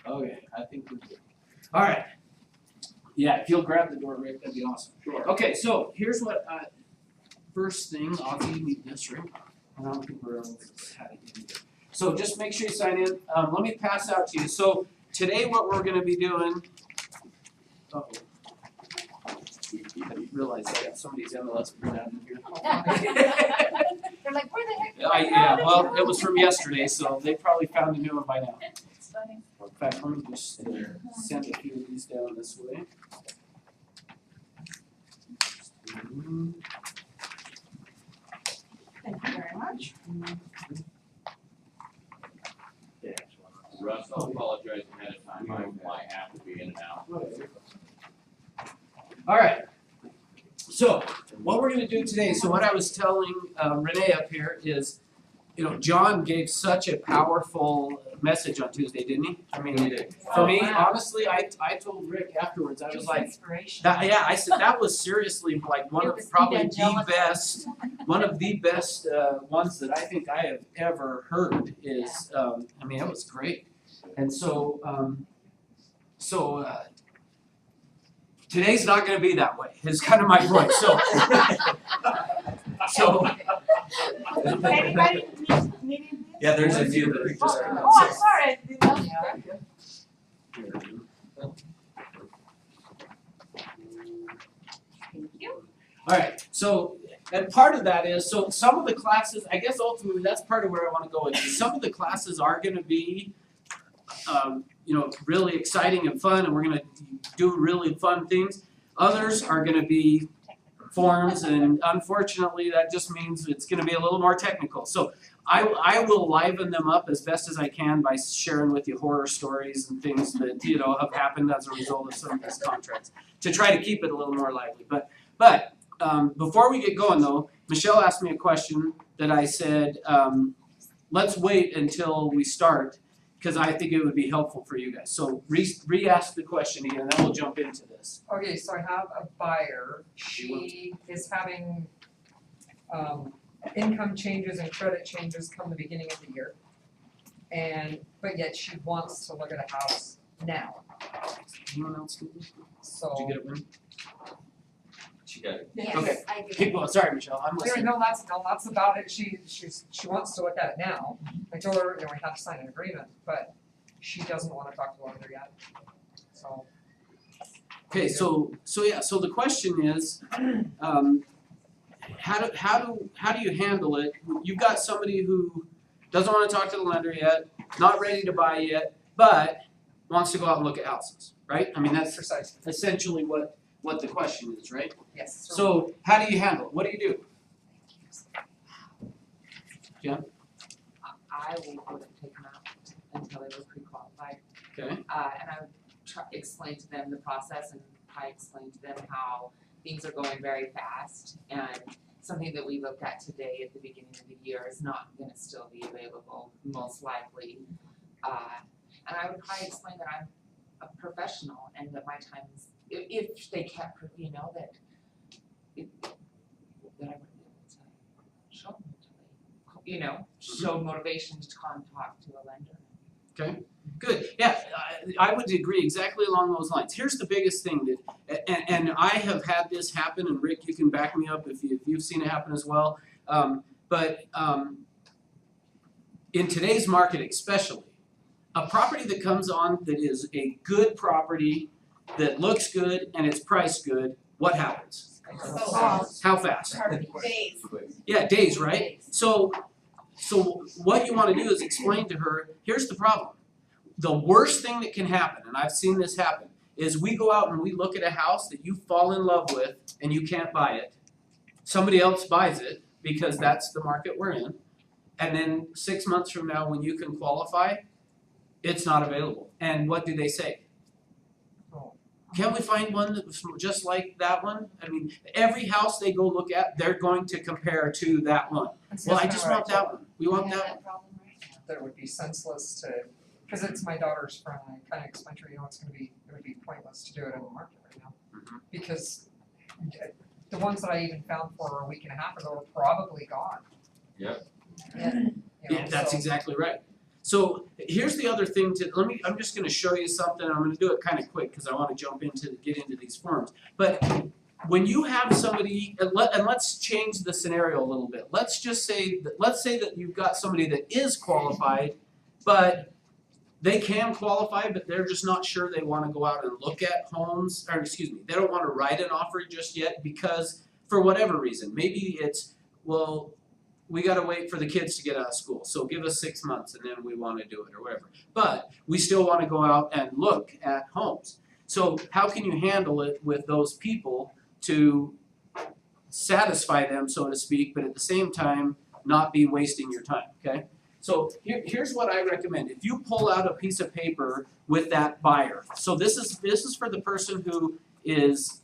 Okay, I think we're good. All right. Yeah, if you'll grab the door, Rick, that'd be awesome. Sure. Okay, so here's what, first thing, Ozzy, you need this, right? I don't think we're able to have it in here. So just make sure you sign in. Let me pass out to you. So today what we're gonna be doing, uh-oh. I didn't realize I got somebody's MLS printout in here. They're like, where the heck? Yeah, well, it was from yesterday, so they probably found a new one by now. It's funny. In fact, let me just send a few of these down this way. Thank you very much. Russ, I'll apologize ahead of time, I might have to be in and out. All right. So what we're going to do today, so what I was telling Renee up here is, you know, John gave such a powerful message on Tuesday, didn't he? I mean, for me, honestly, I told Rick afterwards, I was like, Inspiration. yeah, I said that was seriously like one It of was probably the evangelical. best, one of the best ones that I think I have ever heard is, I mean, it was great. And so, today's not gonna be that way, is kind of my point, so. Anybody needing this? Yeah, there's a few that are just. Oh, I'm sorry. I didn't know. Thank you. Alright, so, and part of that is, so some of the classes, I guess ultimately, that's part of where I wanna go with this. Some of the classes are gonna be, you know, really exciting and fun, and we're gonna do really fun things. Others are gonna be forms, and unfortunately, that just means it's gonna be a little more technical. So I will liven them up as best as I can by sharing with you horror stories and things that, you know, have happened as a result of some of these contracts, to try to keep it a little more lively. But before we get going though, Michelle asked me a question that I said, let's wait until we start, because I think it would be helpful for you guys. So re-ask the question again, and then we'll jump into this. Okay, so I have a buyer, she is having income changes and credit changes come the beginning of the year. But yet she wants to look at a house now, Anyone else do this? so. Did you get it, Lynn? She got it. Yes, Okay. I do. Keep going, sorry, Michelle, I'm listening. No, that's about it, she wants to look at it now. I told her, you know, we have to sign an agreement, but she doesn't wanna talk to the lender yet, so. Okay, so the question is, how do you handle it? You've got somebody who doesn't wanna talk to the lender yet, not ready to buy yet, but wants to go out and look at houses, right? I mean, that's Precisely, essentially what the question is, right? yes, So how do you handle it? What do you do? I will go and take them out until they were pre-qualified. Okay, And I would explain to them the process, and I explain to them how things are going very fast, and something that we looked at today at the beginning of the year is not gonna still be available, most likely. And I would probably explain that I'm a professional and that my time is, if they can't prove, you know, that I wouldn't be able to show them until they, you know, show motivation to talk to a lender. good. Yeah, I would agree exactly along those lines. Here's the biggest thing that, and I have had this happen, and Rick, you can back me up if you've seen it happen as well. But in today's market especially, a property that comes on that is a good property, that looks good and it's priced good, what happens? How fast? Days. Yeah, days, right? So what you wanna do is explain to her, here's the problem. The worst thing that can happen, and I've seen this happen, is we go out and we look at a house that you fall in love with and you can't buy it. Somebody else buys it because that's the market we're in. And then 6 months from now, when you can qualify, it's not available. And what do they say? Oh. Can't we find one that was just like that one? I mean, every house they go look at, they're going to compare to that one. Well, I just want that one. We want that one. problem right now. That would be senseless to, cause it's my daughter's friend, and I kinda explained to her, you know, it would be pointless to do it in the market right now. Mhm. Because the ones that I even found for a week and a half ago are probably gone. Yep. And, you know, Yeah, that's so- exactly right. So here's the other thing I'm just gonna show you something, I'm gonna do it kinda quick, cause I wanna get into these forms. But when you have somebody, and let's change the scenario a little bit, let's say that you've got somebody that is qualified, but they can qualify, but they're just not sure they wanna go out and look at homes, or excuse me, they don't wanna write an offer just yet because for whatever reason, maybe it's, well, we gotta wait for the kids to get out of school, so give us 6 months and then we wanna do it or whatever. But we still wanna go out and look at homes. So how can you handle it with those people to satisfy them, so to speak, but at the same time, not be wasting your time, okay? So here's what I recommend. If you pull out a piece of paper with that buyer, so this is for the person who is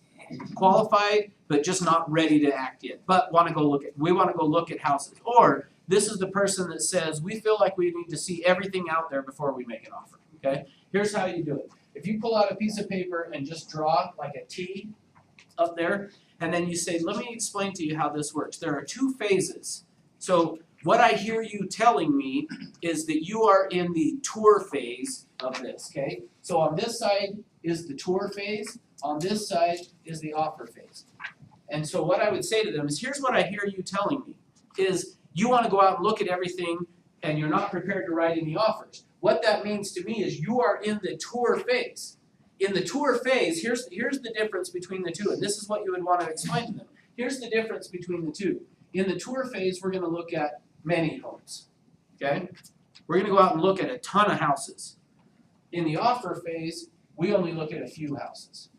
qualified but just not ready to act yet, but we wanna go look at houses. Or this is the person that says, we feel like we need to see everything out there before we make an offer, okay? Here's how you do it. If you pull out a piece of paper and just draw like a T up there, and then you say, let me explain to you how this works. There are 2 phases. So what I hear you telling me is that you are in the tour phase of this, okay? So on this side is the tour phase, on this side is the offer phase. And so what I would say to them is, here's what I hear you telling me, is you wanna go out and look at everything and you're not prepared to write any offers. What that means to me is you are in the tour phase. In the tour phase, here's the difference between the two, and this is what you would wanna explain to them. Here's the difference between the two. In the tour phase, we're gonna look at many homes, okay? We're gonna go out and look at a ton of houses. In the offer phase, we only look at a few houses.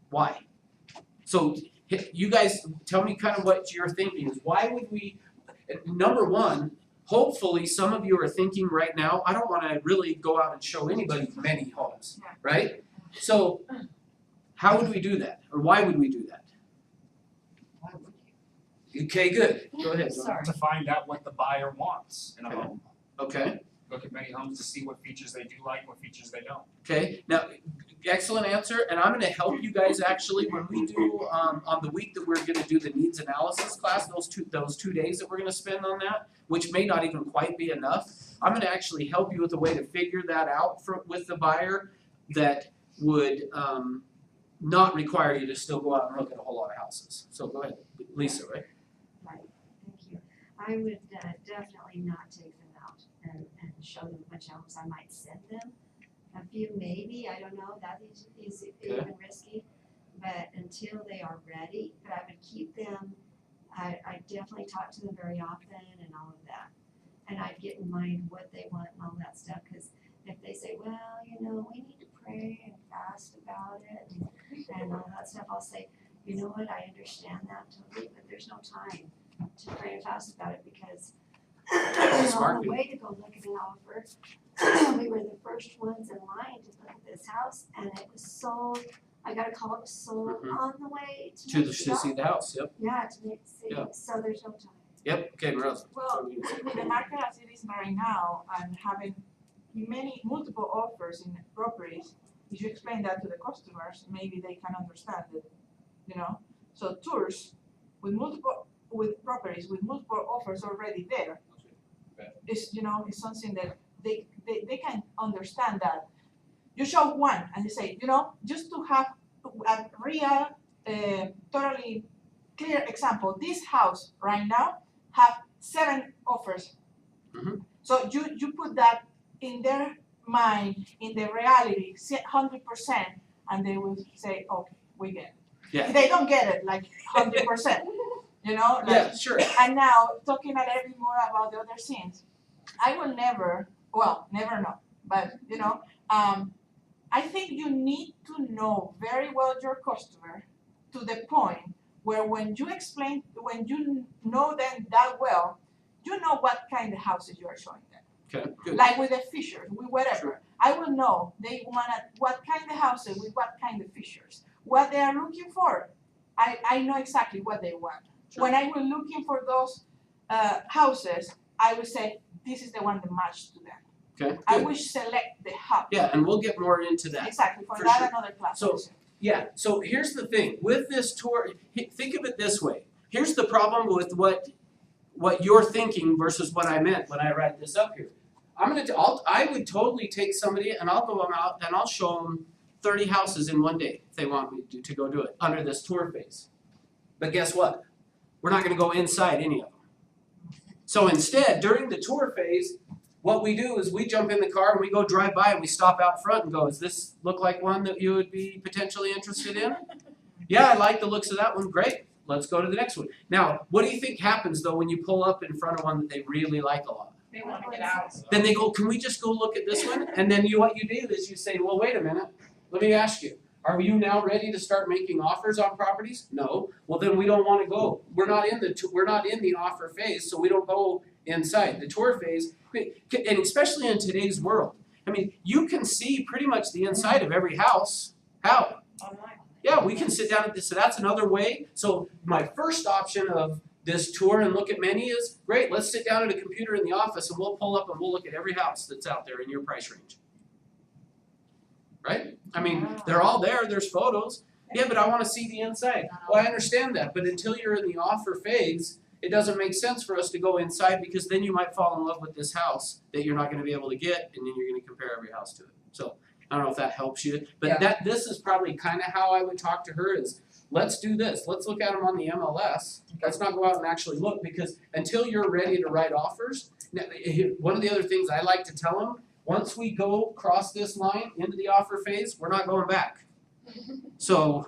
Why? So you guys tell me kind of what your thinking is. Why would we, number one, hopefully some of you are thinking right now, I don't wanna really go out and show anybody many homes, right? So how would we do that? Or why would we do that? Okay, good. Go ahead. John. To find out what the buyer wants in a Okay. home. Okay. Look at many homes to see what features they do like, what features they don't. Okay, now, excellent answer, and I'm gonna help you guys actually, when we do, on the week that we're gonna do the needs analysis class, those 2 days that we're gonna spend on that, which may not even quite be enough, I'm gonna actually help you with a way to figure that out with the buyer that would, not require you to still go out and look at a whole lot of houses. So go ahead, Lisa, right? Right, thank you. I would definitely not take them out and show them a bunch of homes. I might send them a few, maybe, I don't know, that is even risky. But until they are ready, but I would keep them, I definitely talk to them very often and all of that. And I'd get in mind what they want and all that stuff, cause if they say, well, you know, we need to pray and fast about it and all that stuff, I'll say, you know what, I understand that totally, but there's no time to pray and fast about it because on the way to go look at an offer, we were the first ones in line to look at this house and it was sold. I got a call, it was sold on the way to see the house, yep, Yeah, to make the city, Yeah. so there's no time. yep, okay, Rose. Well, with the market as it is right now and having multiple offers in properties, if you explain that to the customers, maybe they can understand it, you know? So tours with properties with multiple offers already there is, you know, is something that they can understand that. You show one and you say, you know, just to have a real, totally clear example, this house right now have 7 offers. Mhm. So you put that in their mind, in the reality, 100%, and they will say, okay, we get it. Yeah. They don't get it like 100%, you know? Like, Yeah, sure. and now, talking a little bit more about the other scenes, I will never know, but you know, I think you need to know very well your customer to the point where when you know them that well, you know what kind of houses you are showing them. Okay, good. Like with the features, with whatever. Sure. I will know they want what kind of houses with what kind of features. What they are looking for, I know exactly what they want. Sure. When I was looking for those houses, I would say, this is the one that matched to them. Okay, I good. would select the house. Yeah, and we'll get more into that. Exactly, for for that sure. another class. So- Yeah, so here's the thing, with this tour, think of it this way. Here's the problem with what you're thinking versus what I meant when I write this up here. I would totally take somebody and I'll go out and I'll show them 30 houses in one day if they want me to go do it under this tour phase. But guess what? We're not gonna go inside any of them. So instead, during the tour phase, what we do is we jump in the car and we go drive by and we stop out front and go, does this look like one that you would be potentially interested in? Yeah, I like the looks of that one, great. Let's go to the next one. Now, what do you think happens though when you pull up in front of one that they really like a lot? They wanna get out. Then they go, can we just go look at this one? And then what you do is you say, well, wait a minute, let me ask you, are you now ready to start making offers on properties? No. Well, then we don't wanna go. We're not in the offer phase, so we don't go inside. The tour phase, and especially in today's world, I mean, you can see pretty much the inside of every house. How? Online. Yeah, we can sit down at this, so that's another way. So my first option of this tour and look at many is, great, let's sit down at a computer in the office and we'll pull up and we'll look at every house that's out there in your price range. Right? I mean, they're all there, there's photos. Yeah, but I wanna see the inside. Well, I understand that, but until you're in the offer phase, it doesn't make sense for us to go inside because then you might fall in love with this house that you're not gonna be able to get and then you're gonna compare every house to it. So I don't know if that helps you, but Yeah. this is probably kinda how I would talk to her is, let's do this, let's look at them on the MLS. Let's not go out and actually look because until you're ready to write offers, now, one of the other things I like to tell them, once we go cross this line into the offer phase, we're not going back. So,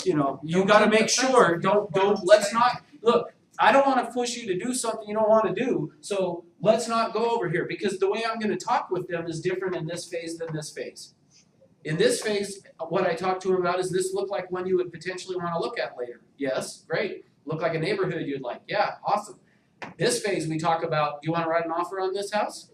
you know, you gotta make sure, let's not, look, I don't wanna push you to do something you don't wanna do, so let's not go over here, because the way I'm gonna talk with them is different in this phase than this phase. In this phase, what I talk to them about is this look like one you would potentially wanna look at later? Yes, great. Look like a neighborhood you'd like? Yeah, awesome. This phase we talk about, do you wanna write an offer on this house?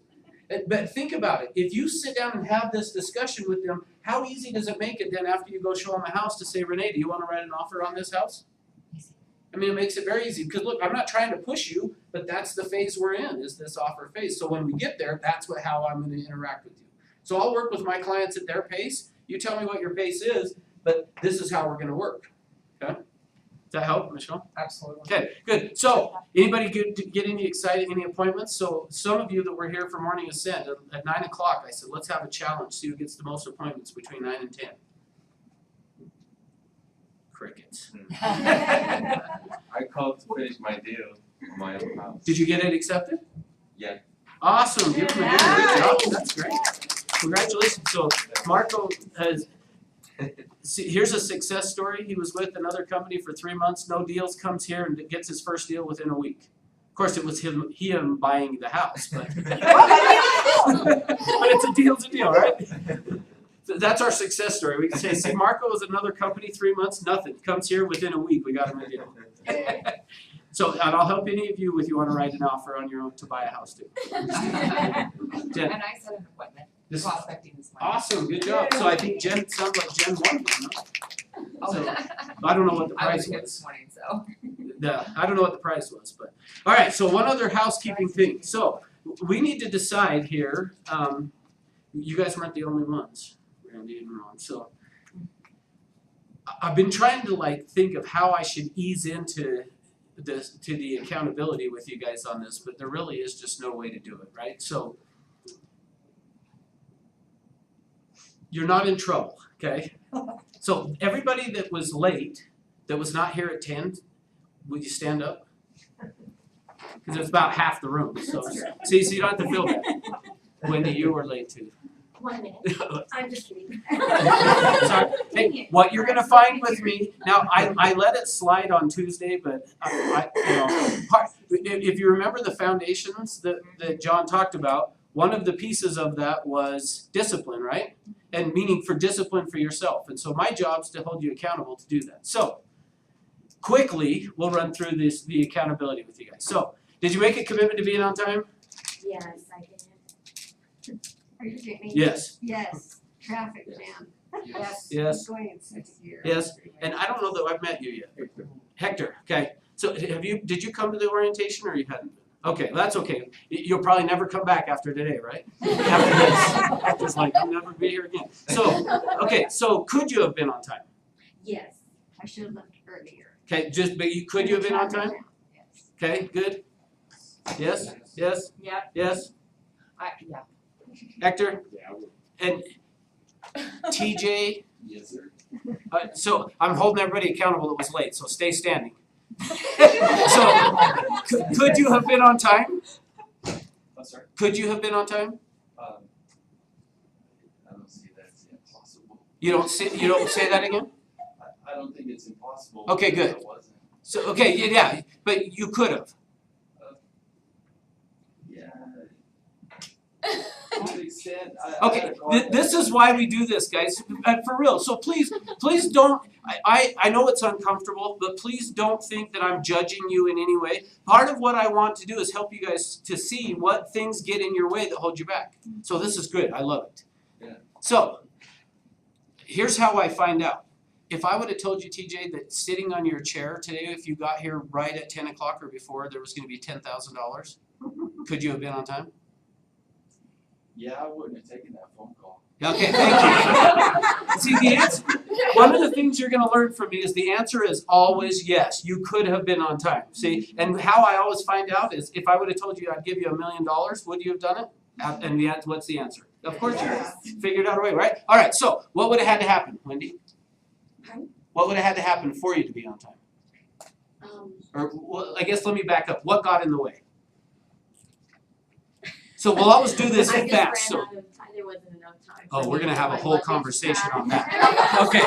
But think about it, if you sit down and have this discussion with them, how easy does it make it then after you go show them a house to say, Renee, do you wanna write an offer on this house? I mean, it makes it very easy, because look, I'm not trying to push you, but that's the phase we're in, is this offer phase. So when we get there, that's how I'm gonna interact with you. So I'll work with my clients at their pace, you tell me what your pace is, but this is how we're gonna work, okay? Does that help, Michelle? Absolutely. Okay, good. So, anybody get any excited, any appointments? So, some of you that were here for Morning Ascent, at 9 o'clock, I said, let's have a challenge, see who gets the most appointments between 9 and 10. Crickets. I called to finish my deal on my other house. Did you get it accepted? Yeah. Awesome, give them a good job, that's great. Congratulations, so Marco has, see, here's a success story, he was with another company for 3 months, no deals, comes here and gets his first deal within a week. Of course, it was him buying the house, but but it's a deal, right? So that's our success story, we can say, see, Marco was another company, 3 months, nothing, comes here within a week, we got him a deal. So, and I'll help any of you if you wanna write an offer on your own to buy a house too. And I set an appointment, This- prospecting this morning. Awesome, good job, so I think Jen, sounds like Jen won, no? So, I don't know what the I was price here was. this morning, so. I don't know what the price was, but, alright, so one other housekeeping thing, so, we need to decide here, you guys weren't the only ones, Randy and Ron, so. I've been trying to like think of how I should ease into this, to the accountability with you guys on this, but there really is just no way to do it, right? So, you're not in trouble, okay? So everybody that was late, that was not here at 10, would you stand up? Because it's about half the room, so see, so you don't have to feel bad. Wendy, you were late too. 1 minute, I'm just kidding. Sorry. Hey, what you're gonna find with me, now I let it slide on Tuesday, but I you know, if you remember the foundations that John talked about, one of the pieces of that was discipline, right? And meaning for discipline for yourself. And so my job is to hold you accountable to do that. So quickly, we'll run through the accountability with you guys. So, did you make a commitment to being on time? Yes, I did. Are you kidding me? Yes. Yes, traffic jam. Yes. Yes. Going in 6th year. Yes. And I don't know that I've met you yet. Hector, okay. So did you come to the orientation or you hadn't? Okay, that's okay. You'll probably never come back after today, right? After this. Hector's like, I'll never be here again. So, okay, so could you have been on time? Yes, I should have left earlier. Okay, but could you have been on time? Yes. Okay, good. Yes, yes, Yeah. yes, Yeah, Hector Yeah, I would. and TJ, Yes, sir. so I'm holding everybody accountable that was late, so stay standing. So, could you have been on time? I'm sorry. Could you have been on time? I don't see that's impossible. You don't say that again? I don't think it's impossible. Okay, because good. I wasn't. So, okay, yeah, but you could have. Yeah. To an extent, I Okay, had a car this is why we do this, guys, for real. So please don't, I know it's uncomfortable, but please don't think that I'm judging you in any way. Part of what I want to do is help you guys to see what things get in your way that hold you back. So this is good, I love it. Yeah. So, here's how I find out. If I would have told you, TJ, that sitting on your chair today, if you got here right at 10 o'clock or before, there was gonna be $10,000, could you have been on time? Yeah, I wouldn't have taken that phone call. Okay, thank you. See, the answer, one of the things you're gonna learn from me is the answer is always yes. You could have been on time. See, and how I always find out is if I would have told you I'd give you $1 million, would you have done it? And the answer, what's the answer? Of course you would. Figured out a way, right? All right, so what would have had to happen, Wendy? What would have had to happen for you to be on time? Or, well, I guess let me back up. What got in the way? So we'll always do this I just fast, so. ran out of time, there wasn't enough time. Oh, for we're me gonna to have a my whole luggage conversation pack. on that. Okay,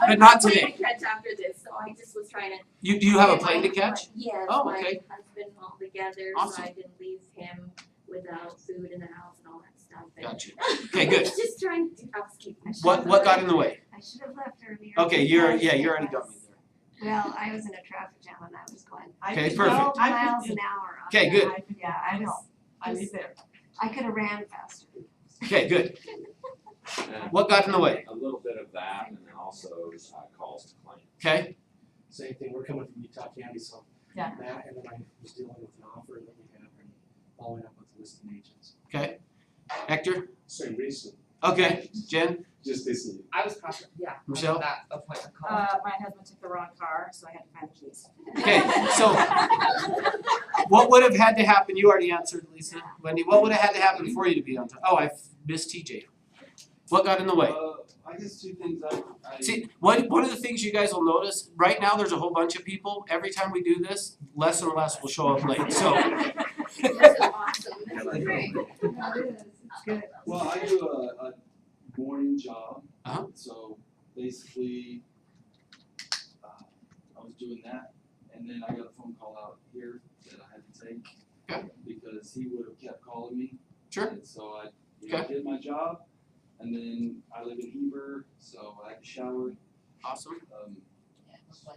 but not I today. have a plane to catch after this, so I just was trying to. Do you have a get plane to my- catch? Yes, Oh, my okay. husband all together, Awesome. so I didn't leave him without food in the house and all that stuff. and- Gotcha. Okay, good. I was just trying to do housekeeping. What got in the way? I should have left earlier. Okay, you already got me there. Well, I was in a traffic jam and I was going Okay, 12 perfect. miles an hour. on Okay, that. good. Yeah, I know, I live there. I could have ran faster. Okay, good. And What got in the way? a little bit of that, and then also calls to claim. Okay, Same thing, we're coming from Utah County, so Yeah. that, and then I was dealing with an offer that we have and following up with the listing agents. okay. Hector? Same reason. Okay. Jen? Just this. I was cautious, yeah, on Michelle? that appointment call. My husband took the wrong car, so I had to find the keys. Okay, so what would have had to happen? You already answered, Lisa. Wendy, what would have had to happen for you to be on time? Oh, I missed TJ. What got in the way? I guess two things I See, one of the things you guys will notice, right now there's a whole bunch of people. Every time we do this, less and less will show up late. So, This is awesome, this is great. That is, it's good. Well, I do a morning job. Uh-huh. So basically, I was doing that, and then I got a phone call out here that I had to take. Okay. Because he would have kept calling me. Sure. And so I, did my job, and then I live in Heber, so I had to shower. awesome.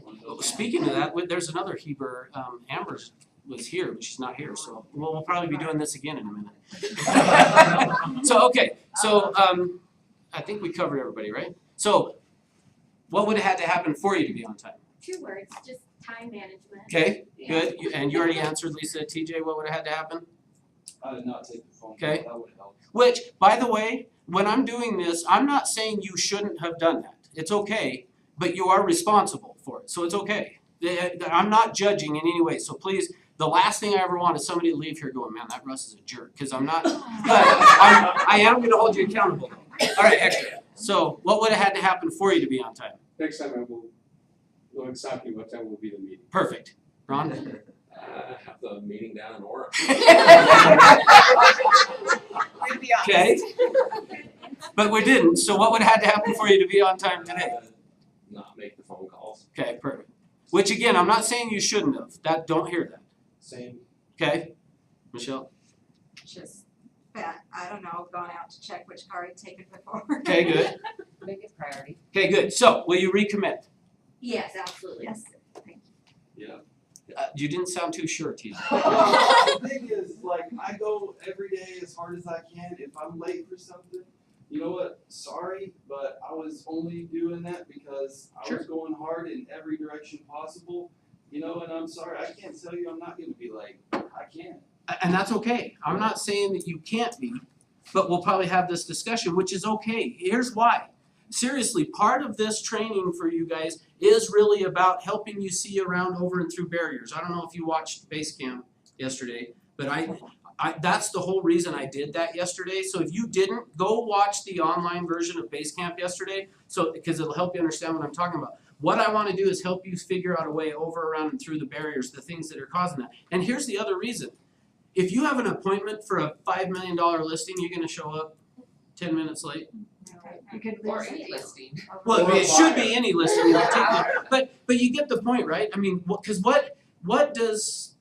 One of Well, those- speaking of that, there's another Heber, Amber was here, but she's not here, so we'll probably be doing this again in a minute. So, okay, so, I think we covered everybody, right? So, what would have had to happen for you to be on time? 2 words, just time management. Okay, Yeah. good, and you already answered, Lisa. TJ, what would have had to happen? I did not take the phone call, Okay. that would help. Which, by the way, when I'm doing this, I'm not saying you shouldn't have done that. It's okay, but you are responsible for it, so it's okay. I'm not judging in any way, so please, the last thing I ever want is somebody to leave here going, man, that Russ is a jerk, because I'm not, but I am gonna hold you accountable though. All right, Hector, so what would have had to happen for you to be on time? Next time I will know exactly what time will be the meeting. Perfect. Ron? Have the meeting down in Aura. Okay. But we didn't, so what would have had to happen for you to be on time today? Not make the phone calls. Okay, perfect. Which again, I'm not saying you shouldn't have, don't hear that, Same. okay? Michelle? Just that, I don't know, gone out to check which car he'd taken before. Okay, good. Biggest priority. Okay, good. So, will you recommit? Yes, absolutely. Yes. Yeah. You didn't sound too sure, TJ. The thing is, like, I go every day as hard as I can. If I'm late for something, you know what? Sorry, but I was only doing that because I was going hard in every direction possible. You know, and I'm sorry. I can't tell you I'm not gonna be late. I can't. And that's okay. I'm not saying that you can't be, but we'll probably have this discussion, which is okay. Here's why. Seriously, part of this training for you guys is really about helping you see around over and through barriers. I don't know if you watched Base Camp yesterday, but that's the whole reason I did that yesterday, so if you didn't, go watch the online version of Basecamp yesterday, so, because it'll help you understand what I'm talking about. What I wanna do is help you figure out a way over, around, and through the barriers, the things that are causing that. And here's the other reason. If you have an appointment for a $5 million listing, you're gonna show up 10 minutes late. You could Or lose any it. listing. Well, Or a it should buyer. be any listing in particular, but you get the point, right? I mean, what does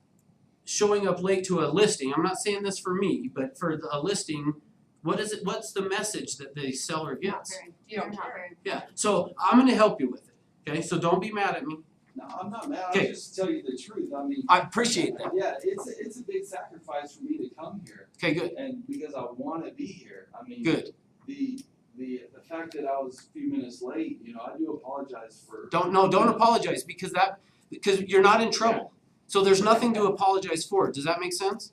showing up late to a listing, I'm not saying this for me, but for a listing, what's the message that the seller gets? You don't care. Yeah, so I'm gonna help you with it, okay? So don't be mad at me. No, I'm not mad, Okay. I'll just tell you the truth, I mean. I appreciate that. Yeah, it's a big sacrifice for me to come here, Okay, good, and because I wanna be here, I mean. good. The fact that I was a few minutes late, you know, I do apologize for. Don't apologize because you're not in trouble. So there's nothing to apologize for. Does that make sense?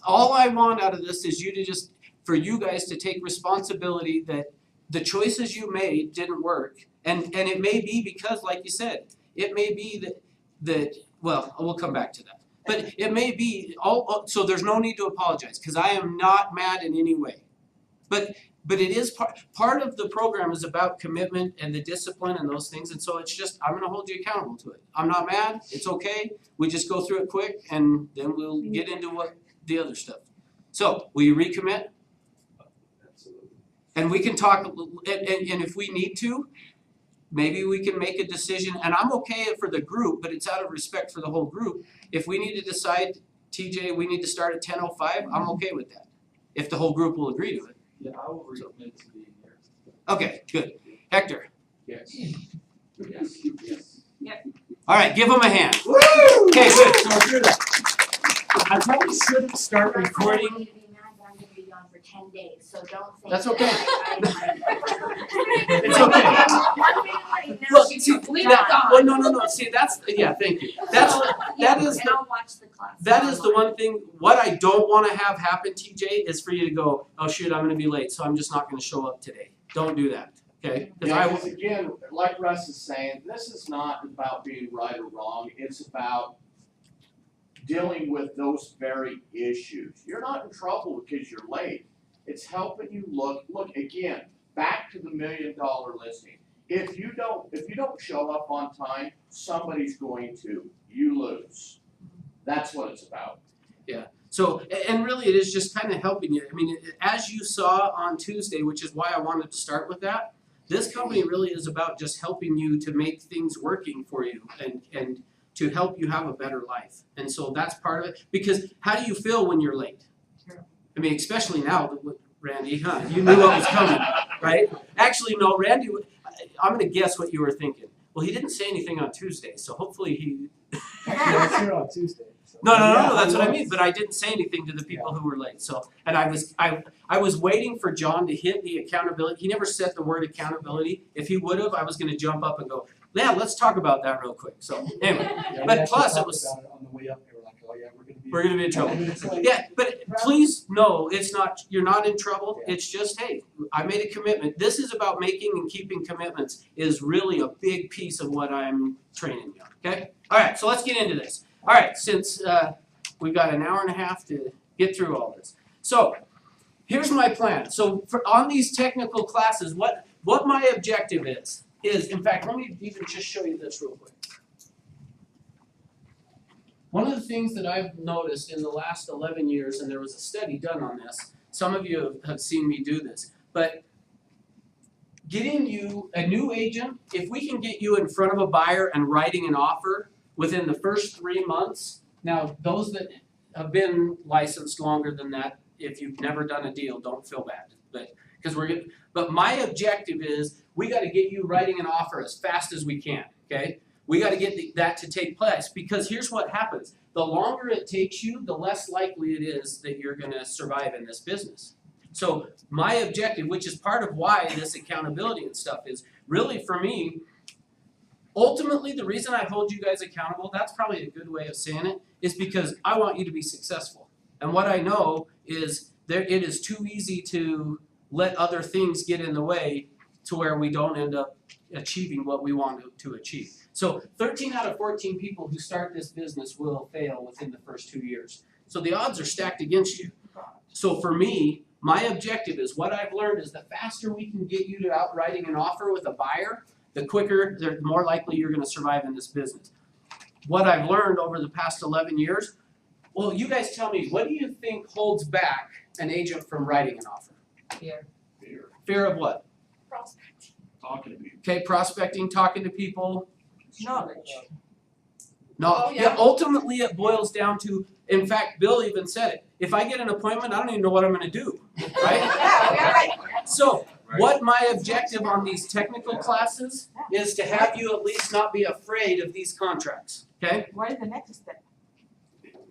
All I want out of this is for you guys to take responsibility that the choices you made didn't work. And it may be because, like you said, it may be that well, we'll come back to that. But it may be so there's no need to apologize because I am not mad in any way. But it is part of the program is about commitment and the discipline and those things, and so it's just, I'm gonna hold you accountable to it. I'm not mad, it's okay, we just go through it quick and then we'll get into what the other stuff. So, will you recommit? Absolutely. And we can talk, and if we need to, maybe we can make a decision, and I'm okay for the group, but it's out of respect for the whole group. If we need to decide, TJ, we need to start at 10:05, I'm okay with that, if the whole group will agree to it. Yeah, I will recommit to being here. Okay, good. Hector, Yes. Yes, yes. alright, give him a hand. Woo! Okay, good, so through that. I probably shouldn't start I don't want recording. you to be mad, but I'm gonna be gone for 10 days, so don't think. That's that okay. It's It's okay. Look, see, Leave that, it on. well, no, see, that's, yeah, thank you. That is And I'll watch the class. That is the one thing, what I don't wanna have happen, TJ, is for you to go, oh shoot, I'm gonna be late, so I'm just not gonna show up today. Don't do that, okay? 'Cause Yeah, I because again, like Russ is saying, this is not about being right or wrong, it's about dealing with those very issues. You're not in trouble because you're late. It's helping you look again, back to the $1 million listing. If you don't show up on time, somebody's going to, you lose. That's what it's about. So, and really it is just kinda helping you, I mean, as you saw on Tuesday, which is why I wanted to start with that, this company really is about just helping you to make things working for you and to help you have a better life. And so that's part of it, because how do you feel when you're late? I mean, especially now with Randy, huh? You knew what was coming, right? Actually, no, Randy, I'm gonna guess what you were thinking. Well, he didn't say anything on Tuesday, so hopefully he. I was here on Tuesday. So. No, Yeah, that's what I was. mean, but I didn't say anything to the people who were late, so, and I was waiting for John to hit the accountability, he never said the word accountability. If he would've, I was gonna jump up and go, yeah, let's talk about that real quick, so, anyway. Yeah, we But actually plus it talked was- about it on the way up, they were like, oh yeah, We're gonna be in trouble. 10 minutes late. Yeah, but please, no, it's not, you're not in trouble, it's just, hey, I made a commitment. This is about making and keeping commitments is really a big piece of what I'm training you on, okay? Alright, so let's get into this. Alright, since we've got an hour and a half to get through all this. So, here's my plan. So on these technical classes, what my objective is, in fact, let me even just show you this real quick. One of the things that I've noticed in the last 11 years, and there was a study done on this, some of you have seen me do this, but getting you a new agent, if we can get you in front of a buyer and writing an offer within the first 3 months, now those that have been licensed longer than that, if you've never done a deal, don't feel bad, but my objective is we gotta get you writing an offer as fast as we can, okay? We gotta get that to take place, because here's what happens. The longer it takes you, the less likely it is that you're gonna survive in this business. So my objective, which is part of why this accountability and stuff is, really for me, ultimately the reason I hold you guys accountable, that's probably a good way of saying it, is because I want you to be successful. And what I know is it is too easy to let other things get in the way to where we don't end up achieving what we want to achieve. So 13 out of 14 people who start this business will fail within the first 2 years. So the odds are stacked against you. So for me, my objective is what I've learned is the faster we can get you to outwriting an offer with a buyer, the quicker, the more likely you're gonna survive in this business. What I've learned over the past 11 years, well, you guys tell me, what do you think holds back an agent from writing an offer? Fear. Fear, Fear of what? talking to people. Okay, prospecting, talking to people. Knowledge. No, Oh, yeah, yeah. ultimately it boils down to, in fact, Bill even said it. If I get an appointment, I don't even know what I'm gonna do, right? Yeah, we are like, So, what my objective on these technical classes is to have you at least not be afraid of these contracts, okay? what is the next step?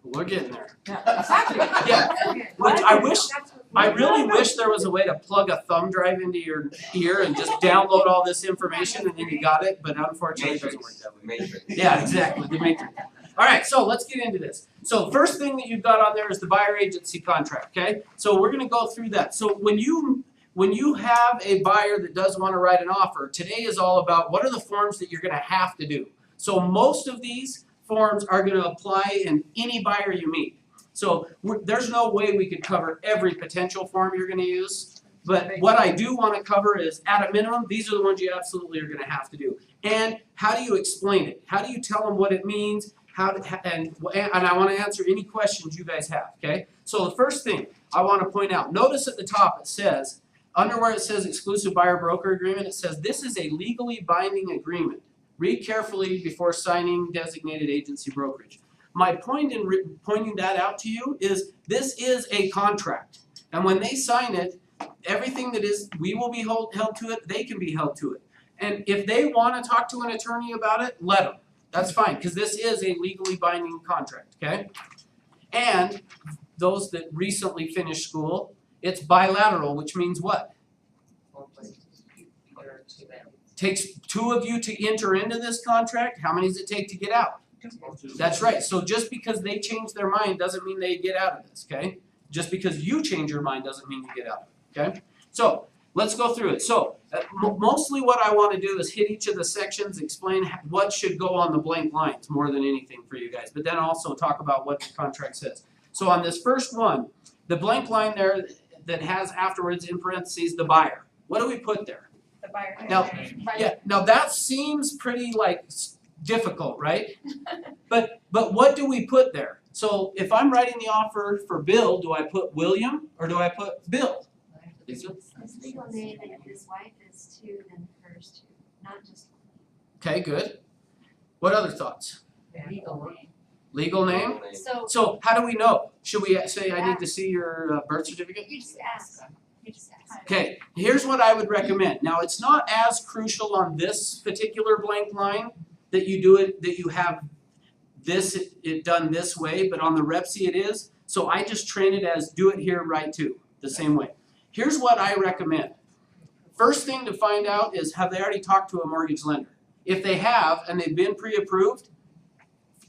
We're getting there. Yeah, exactly. Yeah, which I wish, That's what I really wish there was a way to plug a thumb drive into your ear and just download all this information and then you got it, but unfortunately it doesn't work that way. Matrix. Yeah, exactly, the matrix. Alright, so let's get into this. So first thing that you've got on there is the buyer agency contract, okay? So we're gonna go through that. So when you have a buyer that does wanna write an offer, today is all about what are the forms that you're gonna have to do. So most of these forms are gonna apply in any buyer you meet. So there's no way we could cover every potential form you're gonna use. But what I do wanna cover is, at a minimum, these are the ones you absolutely are gonna have to do. And how do you explain it? How do you tell them what it means? And I wanna answer any questions you guys have, okay? So the first thing I wanna point out, notice at the top it says, under where it says exclusive buyer broker agreement, it says this is a legally binding agreement. Read carefully before signing designated agency brokerage. My point in pointing that out to you is this is a contract. And when they sign it, everything that is, we will be held to it, they can be held to it. And if they wanna talk to an attorney about it, let them. That's fine, because this is a legally binding contract, okay? And those that recently finished school, it's bilateral, which means what? Takes two of you to enter into this contract, how many does it take to get out? That's right, so just because they change their mind doesn't mean they get out of this, okay? Just because you change your mind doesn't mean you get out of it, okay? So, let's go through it. So, mostly what I wanna do is hit each of the sections, explain what should go on the blank lines more than anything for you guys, but then also talk about what the contract says. So on this first one, the blank line there that has afterwards in parentheses, the buyer, what do we put there? The buyer. Now, yeah, now that seems pretty like difficult, right? But what do we put there? So if I'm writing the offer for Bill, do I put William or do I put Bill? Lisa? His legal name and if his wife is too, then hers too, not just Okay, good. What other thoughts? Legal name. Legal name? So So how do we know? Should we say I need to see your birth certificate? you just ask them, you just ask. Okay, here's what I would recommend. Now, it's not as crucial on this particular blank line that you do it, that you have this, it done this way, but on the REPC it is. So I just train it as do it here, right too, the same way. Here's what I recommend. First thing to find out is have they already talked to a mortgage lender? If they have and they've been pre-approved,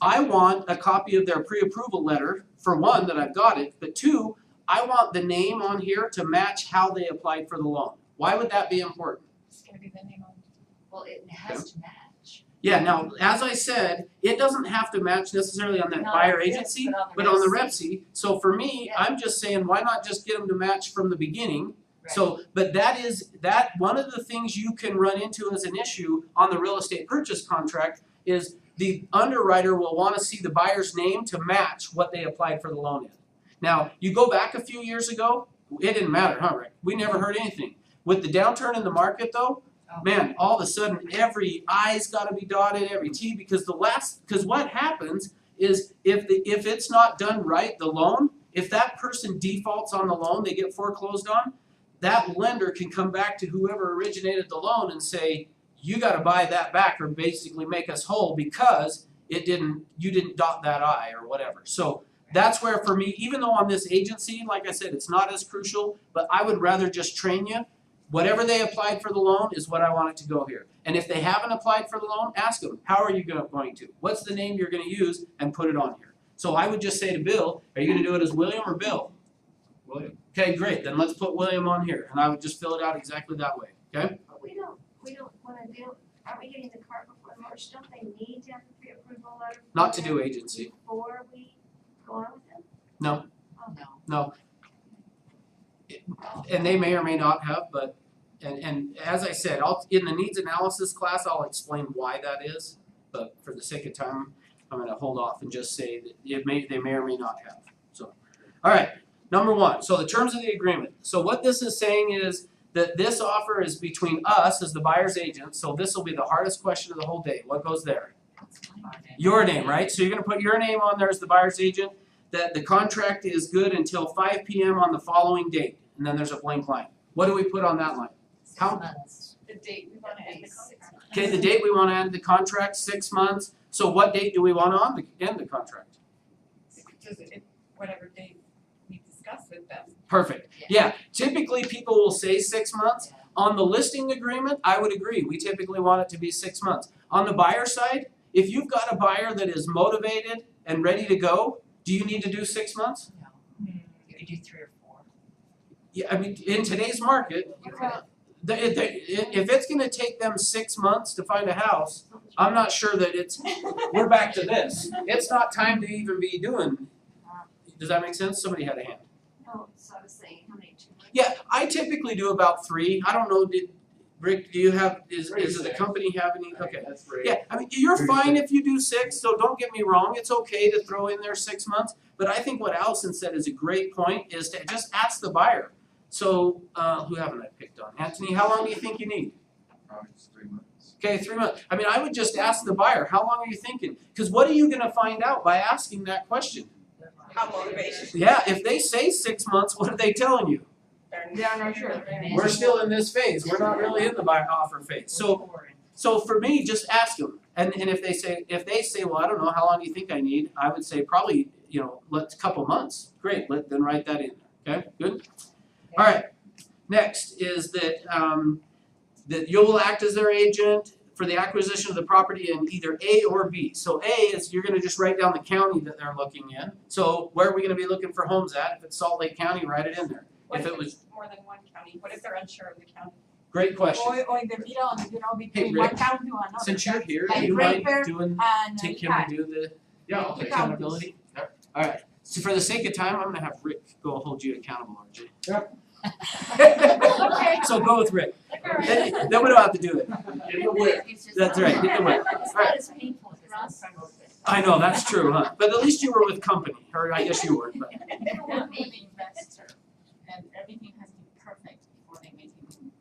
I want a copy of their pre-approval letter, for one, that I've got it, but two, I want the name on here to match how they applied for the loan. Why would that be important? It's gonna be the name on. Well, it has to match. Yeah, now, as I said, it doesn't have to match necessarily on that Not buyer on this, agency, but but on the REPC. REPC. So for me, Yeah. I'm just saying, why not just get them to match from the beginning? Right. So, but one of the things you can run into as an issue on the real estate purchase contract is the underwriter will wanna see the buyer's name to match what they applied for the loan in. Now, you go back a few years ago, it didn't matter, huh, Rick? We never heard anything. With the downturn in the market though, man, all of a sudden every I's gotta be dotted, every T, because what happens is if it's not done right, the loan, if that person defaults on the loan, they get foreclosed on, that lender can come back to whoever originated the loan and say, you gotta buy that back or basically make us whole because you didn't dot that I or whatever. So that's where for me, even though on this agency, like I said, it's not as crucial, but I would rather just train you. Whatever they applied for the loan is what I want it to go here. And if they haven't applied for the loan, ask them, how are you going to? What's the name you're gonna use and put it on here? So I would just say to Bill, are you gonna do it as William or Bill? William. Okay, great, then let's put William on here, and I would just fill it out exactly that way, okay? But we don't wanna do, aren't we getting the cart before the horse? Don't they need to have the pre-approval letter? Not to do agency. Before we go on with them? No, Oh, no. no. And they may or may not have, but, and as I said, in the needs analysis class, I'll explain why that is. But for the sake of time, I'm gonna hold off and just say that they may or may not have, so. All right, number one, so the terms of the agreement. So what this is saying is that this offer is between us as the buyer's agent, so this will be the hardest question of the whole day. What goes there? Your name, right? So you're gonna put your name on there as the buyer's agent, that the contract is good until 5 p.m. on the following date, and then there's a blank line. What do we put on that line? How- The date we wanna end the contract. Okay, the date we wanna end the contract, 6 months, so what date do we wanna end the contract? Whatever date we discuss with them. Perfect, yeah, typically people will say 6 months. On the listing agreement, I would agree, we typically want it to be 6 months. On the buyer side, if you've got a buyer that is motivated and ready to go, do you need to do 6 months? You could do 3 or 4. Yeah, I mean, in today's market, if it's gonna take them 6 months to find a house, I'm not sure that we're back to this. It's not time to even be doing, does that make sense? Somebody had a hand. Oh, so I was saying, how many, 2 months? Yeah, I typically do about 3, I don't know, Rick, do you have, does the company have any, okay. That's great. Yeah, I mean, you're fine if you do 6, so don't get me wrong, it's okay to throw in there 6 months. But I think what Allison said is a great point, is to just ask the buyer. So, who haven't I picked on? Anthony, how long do you think you need? Probably just 3 months. Okay, 3 months. I mean, I would just ask the buyer, how long are you thinking? Because what are you gonna find out by asking that question? How motivation. Yeah, if they say 6 months, what are they telling you? They're not sure. We're still in this phase, we're not really in the buy offer phase. So for me, just ask them. And if they say, well, I don't know, how long do you think I need? I would say probably, let's a couple months. Great, then write that in there, okay, good? All right, next is that, that you will act as their agent for the acquisition of the property in either A or B. So A is, you're gonna just write down the county that they're looking in. So where are we gonna be looking for homes at? If it's Salt Lake County, write it in there. If it was, more than one county, what if they're unsure of the county? great question. Or in the middle, between one Rick, county to another. Since you're here, Like do you mind Draper doing, And take him to do the Yeah, I'll take it. accountability? Yep. Alright, so for the sake of time, I'm gonna have Rick go hold you accountable, RJ. Yep. So go with Rick. Then we don't have to do it. Get the whip. That's right, get the whip. It's not as painful as last time. I know, that's true, huh? But at least you were with company, or I guess you weren't, but. They're being investor, and everything has to be perfect before they make a move.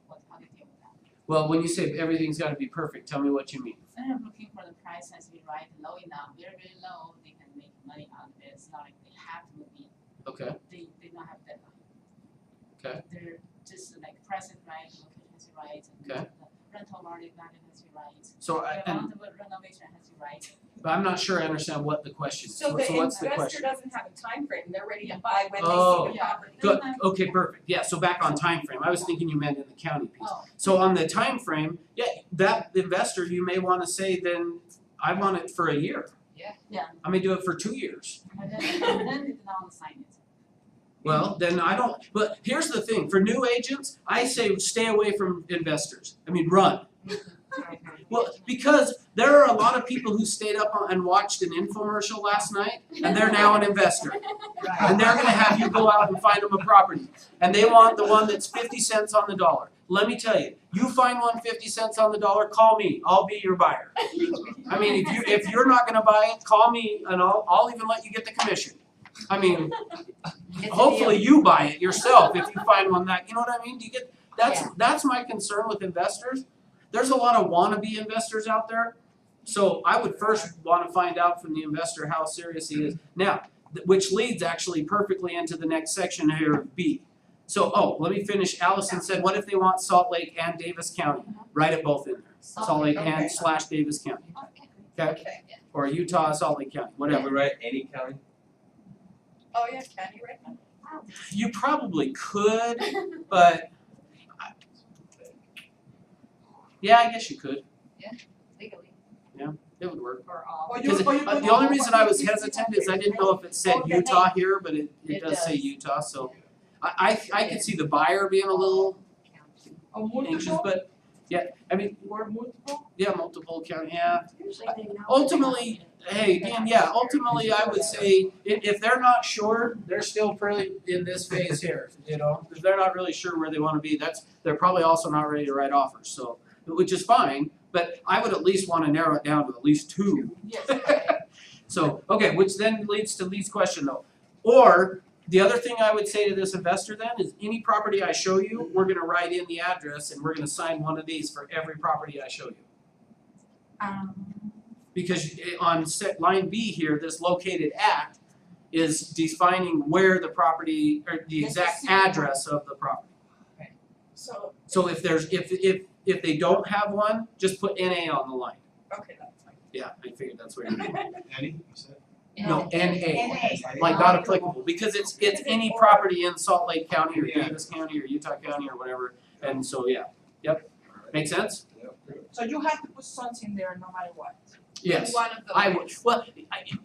How do you deal with that? Well, when you say everything's gotta be perfect, tell me what you mean. Instead of looking for the price has to be right, low enough, very, very low, they can make money out of it. It's not like they have to move in. Okay, They don't have deadline. Okay. They're just like price is right, location is right, and Okay. the rental market value has to be right. so The and amount of renovation has to be right. but I'm not sure I understand what the question is. So So the what's the investor question? doesn't have a time frame. They're ready to buy when they Oh. see the property. Good, okay, perfect. Yeah, so back on time frame. I was thinking you meant in the county piece. Oh, So on the time frame, yeah, that investor, you may wanna say then, I want it for a year. yeah, I may do it for 2 years. and then they don't sign it. Well, then I don't, but here's the thing, for new agents, I say stay away from investors. I mean, run. Well, because there are a lot of people who stayed up and watched an infomercial last night, and they're now an investor. And they're gonna have you go out and find them a property. And they want the one that's 50 cents on the dollar. Let me tell you, you find one 50 cents on the dollar, call me, I'll be your buyer. I mean, if you're not gonna buy it, call me and I'll even let you get the commission. I mean, hopefully you buy it yourself if you find one that, you know what I mean? Do you get, that's my concern with investors. There's a lot of wannabe investors out there. So I would first wanna find out from the investor how serious he is. Now, which leads actually perfectly into the next section here of B. So, let me finish. Allison said, what if they want Salt Lake and Davis County? Write it both in there. Salt Lake and / Davis County. Okay? Or Utah, Salt Lake County, whatever. right, any county? Oh, yeah, can you right? You probably could, but yeah, I guess you could. Legally. It would work. Or all. Because the only reason I was hesitant is I didn't know if it said Utah here, but it does say Utah, so I could see the buyer being a little O anxious, multiple, but I mean, Were multiple? yeah, multiple county, yeah. Usually they know. Ultimately, hey, again, yeah, ultimately, I would say, if they're not sure, they're still pretty in this phase here, you know? If they're not really sure where they wanna be, they're probably also not ready to write offers, so, which is fine, but I would at least wanna narrow it down to at least two. Yes. So, okay, which then leads to Lee's question though. Or, the other thing I would say to this investor then is any property I show you, we're gonna write in the address and we're gonna sign one of these for every property I show you. Because on line B here, this located at is defining where the property, or the exact address of the property. So, So if there's, if they don't have one, just put NA on the line. okay, that's fine. Yeah, I figured that's where you're going. Eddie, you said? No, NA, NA. like not applicable, because it's any property in Salt Lake County or Yeah. Davis County or Utah County or whatever, and so, yeah, yep, make sense? So you have to put something there no matter what. Yes. One of those. I would, well,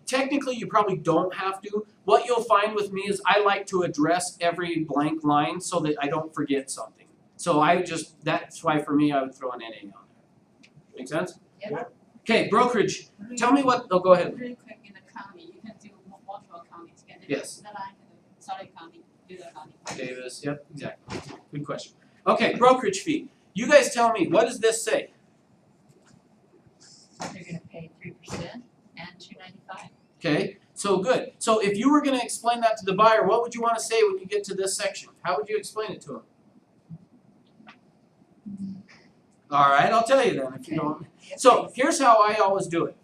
technically you probably don't have to. What you'll find with me is I like to address every blank line so that I don't forget something. So that's why for me I would throw an NA on there. Make sense? Yeah. Okay, brokerage, tell me what, go ahead. Really quick, in the county, you can do multiple counties together. Yes. That I can do, Salt Lake County, Utah County. Davis, yep, exactly. Good question. Okay, brokerage fee. You guys tell me, what does this say? They're gonna pay 3% and $2.95. Okay, so good. So if you were gonna explain that to the buyer, what would you wanna say when you get to this section? How would you explain it to him? Alright, I'll tell you then if you don't. So here's how I always do it.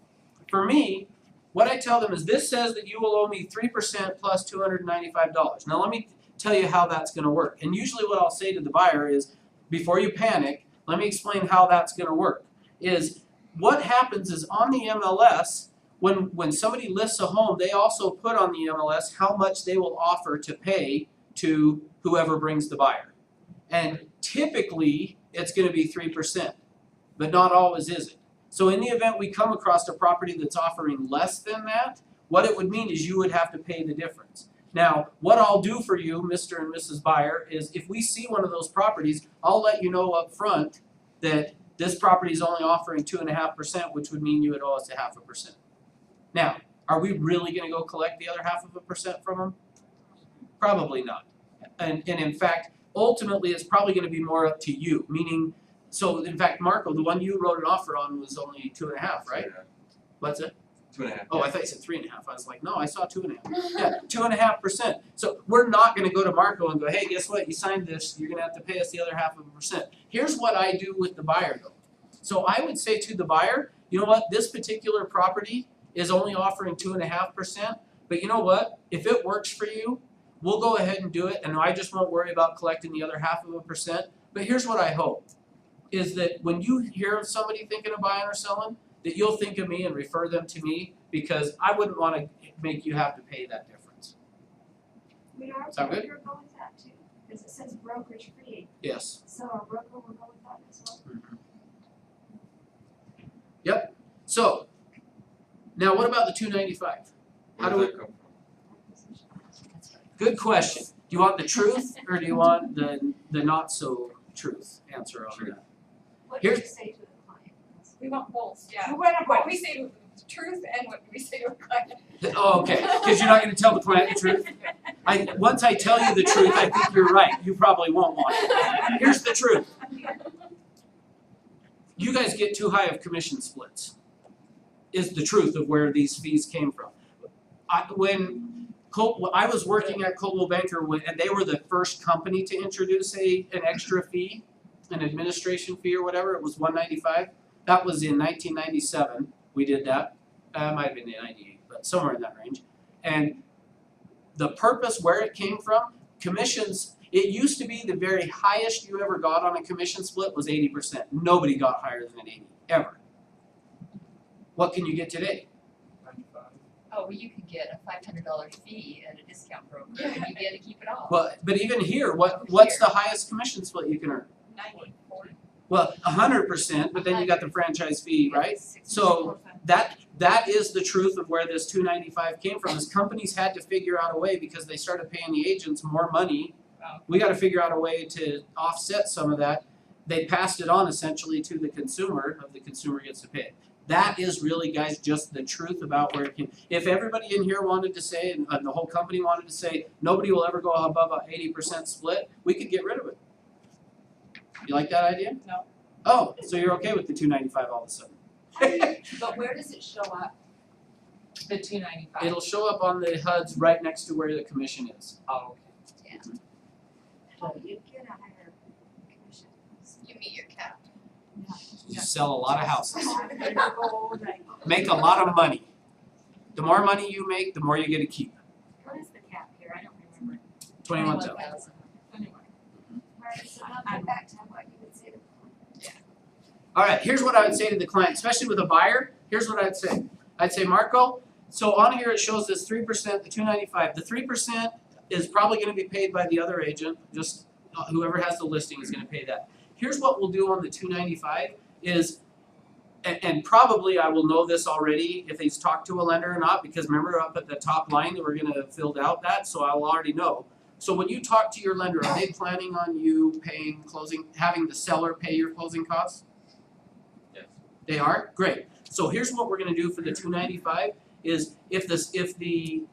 For me, what I tell them is this says that you will owe me 3% plus $295. Now let me tell you how that's gonna work. And usually what I'll say to the buyer is, before you panic, let me explain how that's gonna work. Is what happens is on the MLS, when somebody lists a home, they also put on the MLS how much they will offer to pay to whoever brings the buyer. And typically, it's gonna be 3%, but not always is it. So in the event we come across a property that's offering less than that, what it would mean is you would have to pay the difference. Now, what I'll do for you, Mr. and Mrs. Buyer, is if we see one of those properties, I'll let you know up front that this property is only offering 2.5%, which would mean you would owe us 0.5%. Now, are we really gonna go collect the other 0.5% from them? Probably not. And in fact, ultimately, it's probably gonna be more up to you, meaning, so in fact, Marco, the one you wrote an offer on was only 2.5, right? What's it? 2.5. Oh, I thought you said 3.5. I was like, no, I saw 2.5. Yeah, 2.5%. So we're not gonna go to Marco and go, hey, guess what? You signed this, you're gonna have to pay us the other 0.5%. Here's what I do with the buyer though. So I would say to the buyer, you know what, this particular property is only offering 2.5%, but you know what? If it works for you, we'll go ahead and do it, and I just won't worry about collecting the other 0.5%. But here's what I hope, is that when you hear of somebody thinking of buying or selling, that you'll think of me and refer them to me, because I wouldn't wanna make you have to pay that difference. We are, Sound good? we're going with that too, because it says brokerage free, Yes. so our broker will go with that as well. Yep, so, now what about the 295? How do we, good question. Do you want the truth, or do you want the not so truth answer on that? What do you Here's- say to the client? We want both, yeah. You went What above. we say to the truth and what we say to a client. Oh, okay, cause you're not gonna tell the client the truth? Once I tell you the truth, I think you're right, you probably won't want it. Here's the truth. You guys get too high of commission splits, is the truth of where these fees came from. When I was working at Coldwell Banker, and they were the first company to introduce an extra fee, an administration fee or whatever, it was $195. That was in 1997, we did that. Might have been in 98, but somewhere in that range. And the purpose where it came from, commissions, it used to be the very highest you ever got on a commission split was 80%. Nobody got higher than 80, ever. What can you get today? 95. Oh, well, you could get a $500 fee at a discount broker and you get to keep it all. Well, but even here, what's the highest commission split you can earn? 90, 40. Well, 100%, but then you got the franchise fee, right? 60. So that is the truth of where this 295 came from, is companies had to figure out a way, because they started paying the agents more money. Wow. We gotta figure out a way to offset some of that. they passed it on essentially to the consumer, the consumer gets to pay it. That is really, guys, just the truth about where it can, if everybody in here wanted to say, and the whole company wanted to say, nobody will ever go above a 80% split, we could get rid of it. You like that idea? No. Oh, so you're okay with the 295 all of a sudden? But where does it show up? The 295? It'll show up on the HUDs right next to where the commission is. Oh, Oh, you get a higher commission. You meet your cap. You sell a lot of houses. Go like, Make a lot of money. The more money you make, the more you get to keep. What is the cap here? I don't remember. 21,000. anyway. Alright, so now go back to what you would say to All right, here's what I would say to the client, especially with a buyer. Here's what I'd say. I'd say, Marco, so on here it shows this 3%, the 295. The 3% is probably going to be paid by the other agent. Just whoever has the listing is going to pay that. Here's what we'll do on the 295 is, and probably I will know this already if he's talked to a lender or not, because remember up at the top line that we're going to fill out that, so I will already know. So when you talk to your lender, are they planning on you paying having the seller pay your closing costs? Yes. They are? Great. So here's what we're going to do for the 295 is if the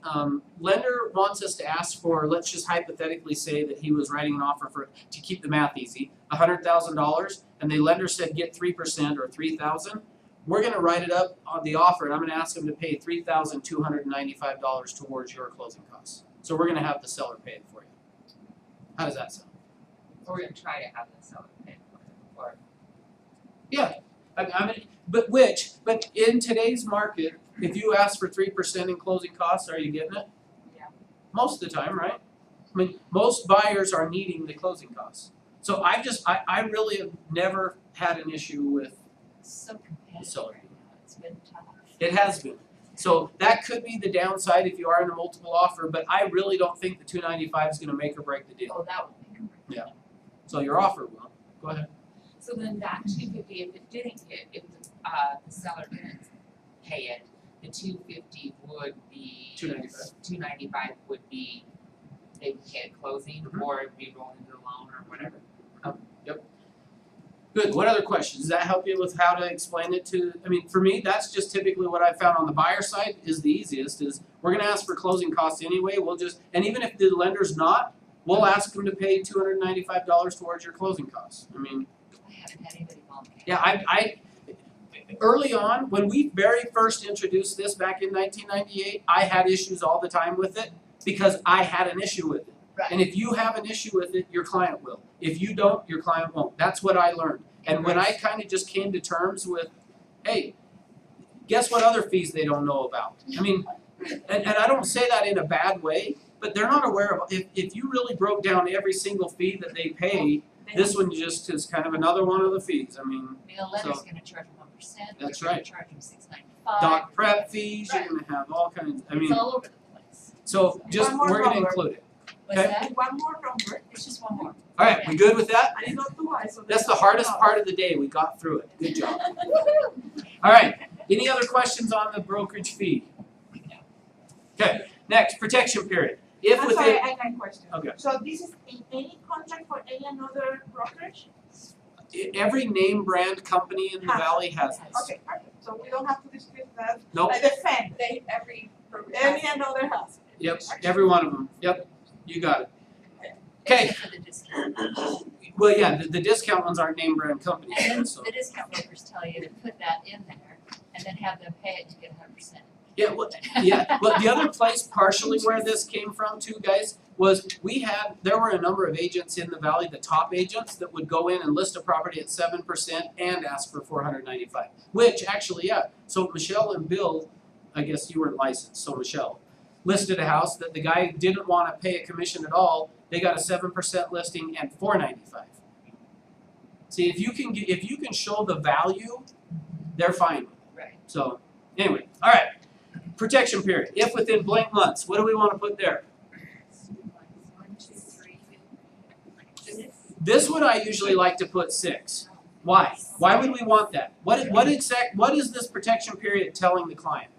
lender wants us to ask for, let's just hypothetically say that he was writing an offer for, to keep the math easy, $100,000, and the lender said get 3% or $3,000, we're going to write it up on the offer, and I'm going to ask him to pay $3,295 towards your closing costs. So we're going to have the seller pay it for you. How does that sound? Or we're gonna try to have the seller pay for it, or Yeah, but in today's market, if you ask for 3% in closing costs, are you getting it? Yeah. Most of the time, right? I mean, most buyers are needing the closing costs. So I really have never had an issue with, It's so competitive Seller. right now, it's been tough. it has been. So that could be the downside if you are in a multiple offer, but I really don't think the 295 is gonna make or break the deal. Oh, that would make a break. So your offer will. Go ahead. so then that 250, if it didn't, if the seller didn't pay it, the 250 would be. 295. 295 would be, they would pay at closing, Mhm. or it'd be rolling the loan or whatever. Good. What other questions? Does that help you with how to explain it to, I mean, for me, that's just typically what I found on the buyer side is the easiest is we're gonna ask for closing costs anyway. We'll just, and even if the lender's not, we'll ask them to pay $295 towards your closing costs. I mean, I haven't had anybody volunteer. yeah, I early on, when we very first introduced this back in 1998, I had issues all the time with it because I had an issue with it. Right. And if you have an issue with it, your client will. If you don't, your client won't. That's what I learned. And when I kind of just came to terms with, hey, guess what other fees they don't know about? I mean, and I don't say that in a bad way, but they're not aware of, if you really broke down every single fee that they pay, this one just is kind of another one of the fees. I mean, I mean, a lender's gonna charge 1%, That's you're gonna right. charge them $695. doc prep fees, you're Right. gonna have all kinds, I mean, It's all over the place. so just, One more we're gonna number. include it. What's Okay. that? One more from Bert. It's just one more. Alright, we good with that? I did not do I, so. That's the hardest part of the day, we got through it, good job. Alright, any other questions on the brokerage fee? Okay, next, protection period. If I'm within, sorry, I got a question. Okay. So this is in any contract for any another brokerage? every name brand company in the Has. valley has this. Okay, perfect, so we don't have to discuss that. Nope, Like the fan, Every brokerage any has, another house. yep, every one of them, yep, you got it. Okay. except for the discount. Well, yeah, the discount ones aren't name brand companies, And then so. the discount brokers tell you to put that in there and then have them pay it to get 100%. Yeah, well, the other place partially where this came from too, guys, was there were a number of agents in the valley, the top agents, that would go in and list a property at 7% and ask for $495. Which actually, yeah, so Michelle and Bill, I guess you weren't licensed, so Michelle, listed a house that the guy didn't wanna pay a commission at all, they got a 7% listing and $495. See, if you can show the value, they're fine with it. Right. So, anyway, alright. Protection period, if within blank months, what do we wanna put there? 1, 2, 3. This one I usually like to put 6. Why? Why would we want that? What is this protection period telling the client?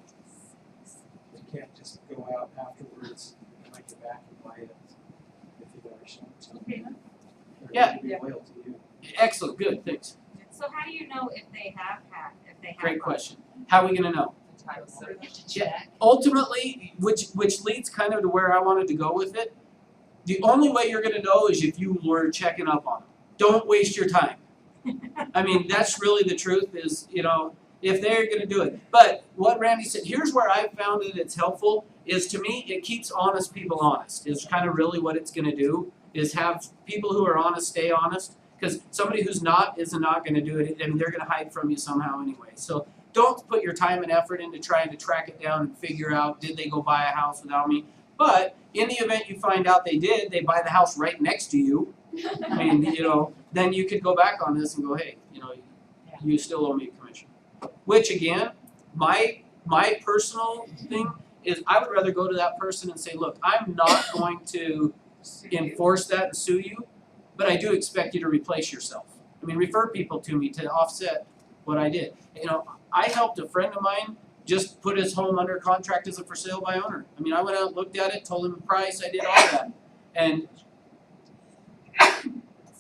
You can't just go out afterwards and like get back and buy it if you've ever shown something. Yeah. They're gonna be loyal to you. Excellent, good, thanks. So how do you know if they have Great question. How are we gonna know? The title So search. we have to check. Ultimately, which leads kind of to where I wanted to go with it. The only way you're gonna know is if you were checking up on them. Don't waste your time. I mean, that's really the truth is, you know, if they're gonna do it. But what Randy said, here's where I found it, it's helpful, is to me, it keeps honest people honest, is kind of really what it's gonna do, is have people who are honest stay honest. Because somebody who's not is not gonna do it, and they're gonna hide from you somehow anyway. So don't put your time and effort into trying to track it down and figure out, did they go buy a house without me? But in the event you find out they did, they buy the house right next to you, I mean, you know, then you could go back on this and go, hey, you know, you still owe me a commission. Which again, my personal thing is I would rather go to that person and say, look, I'm not going to enforce that and sue you, but I do expect you to replace yourself. I mean, refer people to me to offset what I did. You know, I helped a friend of mine just put his home under contract as a for sale by owner. I mean, I went out, looked at it, told him the price, I did all that. And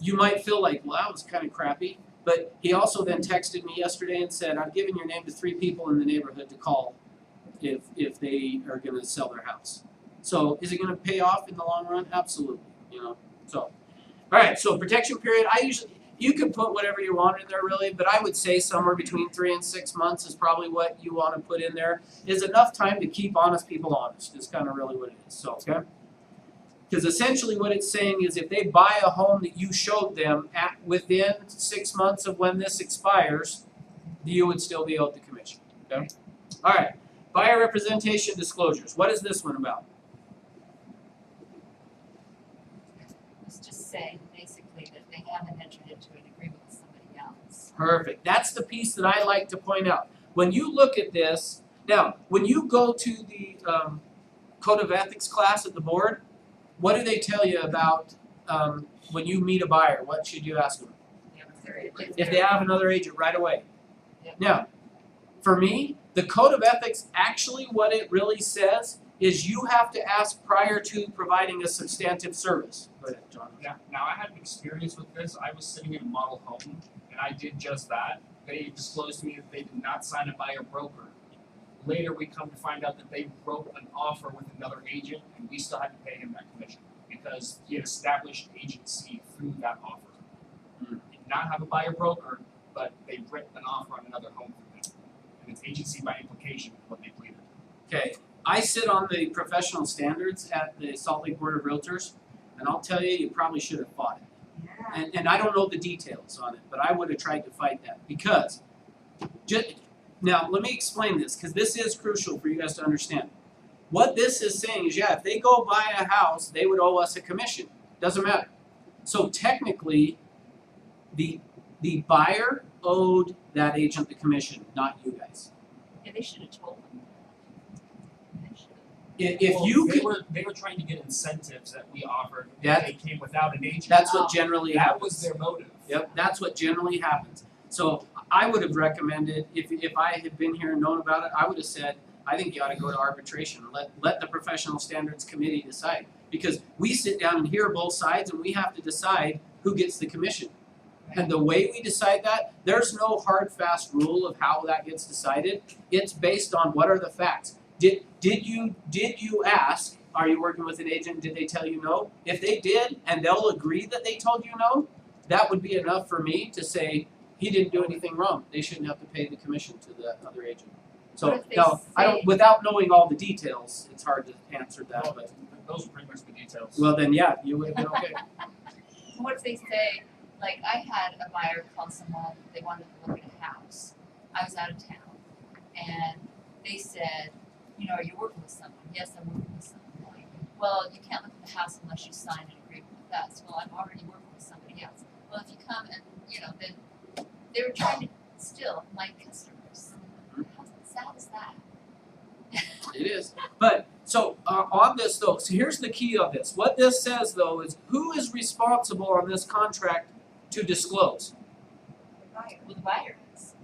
you might feel like, well, that was kind of crappy. But he also then texted me yesterday and said, I've given your name to 3 people in the neighborhood to call if they are going to sell their house. So is it going to pay off in the long run? Absolutely. You know. So, all right. So protection period. You can put whatever you want in there really, but I would say somewhere between 3 and 6 months is probably what you want to put in there. Is enough time to keep honest people honest. Is kind of really what it is. So okay. Because essentially what it's saying is if they buy a home that you showed them at within 6 months of when this expires, you would still be owed the commission. Okay? All right. Buyer representation disclosures. What is this one about? It's just saying basically that they haven't entered into an agreement with somebody else. Perfect. That's the piece that I like to point out. When you look at this, now, when you go to the Code of Ethics class at the board, what do they tell you about when you meet a buyer? What should you ask them? If they have another agent right away. Yep. Now, for me, the Code of Ethics, actually what it really says is you have to ask prior to providing a substantive service. Go ahead, John. Now I had an experience with this. I was sitting in a model home and I did just that. They disclosed to me that they did not sign it by a broker. Later we come to find out that they wrote an offer with another agent and we still had to pay him that commission because he had established agency through that offer. He did not have a buyer broker, but they written an offer on another home for him. And it's agency by implication what they pleaded. Okay, I sit on the professional standards at the Salt Lake Board of Realtors, and I'll tell you, you probably should have fought it. Yeah. And I don't know the details on it, but I would have tried to fight that because, now let me explain this because this is crucial for you guys to understand. What this is saying is, yeah, if they go buy a house, they would owe us a commission. Doesn't matter. So technically, the buyer owed that agent the commission, not you guys. Yeah, they should have told them. They should have. If Well, you they could, were trying to get incentives that we offered if That- they came without an agent. that's what generally That happens. was their motive. Yep, that's what generally happens. So I would have recommended, if I had been here and known about it, I would have said, I think you ought to go to arbitration. Let the professional standards committee decide. Because we sit down and hear both sides and we have to decide who gets the commission. And the way we decide that, there's no hard fast rule of how that gets decided. It's based on what are the facts. Did you ask, are you working with an agent, did they tell you no? If they did and they'll agree that they told you no, that would be enough for me to say he didn't do anything wrong. They shouldn't have to pay the commission to the other agent. So What if they no, I don't. say- Without knowing all the details, it's hard to answer that. Well, But those are pretty much the details. well, then yeah, you would have been okay. What if they say, like, I had a buyer call someone, they wanted to look at a house. I was out of town, and they said, you know, are you working with someone? Yes, I'm working with someone. I'm like, well, you can't look at the house unless you sign an agreement with us. Well, I'm already working with somebody else. Well, if you come and, you know, then they were trying to steal my customers. How sad is that? It is. But so on this though, so here's the key of this. What this says though is who is responsible on this contract to disclose? Well, the buyer is.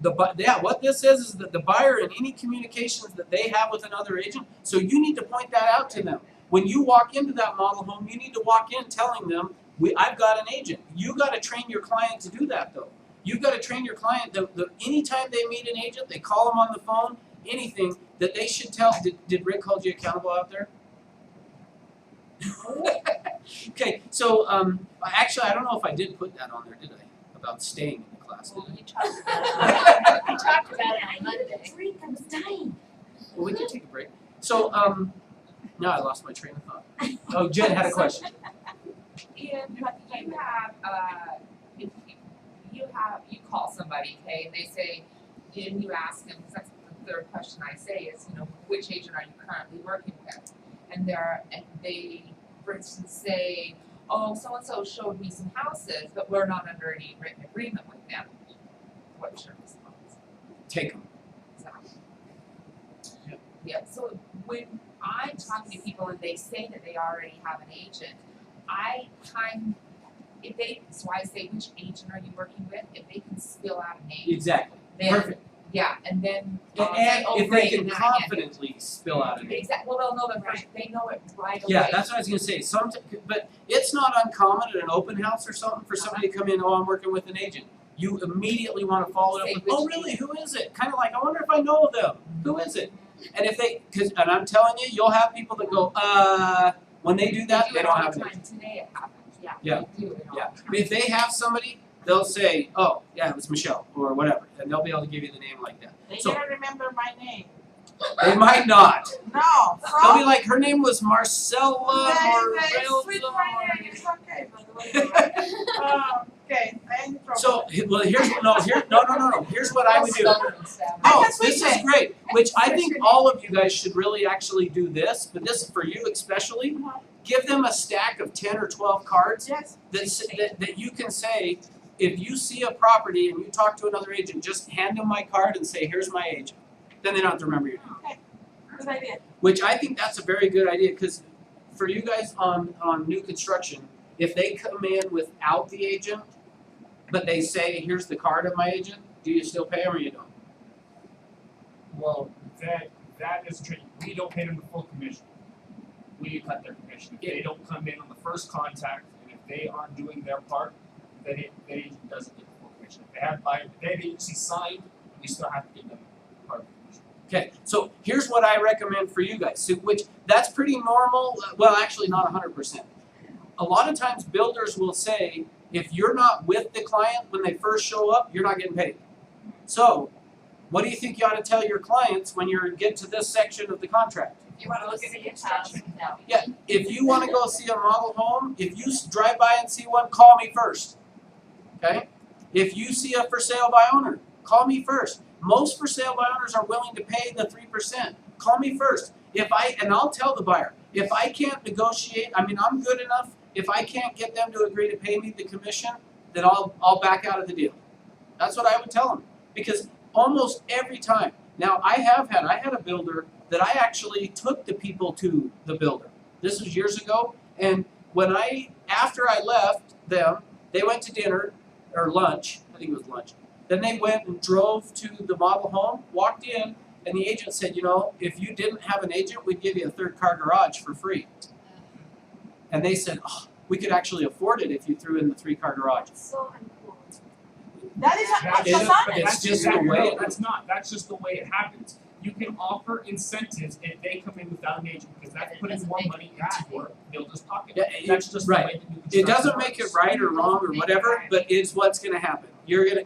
What this says is that the buyer in any communications that they have with another agent, so you need to point that out to them. When you walk into that model home, you need to walk in telling them I've got an agent. You gotta train your client to do that though. You've gotta train your client that anytime they meet an agent, they call them on the phone, anything, that they should tell, did Rick hold you accountable out there? Okay, so, actually, I don't know if I did put that on there, did I? About staying in the class, did Well, I? you talked about it, we talked about it on Monday. Freak, I was dying. Well, we can take a break. So, now I lost my train of thought. Oh, Jen had a question. Ian, if you call somebody, okay, and they say, and you ask them, because that's the third question I say is, which agent are you currently working with? And they, for instance, say, oh, so-and-so showed me some houses, but we're not under any written agreement with them. What's your response? Take them. Exactly. Yeah, so when I'm talking to people and they say that they already have an agent, so I say, which agent are you working with? If they can spill out a name, Exactly. then, Perfect. yeah, and then And say, oh, if great, they can now I get it. confidently spill out a name. Exactly, well, they'll know the first, they know it right away. Yeah, that's what I was gonna say. But it's not uncommon at an open house or something for somebody to come in, oh, I'm working with an agent. You immediately wanna follow it up Say with, which oh, really, who is it? Kinda like, I wonder if I know them. Who is it? And if and I'm telling you, you'll have people that go, when they do that, they don't have an agent. Today it happens, yeah. Yeah. They do it all Yeah, the time. I mean, if they have somebody, they'll say, oh, yeah, it was Michelle, or whatever, and they'll be able to give you the name like that. They So- gotta remember my name. They might not. No, They'll be from. like, her name was Marcella They switch my name, it's okay, by the way. Okay, I am in trouble. So, well, here's what I would do. Stubborn stuff. I Oh, can switch this is it. great, which I think all of you guys should really actually do this, but this is for you especially. Give them a stack of 10 or 12 cards Yes, that you can say, if you see a property and you talk to another agent, just hand them my card and say, here's my agent. Then they don't have to remember your name. good idea. Which I think that's a very good idea, because for you guys on new construction, if they come in without the agent, but they say, here's the card of my agent, do you still pay them or you don't? Well, that is tricky. We don't pay them the full commission. We cut their commission. If they don't come in on the first contact, and if they aren't doing their part, then the agent doesn't get the full commission. If they have agency signed, we still have to give them part of the commission. Okay, so here's what I recommend for you guys, so which that's pretty normal, well, actually not 100%. A lot of times builders will say, if you're not with the client when they first show up, you're not getting paid. So, what do you think you ought to tell your clients when you get to this section of the contract? You wanna look at the construction, no. Yeah, if you wanna go see a model home, if you drive by and see one, call me first. Okay? If you see a for sale by owner, call me first. Most for sale by owners are willing to pay the 3%. Call me first. And I'll tell the buyer, if I can't negotiate, I mean, I'm good enough, if I can't get them to agree to pay me the commission, then I'll back out of the deal. That's what I would tell them. Because almost every time, now I had a builder that I actually took the people to the builder. This was years ago, and after I left them, they went to dinner, or lunch, I think it was lunch. Then they went and drove to the model home, walked in, and the agent said, if you didn't have an agent, we'd give you a third car garage for free. And they said, oh, we could actually afford it if you threw in the 3-car garage. So uncool. That is That a is- honest. It's just that- the way no, it that's not. That's just the way it happens. You can offer incentives if they come in without an agent, because that's It putting doesn't more make money it right. into your builder's pocket. Yeah, That's just right. the way the new It construction doesn't make it works. right or wrong or whatever, but it's what's gonna happen.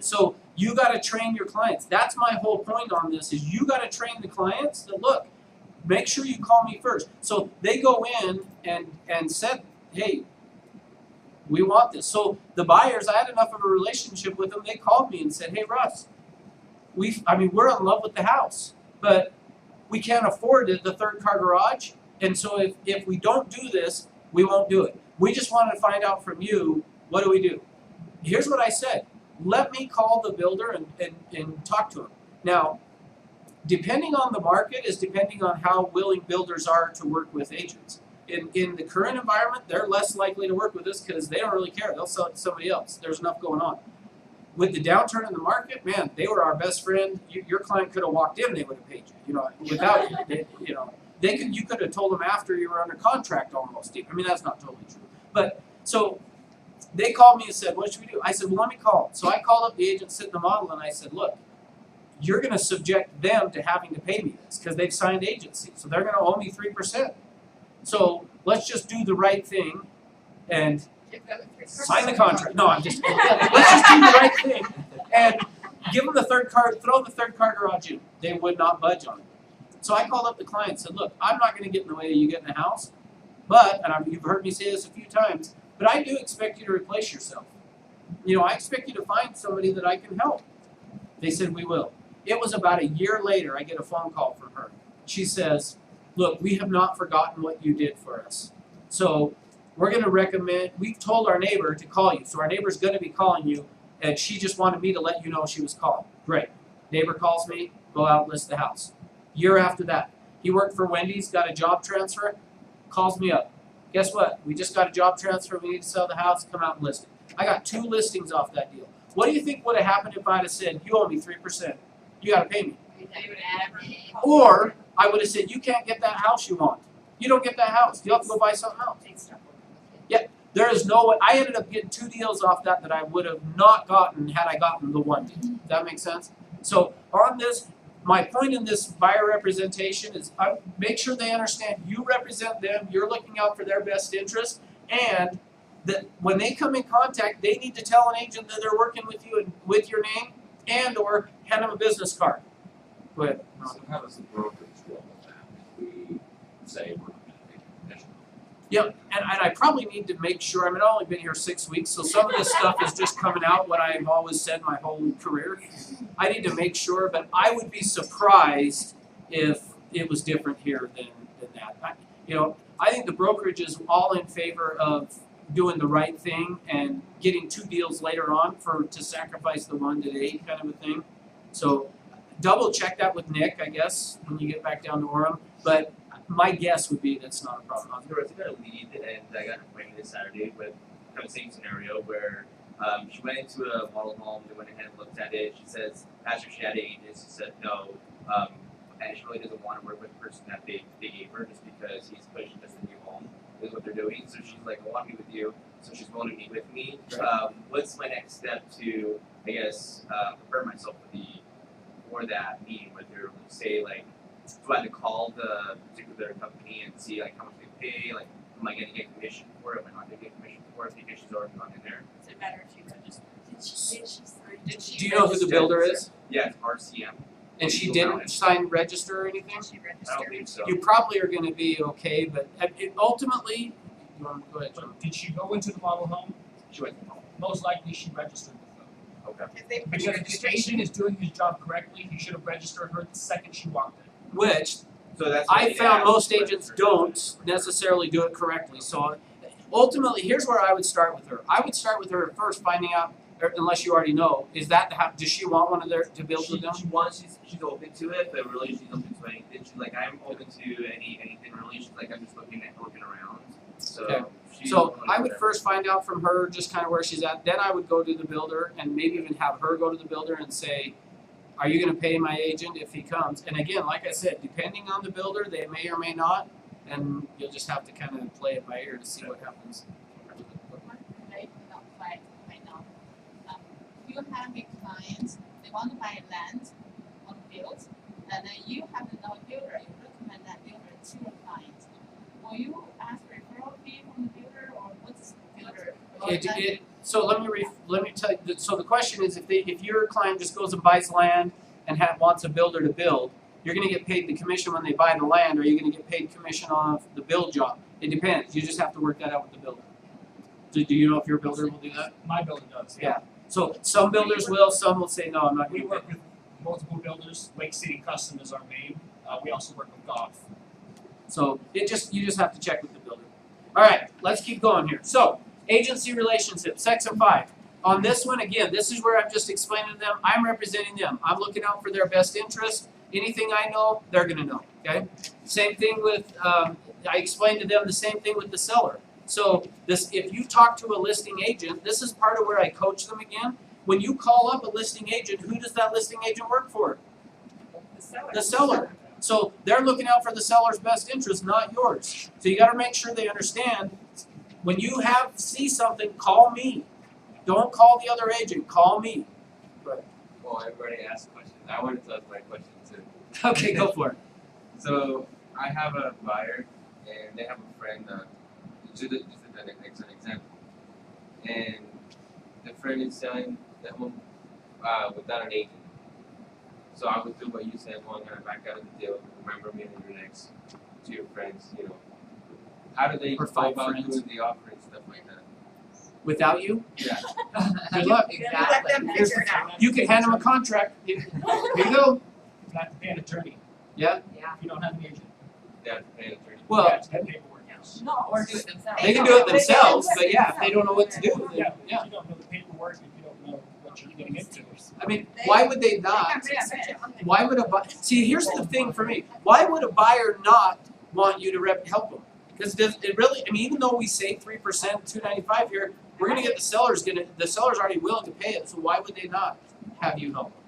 So you gotta train your clients. That's my whole point on this, is you gotta train the clients that, look, make sure you call me first. So they go in and said, hey, we want this. So the buyers, I had enough of a relationship with them, they called me and said, hey Russ, we're in love with the house, but we can't afford the 3rd-car garage, and so if we don't do this, we won't do it. We just wanted to find out from you, what do we do? Here's what I said, let me call the builder and talk to him. Now, depending on the market is depending on how willing builders are to work with agents. In the current environment, they're less likely to work with us because they don't really care. They'll sell it to somebody else. There's enough going on. With the downturn in the market, man, they were our best friend. Your client could have walked in, they would have paid you. Without you could have told them after you were under contract almost. I mean, that's not totally true. But so they called me and said, what should we do? I said, well, let me call. So I called up the agent sitting in the model and I said, look, you're gonna subject them to having to pay me this, because they've signed agency, so they're gonna owe me 3%. So let's just do the right thing and sign the contract. No, I'm just kidding. Let's just do the right thing and give them the third card, throw the third card garage in. They would not budge on it. So I called up the client and said, look, I'm not gonna get in the way of you getting a house, but, and you've heard me say this a few times, but I do expect you to replace yourself. You know, I expect you to find somebody that I can help. They said, we will. It was about a year later, I get a phone call from her. She says, look, we have not forgotten what you did for us. So we're gonna recommend, we've told our neighbor to call you, so our neighbor's gonna be calling you, and she just wanted me to let you know she was calling. Great. Neighbor calls me, go out, list the house. Year after that, he worked for Wendy's, got a job transfer, calls me up. Guess what? We just got a job transfer, we need to sell the house, come out and list it. I got 2 listings off that deal. What do you think would have happened if I'd have said, you owe me 3%, you gotta pay me? Or I would have said, you can't get that house you want. You don't get that house, you'll have to go buy something else. There is no way, I ended up getting 2 deals off that I would have not gotten had I gotten the 1 deal. Does that make sense? So on this, my point in this buyer representation is make sure they understand you represent them, you're looking out for their best interest, and that when they come in contact, they need to tell an agent that they're working with you and with your name, and or hand them a business card. Go ahead. So how does the brokerage deal with that? If we say we're not gonna take a commission. Yep, and I probably need to make sure, I mean, I've only been here 6 weeks, so some of this stuff is just coming out, what I've always said my whole career. I need to make sure, but I would be surprised if it was different here than that. I think the brokerage is all in favor of doing the right thing and getting 2 deals later on to sacrifice the 1 today kind of a thing. So double check that with Nick, I guess, when you get back down to Orem, but my guess would be that's not a problem. There was a lead, and I got an appointment this Saturday with kind of the same scenario where she went into a model home, they went ahead and looked at it. She says, after she had agents, she said no, and she really doesn't want to work with the person that they gave her just because he's pushing this new home, is what they're doing. So she's like, I want to meet with you, so she's willing to meet with me. What's my next step to, I guess, prepare myself for that meeting with her? Say, like, do I have to call the particular company and see like how much they pay? Like, am I going to get commission for it? Am I not going to get commission for it because she's already gone in there? Is it better if you register? Did she Do you know who the builder is? Yeah, it's RCM. And she didn't sign register or anything? She I registered? don't think so. You probably are going to be okay, but ultimately, you want to go ahead, John? Did she go into the model home? She went home. Most likely she registered with them. Okay. If they put Because if the agent is doing his job correctly, he should have registered her the second she walked in. Which So that's I found most agents don't necessarily do it correctly. So ultimately, here's where I would start with her. I would start with her first finding out, unless you already know, is that does she want one of their to build with them? She wants. She's open to it, but really she's open to anything. She's like, I'm open to anything really. She's like, I'm just looking around. So. Okay. She's So willing I to would whatever. first find out from her just kind of where she's at. Then I would go to the builder and maybe even have her go to the builder and say, are you going to pay my agent if he comes? And again, like I said, depending on the builder, they may or may not, and you'll just have to kind of play it by ear to see what happens. Right now. You have a client, they want to buy land on build, and then you have to know a builder, you recommend that builder to your client. Will you ask referral fee from the builder, or what's the builder? So let me tell you. So the question is, if your client just goes and buys land and wants a builder to build, you're going to get paid the commission when they buy the land, or are you going to get paid commission on the build job? It depends. You just have to work that out with the builder. Do you know if your builder will do that? My builder does. Yeah. So some builders will, some will say no. I'm not We going to work with multiple builders. Lake City Custom is our main. We also work with Goff. So you just have to check with the builder. All right, let's keep going here. So agency relationships, section 5. On this one, again, this is where I'm just explaining to them. I'm representing them. I'm looking out for their best interest. Anything I know, they're going to know. Okay. Same thing with. I explained to them the same thing with the seller. So if you talk to a listing agent, this is part of where I coach them again. When you call up a listing agent, who does that listing agent work for? The seller. So they're looking out for the seller's best interest, not yours. So you got to make sure they understand when you see something, call me. Don't call the other agent, call me. Well, everybody asked questions. I wanted to ask my question too. Okay, go for it. So I have a buyer, and they have a friend. Just an example, and the friend is selling the home without an agent. So I would do what you said. Well, I'm gonna back out of the deal. Remember me and your next to your friends. You know, how do they Or go 5 about friends. doing the offer and stuff like that? Without you, Yeah. good luck. Exactly. Here's the- You can hand them a contract. Here you go. You have to pay an attorney. Yeah. Yeah. If you don't have an agent. They have to pay an attorney. You Well, have to get paperwork, yes. No, Or do it themselves. they can do it themselves, but yeah, if they don't know what to do, then, Yeah, yeah. if you don't know the paperwork, if you don't know what you're getting into. I mean, why would they not? Why would see, here's the thing for me. Why would a buyer not want you to help them? Because it really, I mean, even though we say 3%, $295 here, we're gonna get the seller's already willing to pay it, so why would they not have you help them?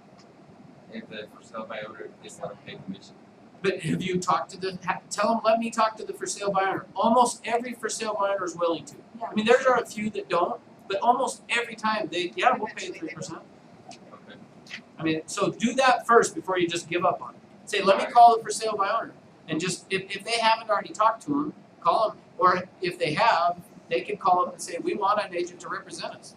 If the for sale by owner didn't want to pay commission. But have you talked to tell them, let me talk to the for sale by owner. Almost every for sale by owner is willing to. I mean, there are a few that don't, but almost every time we'll pay 3%. Okay. I mean, so do that first before you just give up on it. Say, let me call the for sale by owner. And just, if they haven't already talked to them, call them. Or if they have, they can call up and say, we want an agent to represent us.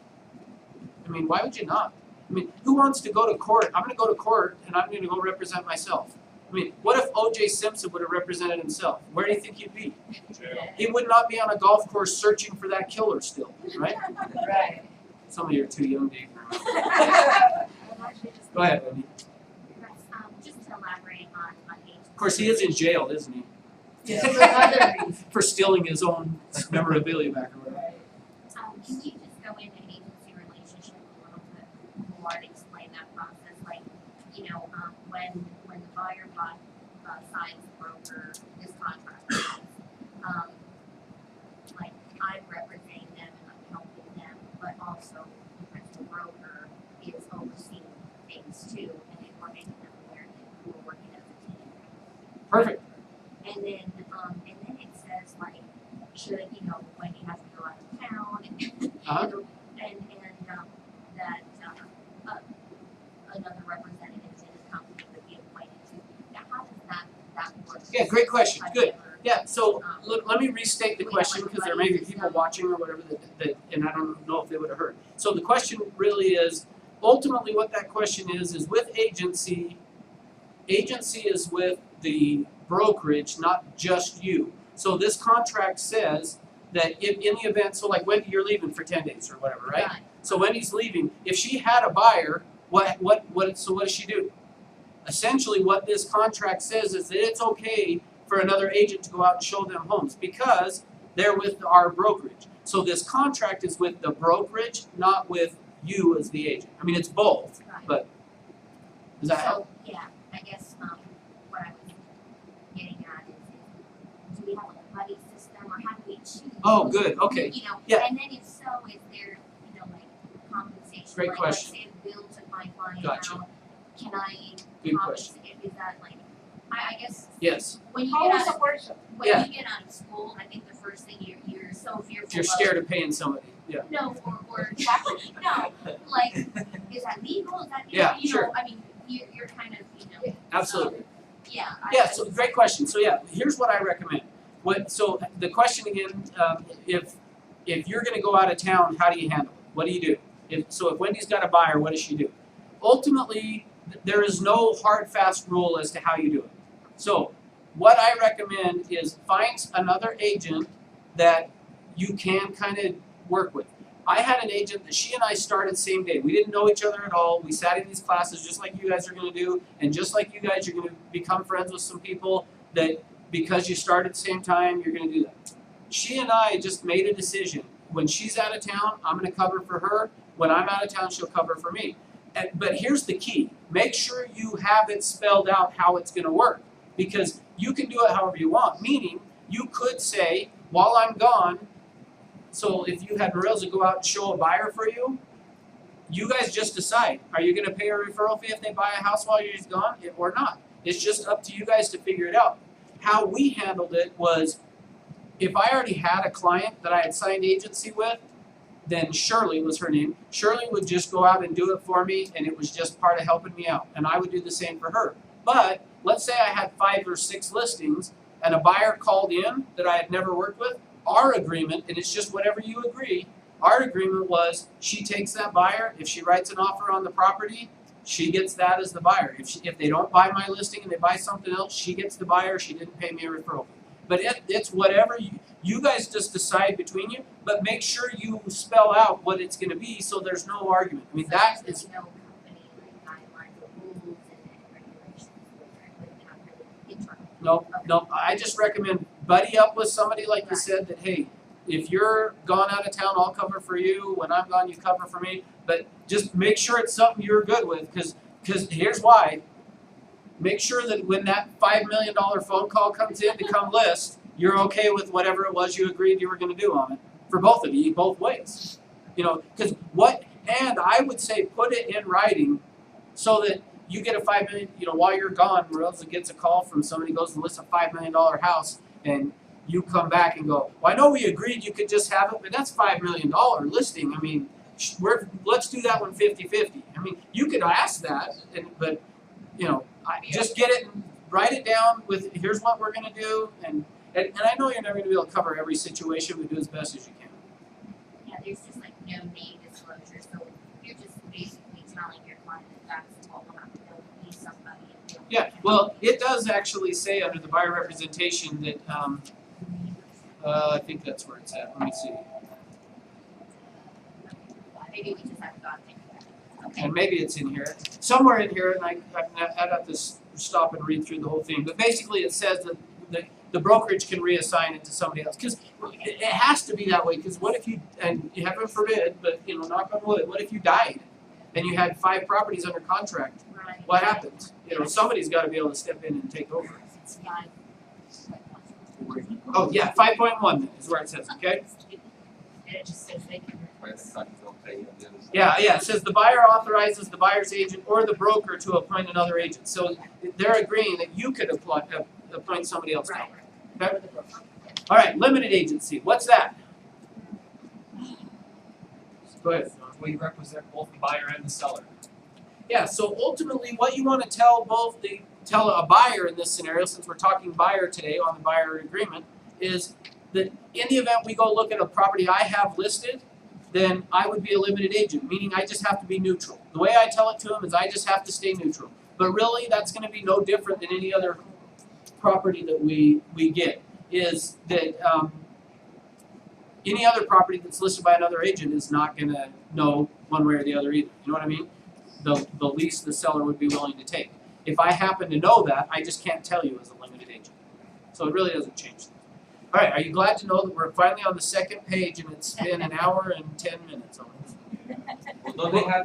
I mean, why would you not? I mean, who wants to go to court? I'm going to go to court and I'm going to go represent myself. I mean, what if O.J. Simpson would have represented himself? Where do you think he'd be? He would not be on a golf course searching for that killer still, right? Right. Some of you are too young to even remember. Go ahead, Wendy. Just to elaborate on agents. Of course, he is in jail, isn't he? Yeah, for other reasons. For stealing his own memorabilia back or whatever. Can you just go into agency relationship a little bit more to explain that process? Like, you know, when the buyer signs the broker this contract, like I'm representing them and I'm helping them, but also the broker is overseeing things too, and then we're making them aware that we're working as a team. Perfect. And then it says like, should, you know, when he has to go out of town and that another representative in his company would be appointed to. Now, how does that work? Yeah, great question. Have Good. you ever- Yeah, so let me restate the question because there may be people watching or whatever that and I don't know if they would have heard. So the question really is, ultimately what that question is with agency is with the brokerage, not just you. So this contract says that if in the event, so like Wendy, you're leaving for 10 days or whatever, right? So Wendy's leaving. If she had a buyer, so what does she do? Essentially what this contract says is that it's okay for another agent to go out and show them homes because they're with our brokerage. So this contract is with the brokerage, not with you as the agent. I mean, it's both, Right. but does that help? So, yeah, I guess, what I was getting at is do we have a buddy system or how do we choose? Oh, good, okay. You know, Yeah. and then if so, is there, you know, like compensation? Great like, question. Let's say if Bill took my client Gotcha. out, can I Good question. compensate, is that like, I guess Yes. when you How get is out a of, person? when Yeah. you get out of school, I think the first thing you're so fearful If you're scared of paying somebody, yeah. No, or no, like, is that legal, is that, Yeah, you sure. know, I mean, you're kind of, you know. Absolutely. Yeah. Yeah, so great question. So yeah, here's what I recommend. So the question again, if you're gonna go out of town, how do you handle it? What do you do? If Wendy's got a buyer, what does she do? Ultimately, there is no hard, fast rule as to how you do it. So what I recommend is find another agent that you can kind of work with. I had an agent that she and I started same day. We didn't know each other at all. We sat in these classes just like you guys are going to do, and just like you guys, you're going to become friends with some people that because you started at the same time, you're going to do that. She and I just made a decision. When she's out of town, I'm going to cover for her. When I'm out of town, she'll cover for me. But here's the key. Make sure you have it spelled out how it's going to work, because you can do it however you want, meaning you could say, while I'm gone, so if you had Morelza go out and show a buyer for you, you guys just decide, are you going to pay a referral fee if they buy a house while you're gone or not? It's just up to you guys to figure it out. How we handled it was if I already had a client that I had signed agency with, then Shirley was her name. Shirley would just go out and do it for me, and it was just part of helping me out. And I would do the same for her. But let's say I had 5 or 6 listings, and a buyer called in that I had never worked with. Our agreement, and it's just whatever you agree, our agreement was she takes that buyer. If she writes an offer on the property, she gets that as the buyer. If they don't buy my listing and they buy something else, she gets the buyer. She didn't pay me a referral. But it's whatever you guys just decide between you. But make sure you spell out what it's going to be, so there's no argument. I mean, So that there's is no company like guidelines or rules and regulations with it, not really internal. no. I just recommend buddy up with somebody like you said that, hey, if you're gone out of town, I'll cover for you. When I'm gone, you cover for me. But just make sure it's something you're good with, because here's why. Make sure that when that $5 million phone call comes in to come list, you're okay with whatever it was you agreed you were going to do on it for both of you, both ways. You know, because and I would say put it in writing so that you get a $5 million, you know, while you're gone, Rosa gets a call from somebody, goes and lists a $5 million house, and you come back and go, well, I know we agreed you could just have it, but that's $5 million listing. I mean, let's do that one 50-50. I mean, you could ask that, but, you know, just get it and write it down with, here's what we're going to do, and I know you're never going to be able to cover every situation, but do as best as you can. Yeah, there's just like no name disclosure, so you're just basically telling your client that that's what will happen, they'll be somebody and they'll. Yeah, well, it does actually say under the buyer representation that, I think that's where it's at. Let me see. Maybe we just haven't gotten into that. Okay. And maybe it's in here, somewhere in here, and I'd have to stop and read through the whole thing. But basically, it says that the brokerage can reassign it to somebody else, because it has to be that way. Because what if you, and heaven forbid, but you know, knock on wood, what if you died and you had 5 properties under contract? Right. What happens? You know, somebody's got to be able to step in and take over. It's fine. Oh yeah, 5.1 is where it says. Okay. And it just says they can. Yeah, it says the buyer authorizes the buyer's agent or the broker to appoint another agent. So they're agreeing that you could appoint somebody else now. Right. Okay? All right, limited agency. What's that? Go ahead. We represent both the buyer and the seller. Yeah, so ultimately what you want to tell a buyer in this scenario, since we're talking buyer today on the buyer agreement, is that in the event we go look at a property I have listed, then I would be a limited agent, meaning I just have to be neutral. The way I tell it to them is I just have to stay neutral. But really, that's going to be no different than any other property that we get, is that any other property that's listed by another agent is not going to know one way or the other either. You know what I mean? The lease the seller would be willing to take. If I happen to know that, I just can't tell you as a limited agent. So it really doesn't change things. All right, are you glad to know that we're finally on the second page and it's been an hour and 10 minutes almost?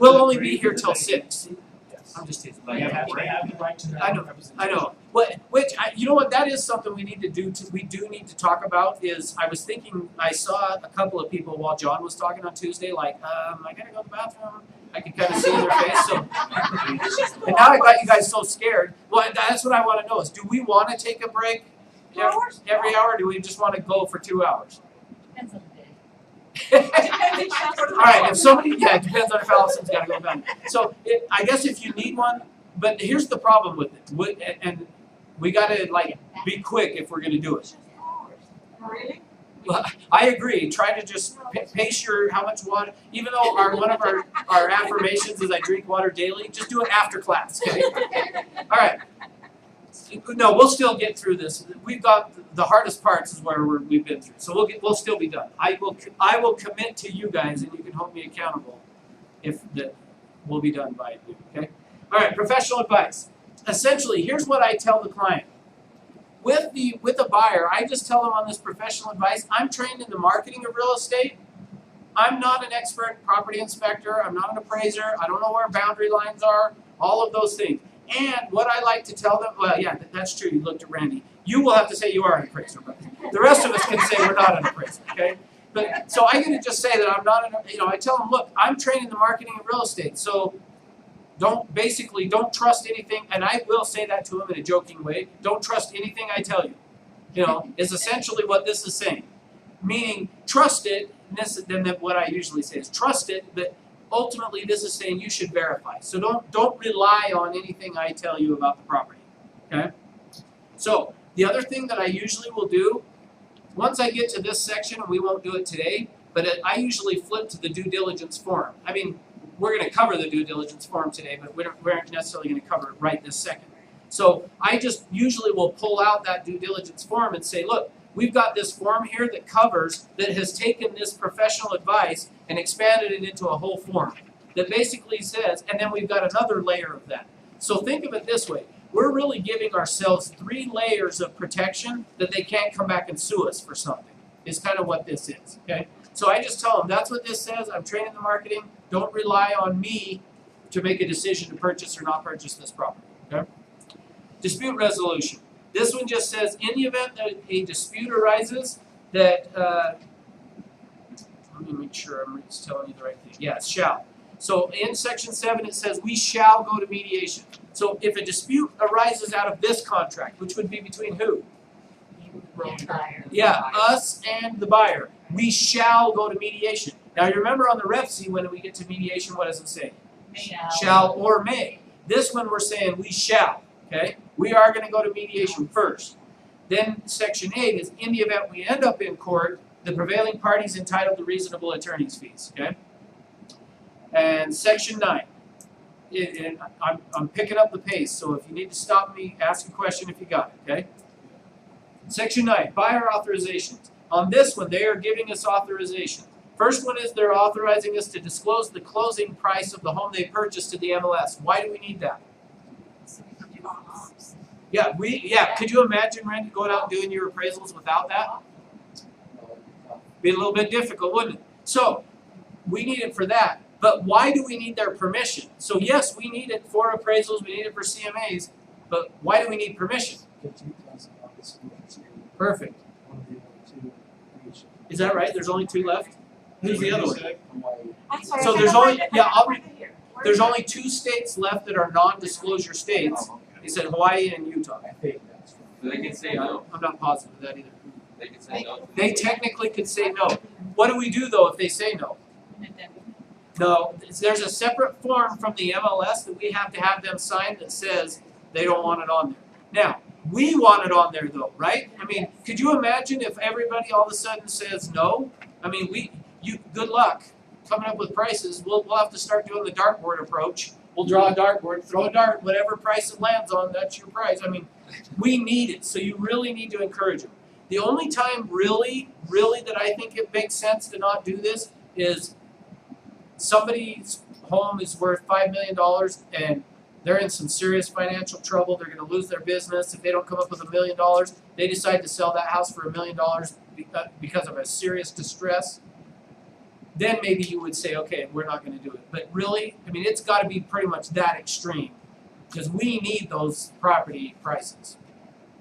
We'll only be here till 6. I'm just teasing. They have the right to their I own know. representation. You know what, that is something we need to do, we do need to talk about, is I was thinking, I saw a couple of people while John was talking on Tuesday, like, I gotta go to the bathroom. I could kind of see in their face, so. And now I got you guys so scared. Well, that's what I want to know is, do we want to take a break every hour, or do we just want to go for 2 hours? Depends on the day. All right, if somebody, it depends on if Allison's got to go down. So I guess if you need one, but here's the problem with it, and we got to like be quick if we're going to do it. Really? Well, I agree. Try to just pace your how much water. Even though one of our affirmations is I drink water daily, just do it after class. Okay. All right. No, we'll still get through this. We've got the hardest parts is where we've been through, so we'll still be done. I will commit to you guys, and you can hold me accountable if that we'll be done by you. Okay. All right. Professional advice. Essentially, here's what I tell the client. With a buyer, I just tell them on this professional advice, I'm trained in the marketing of real estate. I'm not an expert property inspector. I'm not an appraiser. I don't know where boundary lines are, all of those things. And what I like to tell them, well, yeah, that's true. You looked at Randy. You will have to say you are an appraiser, but the rest of us can say we're not an appraiser, okay? But so I'm going to just say that I'm not I tell them, look, I'm trained in the marketing of real estate. So don't trust anything, and I will say that to them in a joking way. Don't trust anything I tell you. is essentially what this is saying. Meaning, trust it, and then what I usually say is trust it, but ultimately this is saying you should verify. So don't rely on anything I tell you about the property, okay? So, the other thing that I usually will do, once I get to this section, and we won't do it today, but I usually flip to the due diligence form. I mean, we're going to cover the due diligence form today, but we aren't necessarily going to cover it right this second. So I just usually will pull out that due diligence form and say, look, we've got this form here that has taken this professional advice and expanded it into a whole form that basically says, and then we've got another layer of that. So think of it this way. We're really giving ourselves 3 layers of protection that they can't come back and sue us for something, is kind of what this is, okay? So I just tell them, that's what this says, I'm training the marketing, don't rely on me to make a decision to purchase or not purchase this property, okay? Dispute resolution. This one just says, in the event that a dispute arises, that, let me make sure I'm just telling you the right thing. Yeah, it shall. So in section 7 it says, we shall go to mediation. So if a dispute arises out of this contract, which would be between who? Yeah, us and the buyer. We shall go to mediation. Now you remember on the Ref C, when we get to mediation, what does it say? Shall or may. This one we're saying we shall, okay? We are going to go to mediation first. Then section 8 is, in the event we end up in court, the prevailing party is entitled to reasonable attorney's fees, okay? And section 9, and I'm picking up the pace, so if you need to stop me, ask a question if you got it, okay? Section 9, buyer authorizations. On this one, they are giving us authorization. First one is they're authorizing us to disclose the closing price of the home they purchased to the MLS. Why do we need that? Yeah, could you imagine, Randy, going out and doing your appraisals without that? Be a little bit difficult, wouldn't it? So, we need it for that. But why do we need their permission? So yes, we need it for appraisals, we need it for CMAs, but why do we need permission? Perfect. Is that right? There's only 2 left? Who's the other one? I'm sorry, So I there's don't only, find it- yeah, I don't find it here. Where there's is it? only 2 states left that are non-disclosure states. He said Hawaii and Utah. I think that's from. So they can say no, I'm not positive of that either. they can say no. They technically could say no. What do we do though if they say no? No, there's a separate form from the MLS that we have to have them sign that says they don't want it on there. Now, we want it on there though, right? I mean, could you imagine if everybody all of a sudden says no? I mean, good luck coming up with prices. We'll have to start doing the dartboard approach. We'll draw a dartboard, throw a dart, whatever price it lands on, that's your price. I mean, we need it, so you really need to encourage them. The only time really that I think it makes sense to not do this is somebody's home is worth $5 million and they're in some serious financial trouble. They're going to lose their business. If they don't come up with $1 million, they decide to sell that house for $1 million because of a serious distress. Then maybe you would say, okay, we're not going to do it. But really, I mean, it's got to be pretty much that extreme because we need those property prices.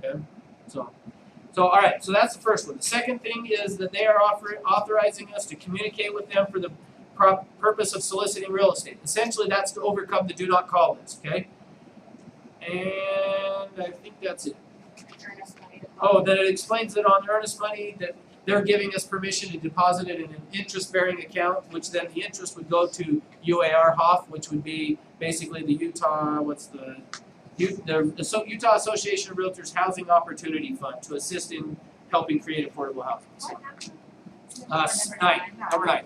Okay, so all right. So that's the first one. The second thing is that they are authorizing us to communicate with them for the purpose of soliciting real estate. Essentially, that's to overcome the do not call list, okay? And I think that's it. Oh, then it explains that on earnest money that they're giving us permission to deposit it in an interest-bearing account, which then the interest would go to UAR HOF, which would be basically the Utah, Utah Association of Realtors Housing Opportunity Fund to assist in helping create affordable housing. So, number 9.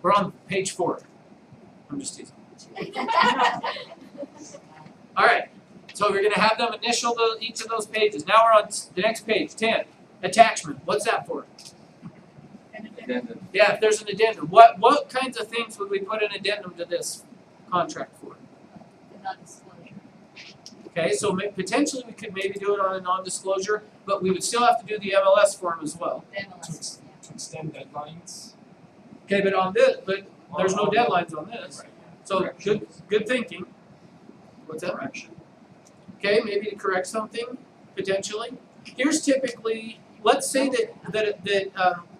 We're on page 4. I'm just teasing. All right. So we're going to have them initial each of those pages. Now we're on the next page, 10. Attachment. What's that for? Addendum. Yeah, if there's an addendum. What kinds of things would we put an addendum to this contract for? The non-disclosure. Okay, so potentially we could maybe do it on a non-disclosure, but we would still have to do the MLS form as well. The MLS, To extend deadlines. Okay, but there's no deadlines on this. So good thinking. What's that? Correction. Okay, maybe to correct something, potentially. Here's typically, let's say that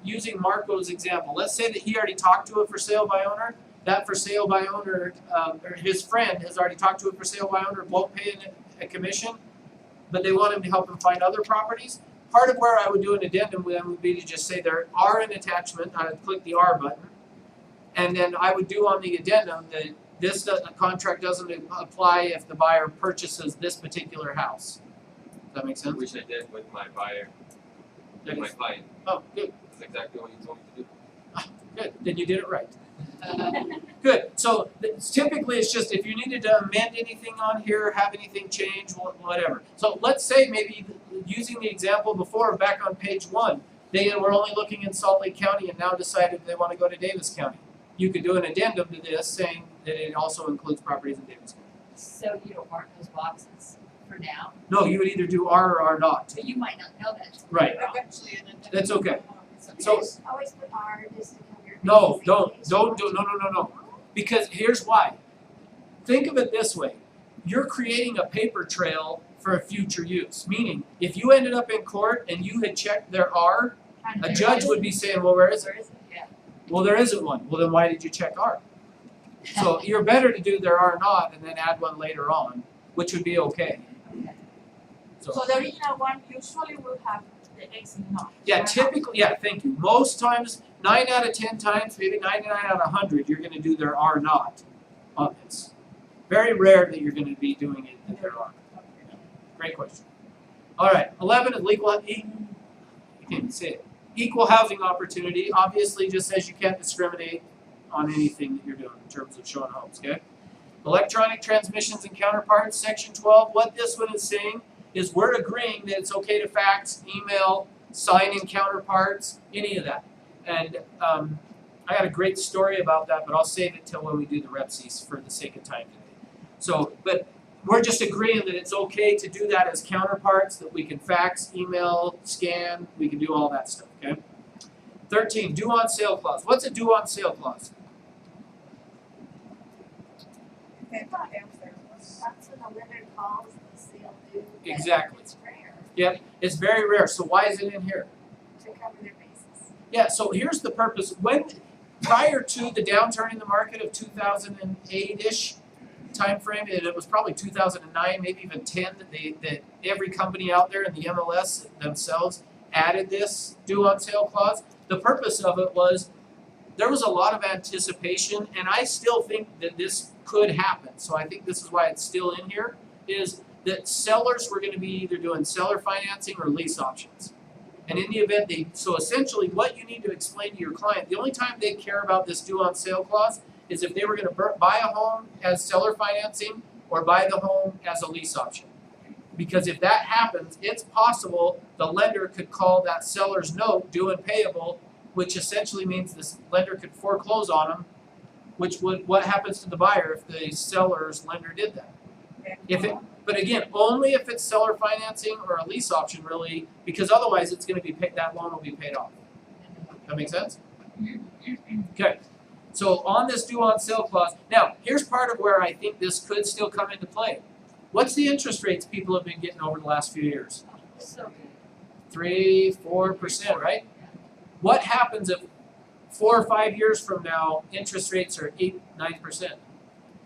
using Marco's example, let's say that he already talked to a for sale by owner. That for sale by owner, or his friend has already talked to a for sale by owner, won't pay a commission. but they want him to help him find other properties. Part of where I would do an addendum with them would be to just say there are an attachment, I would click the R button, and then I would do on the addendum that this contract doesn't apply if the buyer purchases this particular house. Does that make sense? Which I did with my buyer, with my client. Oh, good, That's exactly what you told me to do. good, then you did it right. Good, so typically it's just if you needed to amend anything on here, have anything change, whatever. So let's say maybe using the example before, back on page 1, they were only looking in Salt Lake County and now decided they want to go to Davis County. You could do an addendum to this saying that it also includes properties in Davis County. So you don't mark those boxes for now, No, you would either do R or R not. but you might not know that. Right, Actually, and then. that's okay. So So, always put R just to cover your. no, bases. don't do, no. Because here's why. Think of it this way. You're creating a paper trail for a future use. Meaning, if you ended up in court and you had checked their R, a judge would be saying, well, where is it? Where is it? Yeah. Well, there isn't one. Well, then why did you check R? So you're better to do there are not and then add one later on, which would be okay. Okay. So the original one usually will have the X and not. Yeah, Or not. typically, yeah, thank you. Most times, 9 out of 10 times, maybe 99 out of 100, you're going to do there are not on this. Very rare that you're going to be doing it that there are. Great question. All right, 11 is you can't even say it. Equal housing opportunity obviously just says you can't discriminate on anything that you're doing in terms of showing homes, okay? Electronic transmissions and counterparts, section 12, what this one is saying is we're agreeing that it's okay to fax, email, sign in counterparts, any of that. And I got a great story about that, but I'll save it till when we do the REPSIs for the sake of time today. So, but we're just agreeing that it's okay to do that as counterparts, that we can fax, email, scan, we can do all that stuff, okay? 13, due on sale clause. What's a due on sale clause? That's when the lender calls the sale due. but Exactly. It's rare Yep, it's very rare. So why is it in here? to cover their bases. Yeah, so here's the purpose. When prior to the downturn in the market of 2008-ish time frame, and it was probably 2009, maybe even 10, that every company out there in the MLS themselves added this due on sale clause. The purpose of it was there was a lot of anticipation, and I still think that this could happen. So I think this is why it's still in here, is that sellers were going to be either doing seller financing or lease options. And in the event so essentially what you need to explain to your client, the only time they care about this due on sale clause is if they were going to buy a home as seller financing or buy the home as a lease option. Because if that happens, it's possible the lender could call that seller's note due and payable, which essentially means this lender could foreclose on them, which would, what happens to the buyer if the seller's lender did that? But again, only if it's seller financing or a lease option really, because otherwise it's going to be paid, that loan will be paid off. That make sense? Okay. So on this due on sale clause, now here's part of where I think this could still come into play. What's the interest rates people have been getting over the last few years? So good. 3-4%, right? What happens if 4 or 5 years from now interest rates are 8-9%?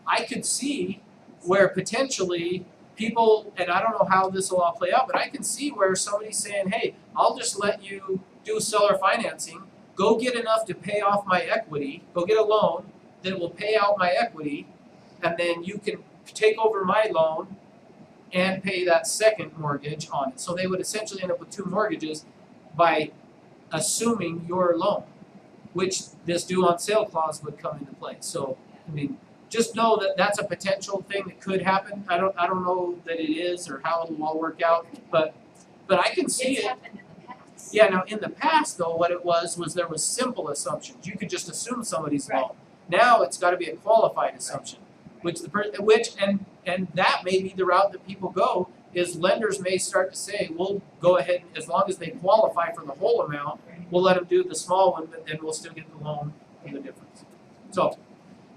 I could see where potentially people, and I don't know how this will all play out, but I can see where somebody's saying, hey, I'll just let you do seller financing, go get enough to pay off my equity, go get a loan that will pay out my equity, and then you can take over my loan and pay that second mortgage on it. So they would essentially end up with 2 mortgages by assuming your loan, which this due on sale clause would come into play. So, I mean, just know that that's a potential thing that could happen. I don't know that it is or how it'll all work out, but I can see It's it. happened in the past. Yeah, now in the past though, what it was there was simple assumptions. You could just assume somebody's Right. loan. Now it's got to be a qualified assumption, which and that may be the route that people go. Is lenders may start to say, we'll go ahead as long as they qualify for the whole amount, we'll let them do the small one, but then we'll still get the loan for the difference. So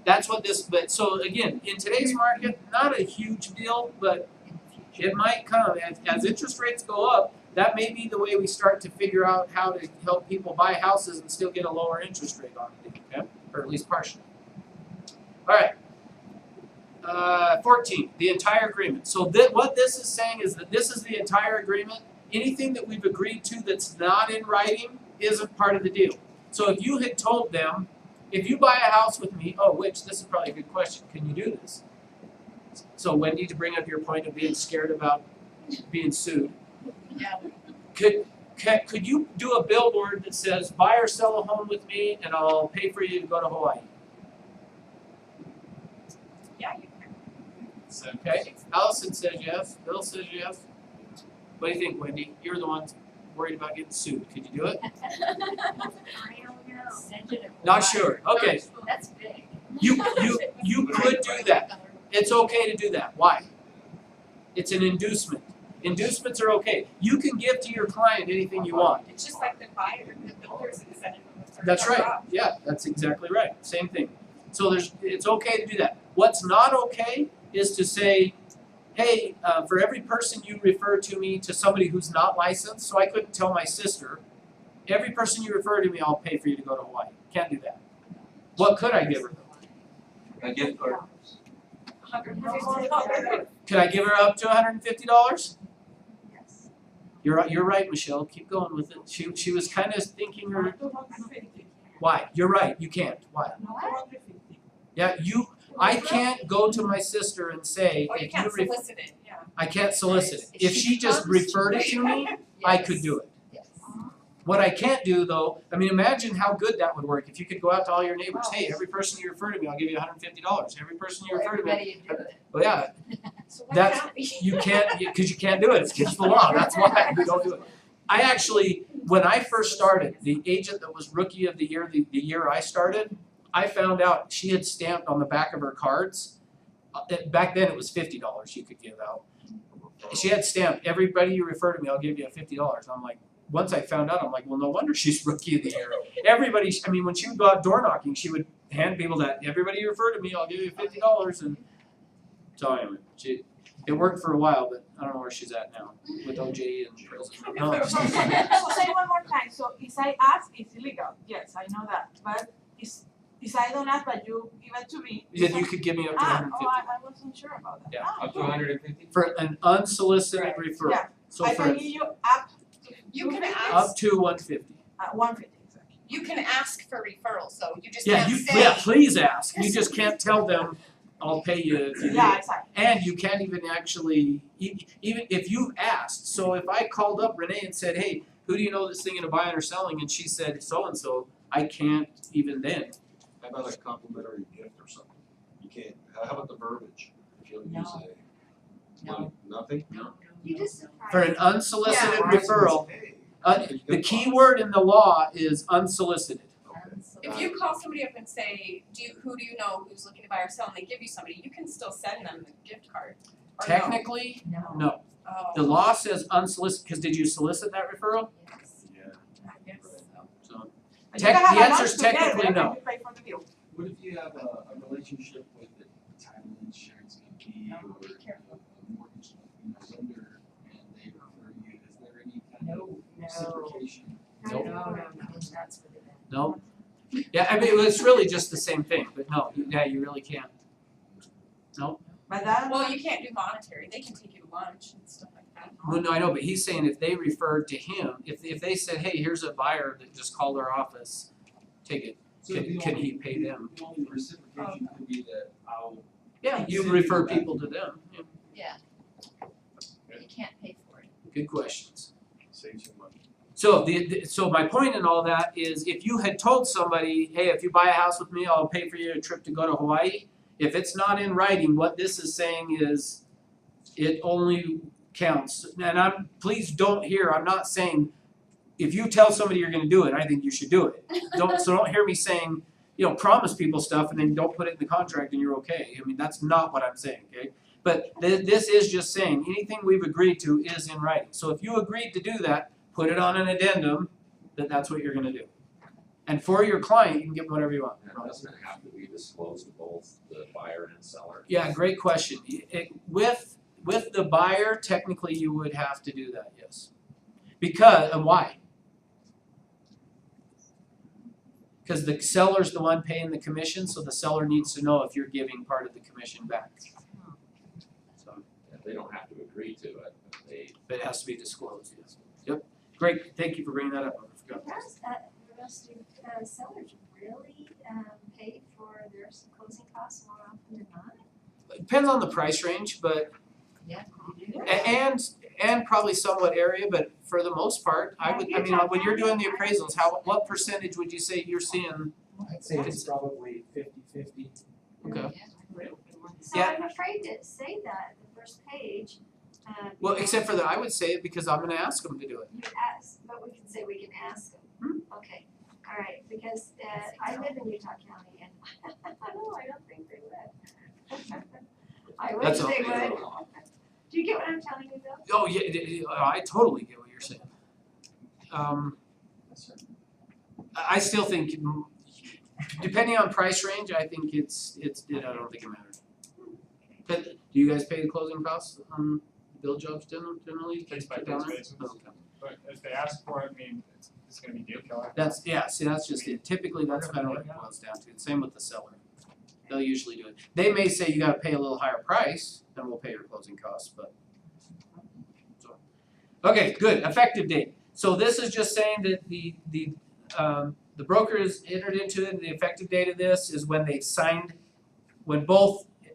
that's what this. But so again, in today's market, not a huge deal, but it might come as interest rates go up. That may be the way we start to figure out how to help people buy houses and still get a lower interest rate on it, okay? Or at least partially. All right. 14, the entire agreement. So what this is saying is that this is the entire agreement. Anything that we've agreed to that's not in writing isn't part of the deal. So if you had told them, if you buy a house with me, which this is probably a good question, can you do this? So Wendy, to bring up your point of being scared about being sued, Yeah. could you do a billboard that says, buy or sell a home with me and I'll pay for you to go to Hawaii? Yeah, you can. So, Okay, Allison says yes, Bill says yes. What do you think, Wendy? You're the one worried about getting sued. Could you do it? I don't know. Send it a Not sure. Okay, That's big. you could do that. It's okay to do that. Why? It's an inducement. Inducements are okay. You can give to your client anything you want. It's just like the buyer, the builders that send it from the That's right. Yeah, that's exactly right. Same thing. So it's okay to do that. What's not okay is to say, hey, for every person you refer to me to somebody who's not licensed, so I couldn't tell my sister, every person you refer to me, I'll pay for you to go to Hawaii. Can't do that. What could I give her? A gift card. Could I give her up to $150? Yes. You're right, Michelle. Keep going with it. She was kind of thinking her. Why? You're right. You can't. Why? Yeah, I can't go to my sister and say Oh, you if can't you solicit it, yeah. I can't solicit it. If If she she just comes to referred it to me, I could do it. Yes. What I can't do though, I mean, imagine how good that would work if you could go out to all your neighbors. Hey, every person you refer to me, I'll give you $150. Every person you refer to me, Everybody would do it. well, yeah, So why that's can't we? you can't because you can't do it. It's against the law. That's why we don't do it. I actually, when I first started, the agent that was rookie of the year, the year I started, I found out she had stamped on the back of her cards. Back then it was $50 you could give out. She had stamped, everybody you refer to me, I'll give you $50. I'm like, once I found out, I'm like, well, no wonder she's rookie of the year. Everybody, I mean, when she would go out door knocking, she would hand people that, everybody you refer to me, I'll give you $50. And so anyway, it worked for a while, but I don't know where she's at now with OJ and prison. No, So say one more time, so if I ask, it's illegal, yes, I know that, but if I don't ask, but you give it to me. then you could give me up to $150 I wasn't sure about that. Yeah. Up to 150? for an unsolicited Right. referral. Yeah. So I for can give you up to. You can up to $150. 150, exactly. You can ask for referrals, so you just Yeah, can't say. please ask. You just can't tell them, I'll pay you if you Yeah, do. exactly. And you can't even actually, even if you've asked, so if I called up Renee and said, hey, who do you know that's thinking of buying or selling? And she said so-and-so, I can't even then. How about a complimentary gift or something? You can't, how about the verbiage? If you'll No. use No. nothing? You just surprised. For an unsolicited Yeah. referral, Hey, the key word in the law is unsolicited. If you call somebody up and say, who do you know who's looking to buy or sell, and they give you somebody, you can still send them the gift card. Or no? Technically, No. no. Oh, The law says unsolicited, because did you solicit that referral? Yes. Yeah. I guess so. So, You can have the a lunch answer's technically together no. and you pay for the bill. What if you have a relationship with a title insurance company or a mortgage lender and they refer you, is there any kind of reciprocation? Nope. No, that's really bad. No. Yeah, I mean, it's really just the same thing, but no, you really can't. No. But that. Well, you can't do monetary, they can take you to lunch and stuff like that. Well, no, I know, but he's saying if they referred to him, if they said, hey, here's a buyer that just called our office, take it. So Can the he only- pay them? The only reciprocation could be that I'll. Yeah, you send refer back. people to them. Yeah, You can't pay for it. good questions. Save some money. So so my point in all that is if you had told somebody, hey, if you buy a house with me, I'll pay for you a trip to go to Hawaii. If it's not in writing, what this is saying is it only counts. And please don't hear, I'm not saying if you tell somebody you're gonna do it, I think you should do it. Don't hear me saying, promise people stuff and then don't put it in the contract and you're okay. I mean, that's not what I'm saying, okay? But this is just saying anything we've agreed to is in writing. So if you agreed to do that, put it on an addendum that that's what you're gonna do. And for your client, you can get whatever you want. And doesn't it have to be disclosed to both the buyer and seller? Yeah, great question. With the buyer, technically you would have to do that, yes. Because, and why? Cause the seller's the one paying the commission, so the seller needs to know if you're giving part of the commission back. So, They don't have to agree to it, but it has to be disclosed, yes. Yep, great, thank you for bringing that up, I forgot. Does the rest of sellers really pay for their closing costs more often than not? It depends on the price range, but Yeah. and probably somewhat area, but for the most part, I mean, when you're doing the appraisals, what percentage would you say you're seeing? I'd say it's probably 50-50. Okay. So Yeah. I'm afraid to say that, the first page. Well, except for I would say it because I'm gonna ask them to do it. You ask, but we can say we can ask them. Okay, all right, because I live in Utah County and no, I don't think they would. I wish That's they okay. would. Do you get what I'm telling you though? Oh, yeah, I totally get what you're saying. I still think, depending on price range, I think I don't think it matters. But do you guys pay the closing costs on build jobs generally? Case by Put down case there? basis. Okay. But if they ask for it, I mean, it's gonna be deal killer. That's just it. Typically, that's kind of what it boils down to. Same with the seller. They'll usually do it. They may say you gotta pay a little higher price, then we'll pay your closing costs, but. So, okay, good, effective date. So this is just saying that the broker is entered into it, and the effective date of this is when they signed,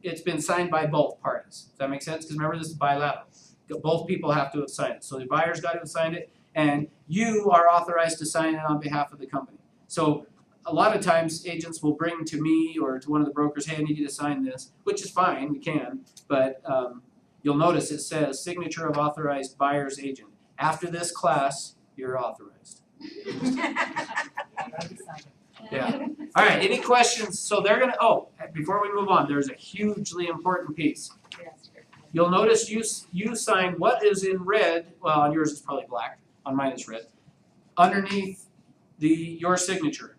it's been signed by both parties. Does that make sense? Because remember, this is bilateral. Both people have to have signed it. So the buyer's got to have signed it, and you are authorized to sign it on behalf of the company. So a lot of times agents will bring to me or to one of the brokers, hey, I need you to sign this, which is fine, we can, but you'll notice it says signature of authorized buyer's agent. After this class, you're authorized. Yeah. All right, any questions? So they're gonna, before we move on, there's a hugely important piece. You'll notice you signed what is in red, well, on yours it's probably black, on mine it's red, underneath your signature.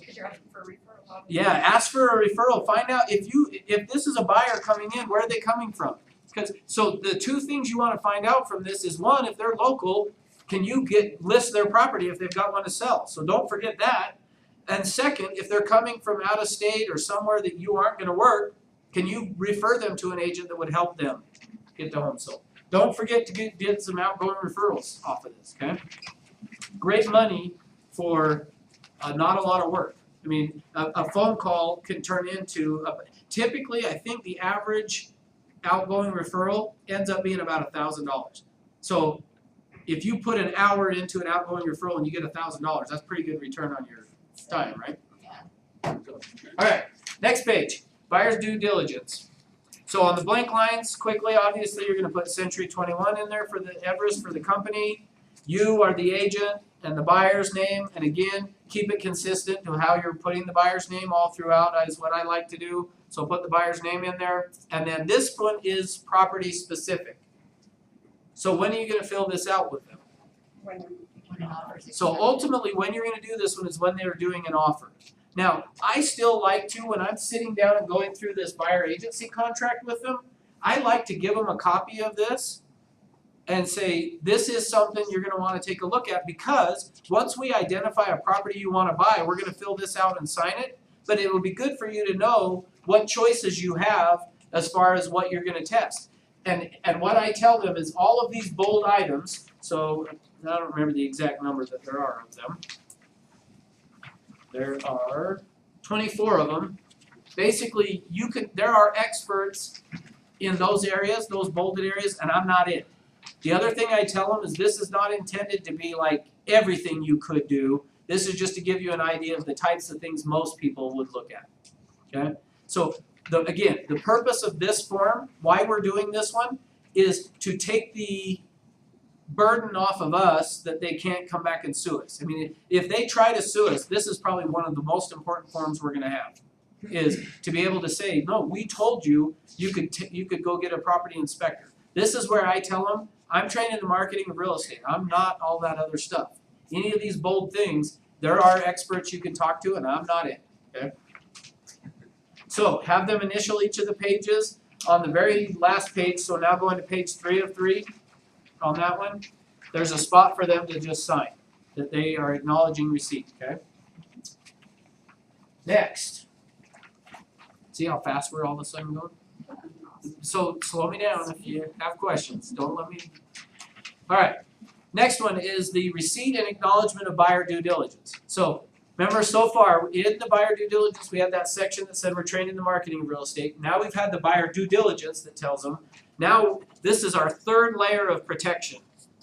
Because you're asking for a referral. Yeah, ask for a referral, find out if this is a buyer coming in, where are they coming from? So the two things you wanna find out from this is, one, if they're local, can you list their property if they've got one to sell? So don't forget that. And second, if they're coming from out of state or somewhere that you aren't gonna work, can you refer them to an agent that would help them get the home sold? Don't forget to get some outgoing referrals off of this, okay? Great money for not a lot of work. I mean, a phone call can turn into, typically, I think the average outgoing referral ends up being about $1,000. So if you put an hour into an outgoing referral and you get $1,000, that's pretty good return on your time, right? Yeah. So, all right, next page, buyer's due diligence. So on the blank lines, quickly, obviously, you're gonna put Century 21 in there for the Everest, for the company. You are the agent and the buyer's name, and again, keep it consistent to how you're putting the buyer's name all throughout, is what I like to do. So put the buyer's name in there, and then this one is property specific. So when are you gonna fill this out with them? When When an offer is So accepted. ultimately, when you're gonna do this one is when they're doing an offer. Now, I still like to, when I'm sitting down and going through this buyer agency contract with them, I like to give them a copy of this and say, this is something you're gonna wanna take a look at, because once we identify a property you wanna buy, we're gonna fill this out and sign it. But it will be good for you to know what choices you have as far as what you're gonna test. And what I tell them is all of these bold items, so I don't remember the exact number that there are of them. There are 24 of them. Basically, there are experts in those areas, those bolded areas, and I'm not it. The other thing I tell them is this is not intended to be like everything you could do. This is just to give you an idea of the types of things most people would look at. Okay? So again, the purpose of this form, why we're doing this one, is to take the burden off of us that they can't come back and sue us. I mean, if they try to sue us, this is probably one of the most important forms we're gonna have, is to be able to say, no, we told you you could go get a property inspector. This is where I tell them, I'm trained in the marketing of real estate. I'm not all that other stuff. Any of these bold things, there are experts you can talk to, and I'm not it, okay? So have them initial each of the pages. On the very last page, so now going to page 3 of 3, on that one, there's a spot for them to just sign. that they are acknowledging receipt, okay? Next. See how fast we're all of a sudden going? So slow me down if you have questions, don't let me. All right, next one is the receipt and acknowledgement of buyer due diligence. So remember, so far in the buyer due diligence, we had that section that said we're trained in the marketing of real estate. Now we've had the buyer due diligence that tells them. Now this is our third layer of protection.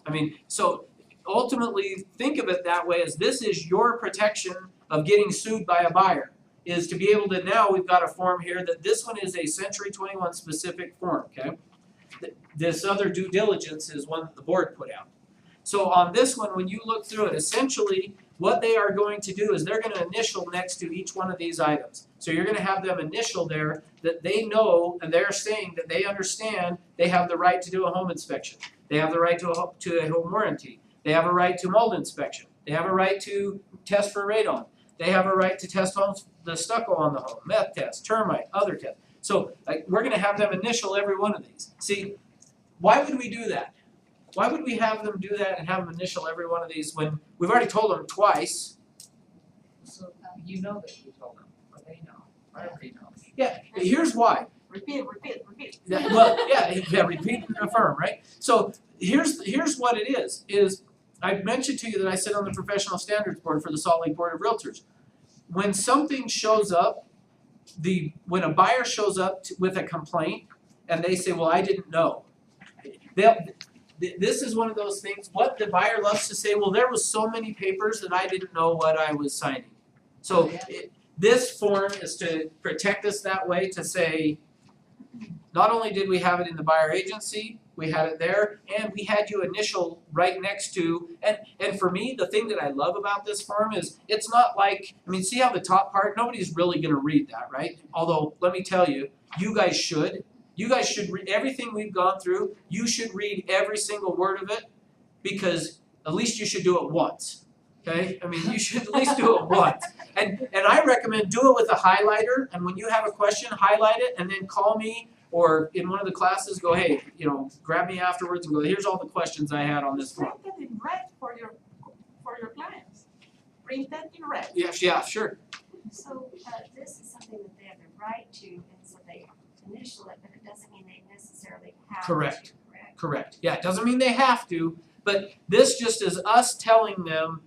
I mean, so ultimately think of it that way, as this is your protection of getting sued by a buyer. Is to be able to, now we've got a form here that this one is a Century 21 specific form, okay? This other due diligence is one that the board put out. So on this one, when you look through it, essentially what they are going to do is they're going to initial next to each one of these items. So you're going to have them initial there that they know, and they're saying that they understand they have the right to do a home inspection. They have the right to a home warranty. They have a right to mold inspection. They have a right to test for radon. They have a right to test homes, the stucco on the home, meth test, termite, other tests. So we're going to have them initial every one of these. See, why would we do that? Why would we have them do that and have them initial every one of these when we've already told them twice? So you know that you told them, or they know, or everybody knows. Yeah, here's why. Repeat. Yeah, well, yeah, repeat and affirm, right? So here's what it is I mentioned to you that I sit on the professional standards board for the Salt Lake Board of Realtors. When something shows up, when a buyer shows up with a complaint and they say, well, I didn't know. This is one of those things, what the buyer loves to say, well, there was so many papers that I didn't know what I was signing. So this form is to protect us that way, to say, not only did we have it in the buyer agency, we had it there, and we had you initial right next to, and for me, the thing that I love about this form is, it's not like, I mean, see how the top part, nobody's really gonna read that, right? Although, let me tell you, you guys should read everything we've gone through, you should read every single word of it, because at least you should do it once, okay? I mean, you should at least do it once. And I recommend do it with a highlighter, and when you have a question, highlight it, and then call me, or in one of the classes, go, hey, grab me afterwards and go, here's all the questions I had on this form. Print it in red for your clients. Print that in red. Yeah, sure. So, this is something that they have the right to, and so they initial it, but it doesn't mean they necessarily have to, Correct. Correct. Yeah, it doesn't mean they have to, but this just is us telling them,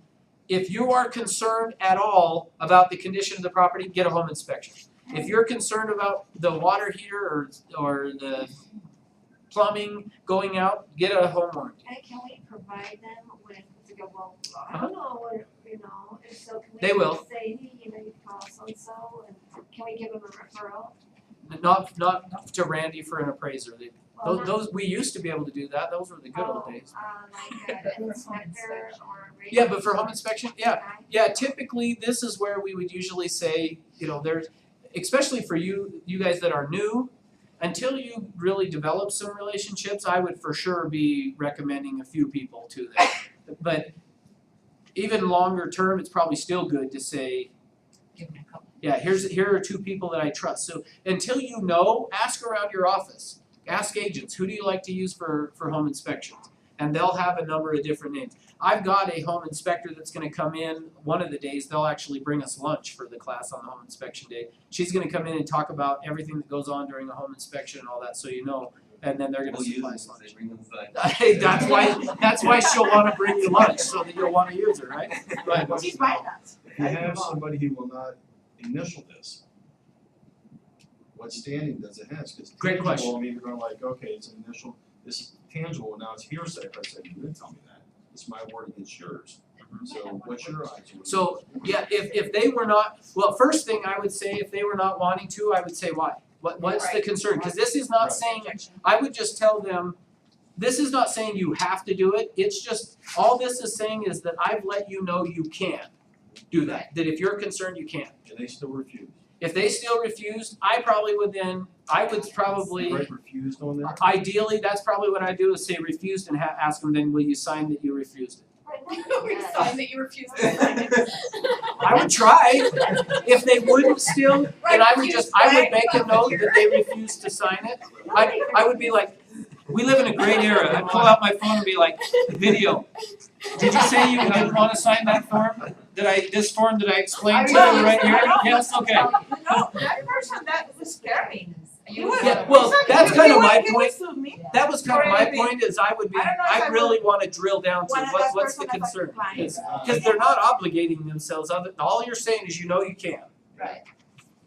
if you are concerned at all about the condition of the property, get a home inspection. If you're concerned about the water heater or the plumbing going out, get a home warranty. And can we provide them with, to go, well, I don't know, what, if so can we They will. say, hey, you call so-and-so, and can we give them a referral? Not to Randy for an appraiser. Well, Those we used to be able to do that. Those were the good old days. Like an inspector or a Yeah, but for home inspection, yeah, typically this is where we would usually say, there's, especially for you guys that are new, until you really develop some relationships, I would for sure be recommending a few people to them. But even longer term, it's probably still good to say, Give them a couple. yeah, here are two people that I trust. So until you know, ask around your office. Ask agents, who do you like to use for home inspections? And they'll have a number of different names. I've got a home inspector that's gonna come in one of the days. They'll actually bring us lunch for the class on the home inspection day. She's gonna come in and talk about everything that goes on during a home inspection and all that, so you know. And then they're gonna supply us lunch. That's why she'll wanna bring you lunch, so that you'll wanna use her, right? But She's buying us. If you have somebody who will not initial this, what standing does it have? 'Cause Great question. tangible, I mean, you're going like, okay, it's an initial, this is tangible, now it's hearsay. If I said, you didn't tell me that, it's my word against yours. So what's your odds? So, yeah, if they were not, well, first thing I would say, if they were not wanting to, I would say why? What's the concern? Cause this is not saying, I would just tell them, this is not saying you have to do it, it's just, all this is saying is that I've let you know you can do that, that if you're concerned, you can. And they still refuse. If they still refused, I would probably, Right, refused on there? ideally, that's probably what I do, is say refused and ask them, then will you sign that you refused it? We sign that you refuse to sign it. I would try, if they wouldn't still, then I would make a note that they refused to sign it. I would be like, We live in a great era. I pull out my phone and be like, video. Did you say you didn't want to sign that form? This form that I explained to you right here? Yes, okay. No, that person that was scared me. He was- Yeah, well, that's kind of my he point. was to me. That was kind of my Already point is I would be, I don't know if I I really want to drill down to one of that what's the person that concern? was applying. Because they're not obligating themselves, all you're saying is you know you can. Right.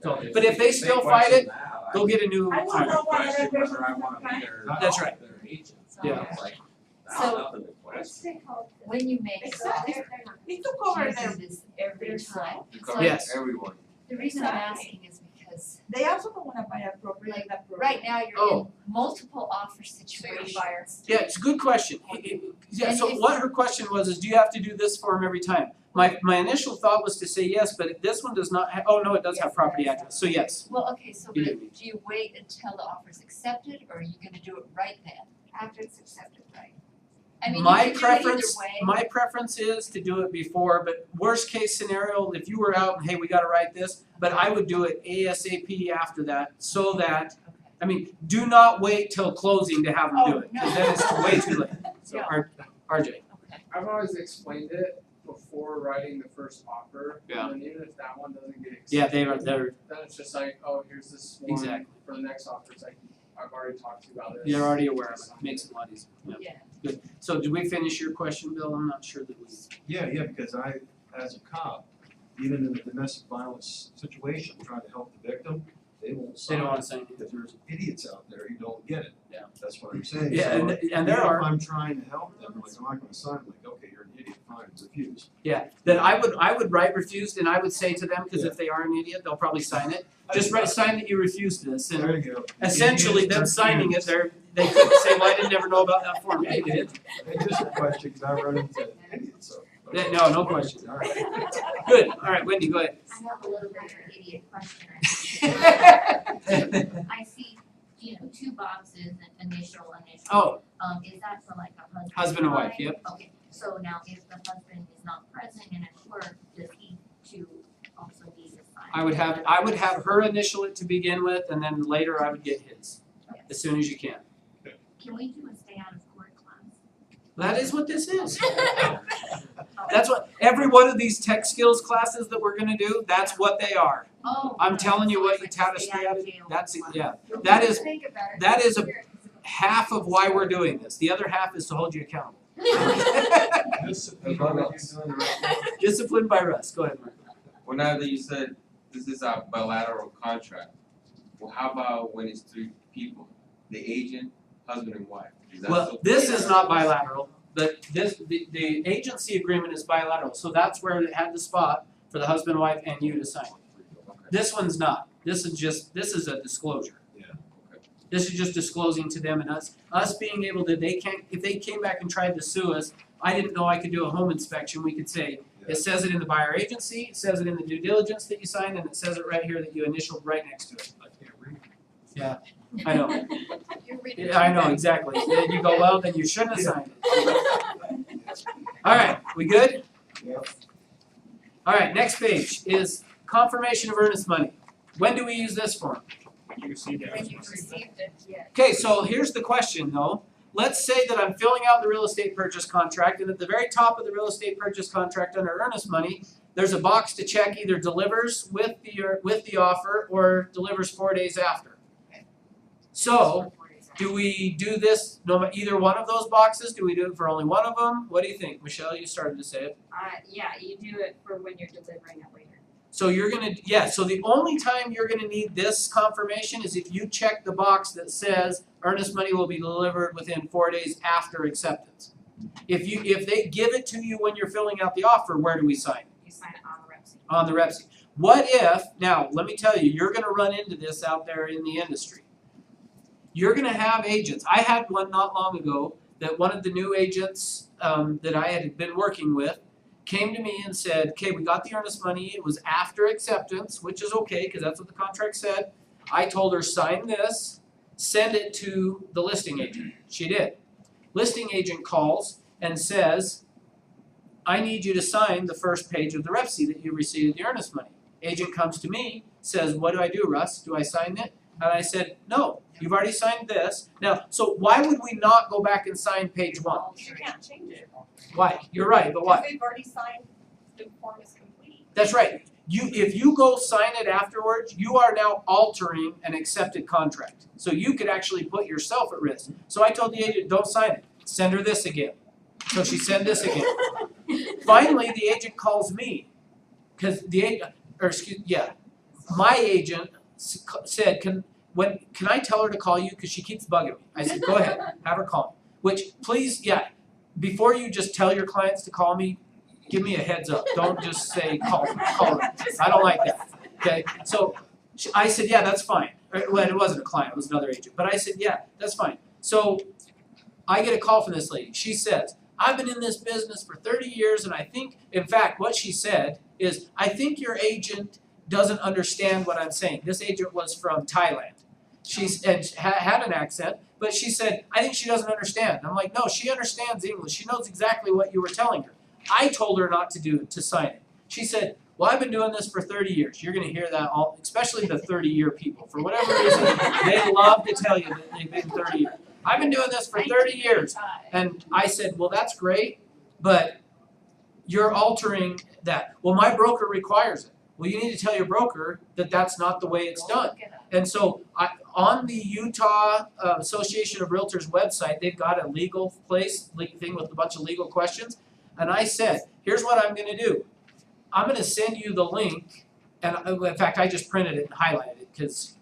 So, but if they still fight it, they'll get a new I don't hire. know why Question that person whether I was wanna be applying. their, That's right. their agent. Yeah. It's like, So- nothing to question. When you make Exactly. they're He took over do their, this every their time. You So cover Yes. everyone. the reason I'm Exactly. asking is because they also don't wanna buy appropriate Like, that program. right now you're Oh. in multiple offer situations. Yeah, it's a good question. Yeah, And so if- what her question was is, do you have to do this form every time? My initial thought was to say yes, but this one does not oh no, it does have property address, so yes. Well, okay, so You but do. do you wait until the offer's accepted or are you gonna do it right then? After it's accepted, right? I mean, you My can do it either preference, way. my preference is to do it before, but worst case scenario, if you were out and hey, we gotta write this, but I would do it ASAP after that, so that, I mean, do not wait till closing to have them do Oh, it, no. because then it's way too late. So Yeah. RJ, I've always explained it before writing the first offer. Yeah. And even if that one doesn't get accepted. yeah, they're, Then it's just like, oh, here's this one Exactly. for the next offer, it's like, I've already talked to you about this. you're already aware of it, makes it a lot easier, yeah. Yeah. Good, so did we finish your question, Bill? I'm not sure that we. Yeah, because I, as a cop, even in a domestic violence situation, trying to help the victim, they won't They sign. don't wanna sign it. Because there's idiots out there who don't get it. Yeah. That's what I'm saying. Yeah, So, and there are. If I'm trying to help them, like, I'm not gonna sign, I'm like, okay, you're an idiot, fine, refuse. Yeah, then I would write refused and I would say to them, cause if they are an idiot, they'll probably sign it. Just write, sign that you refused this and There you go. essentially them signing it, they could say, well, I didn't ever know about that form. Yeah, you did. It's just a question, cause I run into idiots, so. Yeah, no question. All right. Good, alright, Wendy, go ahead. I have a little bit of an idiot question. I see, you know, 2 boxes, initial. Oh, Is that for like a husband and wife, yep. Okay, so now if the husband is not present and at work, does he too also need to sign? I would have her initial it to begin with and then later I would get his, as soon as you can. Can we do a stay out of court class? That is what this is. That's what, every one of these tech skills classes that we're gonna do, that's what they are. Oh. I'm telling you so what it's you like have to stay stay out out of of, jail that's, class. yeah, that is, Think about it. that is half of why we're doing this. The other half is to hold you accountable. As long as you're doing the right thing. Disciplined by Russ, go ahead, Mark. Well, now that you said this is a bilateral contract, well, how about when it's 3 people, the agent, husband and wife? Is that Well, still this is not bilateral, but the agency agreement is bilateral, so that's where it had the spot for the husband, wife, and you to sign. This one's not. This is a disclosure. Yeah. This is just disclosing to them and us being able to, if they came back and tried to sue us, I didn't know I could do a home inspection, we could say, it says it in the buyer agency, it says it in the due diligence that you signed, and it says it right here that you initialed right next to it. I can't read. Yeah, I know. You're reading. Yeah, I know, exactly. Then you go, well, then you shouldn't have signed it. Alright, we good? Yep. Alright, next page is confirmation of earnest money. When do we use this form? You received it. When you received it, yeah. Okay, so here's the question though. Let's say that I'm filling out the real estate purchase contract, and at the very top of the real estate purchase contract under earnest money, there's a box to check either delivers with the offer or delivers 4 days after. So, do we do this either one of those boxes? Do we do it for only one of them? What do you think? Michelle, you started to say it. Yeah, you do it for when you're delivering it later. So you're gonna, so the only time you're gonna need this confirmation is if you check the box that says earnest money will be delivered within 4 days after acceptance. If they give it to you when you're filling out the offer, where do we sign? You sign it on the rep sheet. On the rep sheet. What if, now let me tell you, you're gonna run into this out there in the industry. You're gonna have agents. I had one not long ago that one of the new agents that I had been working with came to me and said, okay, we got the earnest money, it was after acceptance, which is okay, because that's what the contract said. I told her, sign this, send it to the listing agent. She did. Listing agent calls and says, I need you to sign the first page of the rep sheet that you received the earnest money. Agent comes to me, says, what do I do, Russ? Do I sign it? And I said, no, you've already signed this. Now, so why would we not go back and sign page 1? You can't change it. Why? You're right, but why? Because they've already signed, the form is complete. That's right. If you go sign it afterwards, you are now altering an accepted contract. So you could actually put yourself at risk. So I told the agent, don't sign it. Send her this again. So she sent this again. Finally, the agent calls me. Cause my agent said, can I tell her to call you? Cause she keeps bugging me. I said, go ahead, have her call me. Which, please, before you just tell your clients to call me, give me a heads up. Don't just say call her. I don't like that. Okay, so I said, yeah, that's fine. Well, it wasn't a client, it was another agent. But I said, yeah, that's fine. So I get a call from this lady. She says, I've been in this business for 30 years and I think, in fact, what she said is, I think your agent doesn't understand what I'm saying. This agent was from Thailand. Had an accent, but she said, I think she doesn't understand. I'm like, no, she understands English. She knows exactly what you were telling her. I told her not to sign it. She said, well, I've been doing this for 30 years. You're going to hear that all, especially the 30-year people. For whatever reason, they love to tell you that they've been 30 years. I've been doing this for 30 years. And I said, well, that's great, but you're altering that. Well, my broker requires it. Well, you need to tell your broker that that's not the way it's done. And so on the Utah Association of Realtors website, they've got a legal thing with a bunch of legal questions. And I said, here's what I'm going to do. I'm going to send you the link. And in fact, I just printed it and highlighted it because,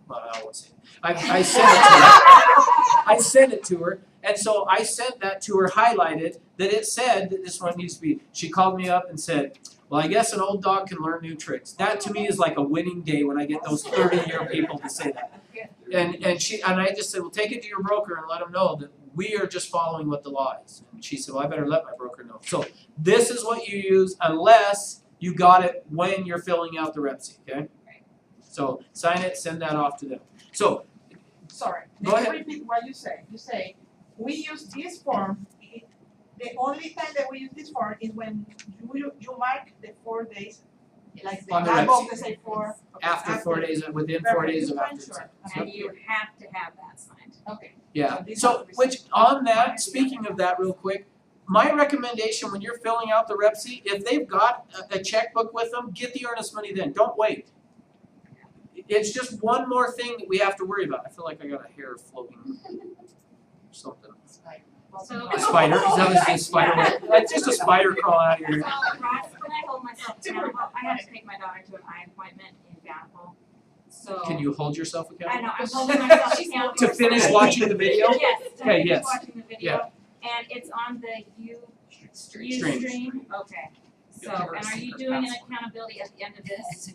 well, I won't say it. I sent it to her. I sent it to her. And so I sent that to her highlighted that it said that this one needs to be. She called me up and said, well, I guess an old dog can learn new tricks. That to me is like a winning day when I get those 30-year people to say that. And I just said, well, take it to your broker and let them know that we are just following what the law is. And she said, well, I better let my broker know. So this is what you use unless you got it when you're filling out the REPC, okay? So sign it, send that off to them. So, sorry, go let me ahead. repeat what you say. You say, we use this form, the only time that we use this form is when you mark the 4 days, like the On the handbook, REPC. they say 4. After 4 days, within 4 days of after. Sure. And you have to have that signed. Okay. Yeah, so, which, on that, speaking of that real quick, my recommendation when you're filling out the REPC, if they've got a checkbook with them, get the earnest money then, don't wait. It's just one more thing that we have to worry about. I feel like I got a hair floating or something. So. A spider, is that a spider? It's just a spider crawling out of your So, Ross, can I hold myself accountable? I had to take my daughter to an eye appointment in Bountiful, so. Can you hold yourself I accountable? know, I'm holding myself accountable. To finish watching the video? Yes, to Okay, finish yes. watching the video. And it's on the Stream. Ustream, okay. So, and are you doing an accountability at the end of this?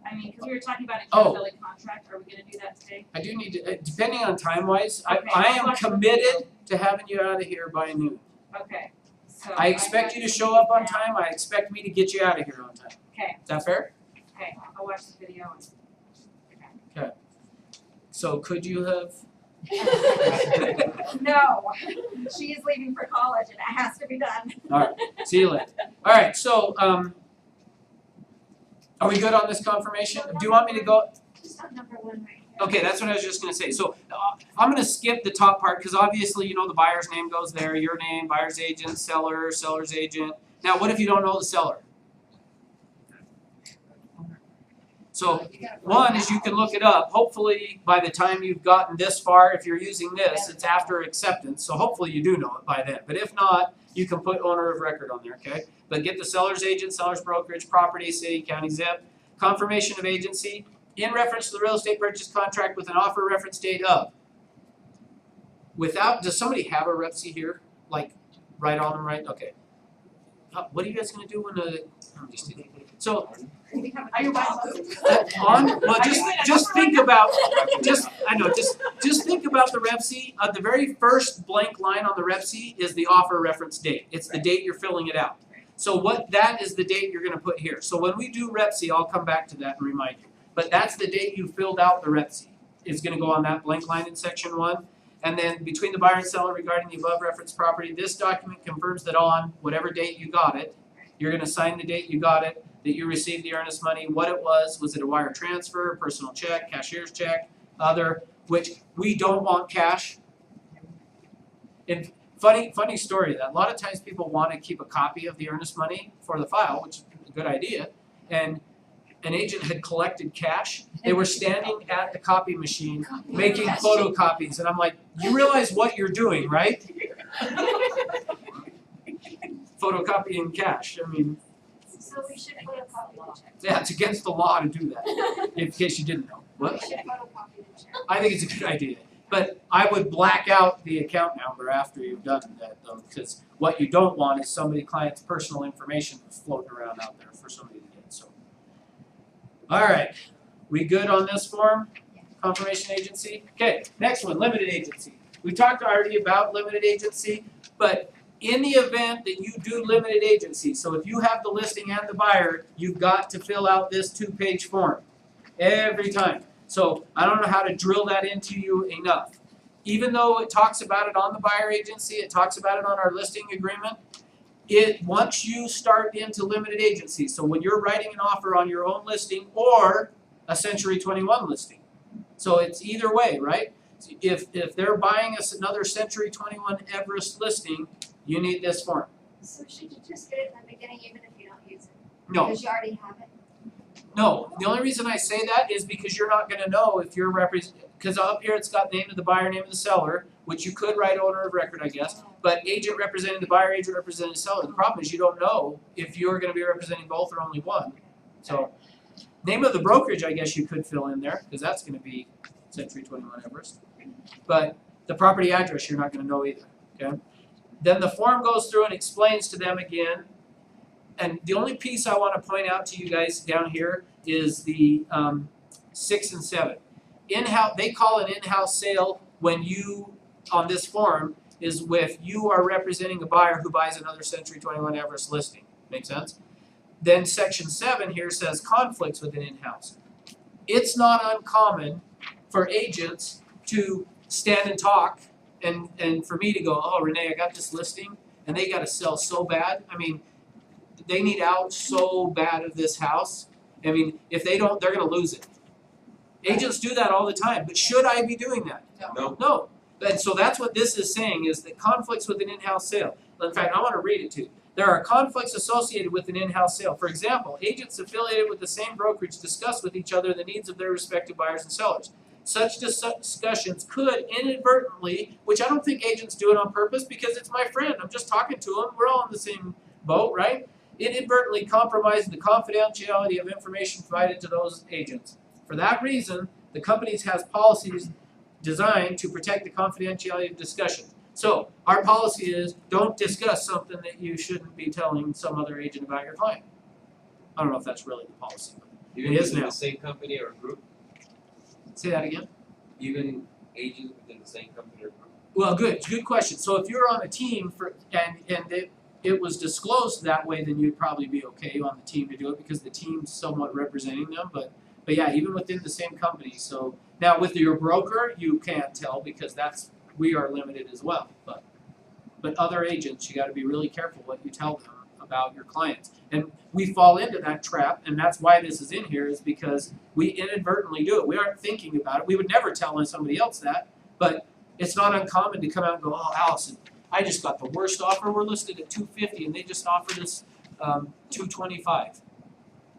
I mean, cause we were talking about accountability contract, are we gonna do that today? I do need to, depending on time-wise, Okay, I I'll am watch the committed to having you out of here by noon. Okay, so. I expect you to show up on time, I expect me to get you out of here on time. Okay, Is that fair? okay, I'll watch the video and. So could you have? No, she is leaving for college and it has to be done. Alright, see you later. Alright, so, are we good on this confirmation? Do you want me to go? Just on number 1 right here. Okay, that's what I was just gonna say. So, I'm gonna skip the top part, cause obviously, you know, the buyer's name goes there, your name, buyer's agent, seller, seller's agent. Now, what if you don't know the seller? So, one is you can look it up. Hopefully, by the time you've gotten this far, if you're using this, it's after acceptance. So hopefully you do know it by then. But if not, you can put owner of record on there, okay? But get the seller's agent, seller's brokerage, property, city, county, zip, confirmation of agency in reference to the real estate purchase contract with an offer reference date of. Does somebody have a REPC here? Like, right on them, right? Okay. What are you guys gonna do when I'm just kidding. So, Are you buying just think about, just think about the REPC. The very first blank line on the REPC is the offer reference date. It's the date you're filling it out. So that is the date you're gonna put here. So when we do REPC, I'll come back to that and remind you. But that's the date you filled out the REPC. It's gonna go on that blank line in section 1. And then between the buyer and seller regarding the above referenced property, this document confirms that on whatever date you got it, you're gonna sign the date you got it. that you received the earnest money, what it was it a wire transfer, personal check, cashier's check, other, which we don't want cash. And funny story, that a lot of times people want to keep a copy of the earnest money for the file, which is a good idea, and an agent had collected cash. They were standing at the copy machine making photocopies, and I'm like, you realize what you're doing, right? Photocopying cash, I mean, So we should photocopy the check. yeah, it's against the law to do that, in case you didn't know. What? We should photocopy the check. I think it's a good idea, but I would black out the account number after you've done that though, because what you don't want is somebody, client's personal information floating around out there for somebody to get, so. Alright, we good on this form? Confirmation agency? Okay, next one, limited agency. We talked already about limited agency, but in the event that you do limited agency, so if you have the listing and the buyer, you've got to fill out this 2-page form every time. So I don't know how to drill that into you enough. Even though it talks about it on the buyer agency, it talks about it on our listing agreement, once you start into limited agency, so when you're writing an offer on your own listing or a Century 21 listing, so it's either way, right? If they're buying us another Century 21 Everest listing, you need this form. So should you just get it in the beginning even if you don't use it? No. Because you already have it? No, the only reason I say that is because you're not gonna know if you're because up here it's got name of the buyer, name of the seller, which you could write owner of record, I guess, but agent representing the buyer, agent representing the seller. The problem is you don't know if you're gonna be representing both or only one. So, name of the brokerage, I guess you could fill in there, because that's gonna be Century 21 Everest. But the property address, you're not gonna know either, okay? Then the form goes through and explains to them again. And the only piece I want to point out to you guys down here is the 6 and 7. In-house, they call an in-house sale when you, on this form, is if you are representing a buyer who buys another Century 21 Everest listing. Make sense? Then section 7 here says conflicts with an in-house. It's not uncommon for agents to stand and talk and for me to go, oh, Renee, I got this listing and they got to sell so bad. I mean, they need out so bad of this house. I mean, if they don't, they're going to lose it. Agents do that all the time, but should I be doing that? No. No. And so that's what this is saying, is that conflicts with an in-house sale. In fact, I want to read it to you. There are conflicts associated with an in-house sale. For example, agents affiliated with the same brokerage discuss with each other the needs of their respective buyers and sellers. Such discussions could inadvertently, which I don't think agents do it on purpose because it's my friend, I'm just talking to him, we're all in the same boat, right? Inadvertently compromise the confidentiality of information provided to those agents. For that reason, the company has policies designed to protect the confidentiality of discussion. So our policy is don't discuss something that you shouldn't be telling some other agent about your client. I don't know if that's really the policy, but Even it is within now. the same company or group? Say that again? Even agents within the same company or group? Well, good question. So if you're on a team and it was disclosed that way, then you'd probably be okay on the team to do it because the team's somewhat representing them. But yeah, even within the same company. So now with your broker, you can't tell because we are limited as well. But other agents, you got to be really careful what you tell them about your clients. And we fall into that trap, and that's why this is in here, is because we inadvertently do it. We aren't thinking about it. We would never tell somebody else that, but it's not uncommon to come out and go, oh, Allison, I just got the worst offer. We're listed at $250, and they just offered us $225. I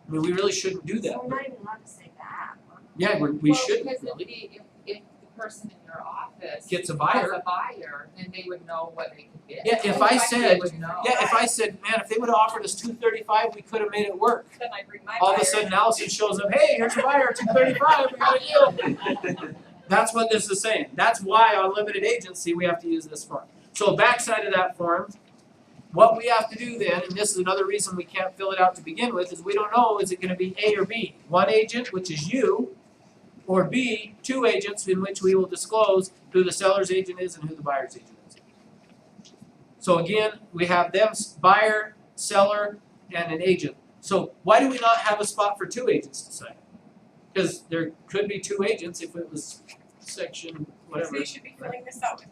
mean, we really shouldn't do that. So we're not even allowed to say that. Yeah, we shouldn't Because really. if the person in your office Gets a buyer. has a buyer, then they would know what they could get. Yeah, if In I fact, said, they would know. yeah, if I said, man, if they would have offered us $235, we could have made it work. Then I bring my All of buyer a sudden, Allison shows up, hey, here's your buyer, $235, we got a deal. That's what this is saying. That's why on limited agency, we have to use this form. So backside of that form, what we have to do then, and this is another reason we can't fill it out to begin with, is we don't know, is it gonna be A or B? One agent, which is you, or B, two agents in which we will disclose who the seller's agent is and who the buyer's agent is. So again, we have them, buyer, seller, and an agent. So why do we not have a spot for two agents to sign? Because there could be two agents if it was section whatever. They should be filling this out with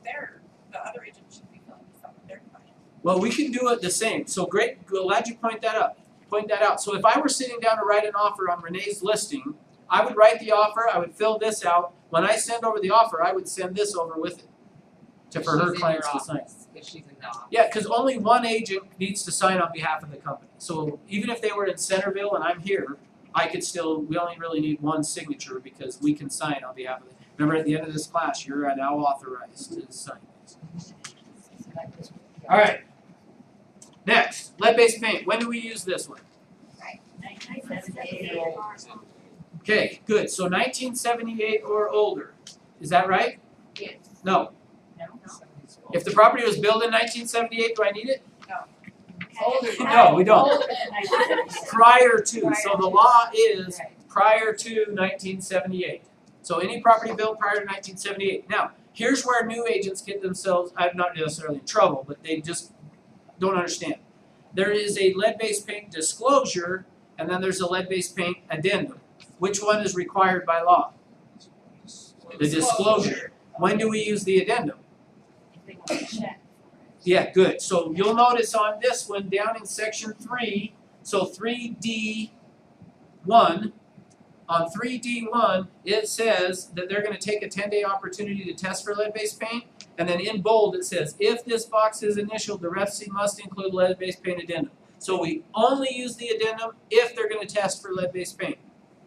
the other agent should be filling this out with their client. Well, we can do it the same. So great, glad you point that up. point that out. So if I were sitting down to write an offer on Renee's listing, I would write the offer, I would fill this out. When I send over the offer, I would send this over with it for her clients to sign. If she's in the office. Yeah, because only one agent needs to sign on behalf of the company. So even if they were in Centerville and I'm here, I could still, we only really need one signature because we can sign on behalf of it. Remember, at the end of this class, you're now authorized to sign this. All right. Next, lead-based paint. When do we use this one? Okay, good. So 1978 or older. Is that right? Yes. No. If the property was built in 1978, do I need it? No, we don't. Prior to. So the law is prior to 1978. So any property built prior to 1978. Now, here's where new agents get themselves, I'm not necessarily in trouble, but they just don't understand. There is a lead-based paint disclosure, and then there's a lead-based paint addendum. Which one is required by law? The disclosure. When do we use the addendum? Yeah, good. So you'll notice on this one down in section 3, so 3D1, on 3D1 it says that they're going to take a 10-day opportunity to test for lead-based paint, and then in bold it says, if this box is initialed, the REFC must include lead-based paint addendum. So we only use the addendum if they're going to test for lead-based paint.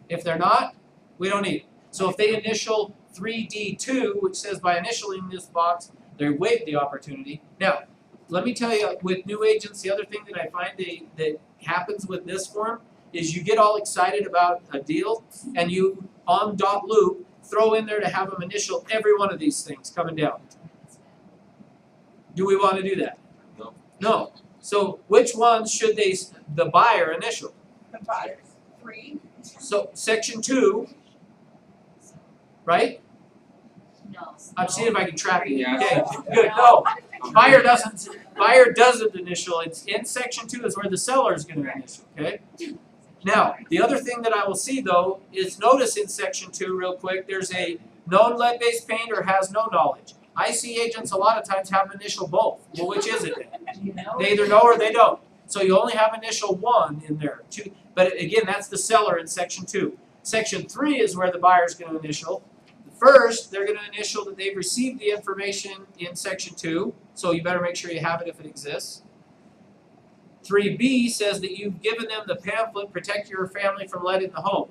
If they're not, we don't need it. So if they initial 3D2, which says by initialing this box, they waive the opportunity. Now, let me tell you, with new agents, the other thing that I find that happens with this form is you get all excited about a deal, and you, on dot loop, throw in there to have them initial every one of these things coming down. Do we want to do that? No. No. So which ones should the buyer initial? The buyers, 3. So section 2, right? No. I'm seeing if I can track it. Yeah. Okay, good. No, buyer doesn't initial. It's in section 2 is where the seller is going to initial. Okay. Now, the other thing that I will see though is notice in section 2 real quick. There's a known lead-based paint or has no knowledge. I see agents a lot of times have initial both. Well, which is it then? They either know or they don't. So you only have initial 1 in there. 2, but again, that's the seller in section 2. Section 3 is where the buyer is going to initial. First, they're going to initial that they've received the information in section 2, so you better make sure you have it if it exists. 3B says that you've given them the pamphlet, Protect Your Family from Lead in the Home.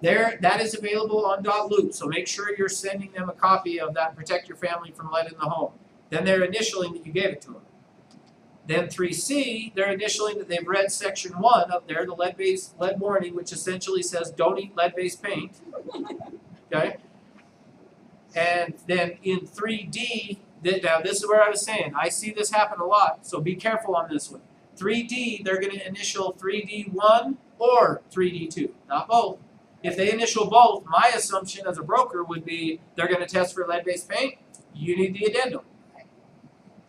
That is available on dot loop, so make sure you're sending them a copy of that Protect Your Family from Lead in the Home. Then they're initialing that you gave it to them. Then 3C, they're initialing that they've read section 1 up there, the lead warning, which essentially says don't eat lead-based paint. Okay? And then in 3D, now this is where I was saying, I see this happen a lot, so be careful on this one. 3D, they're going to initial 3D1 or 3D2, not both. If they initial both, my assumption as a broker would be they're going to test for lead-based paint, you need the addendum.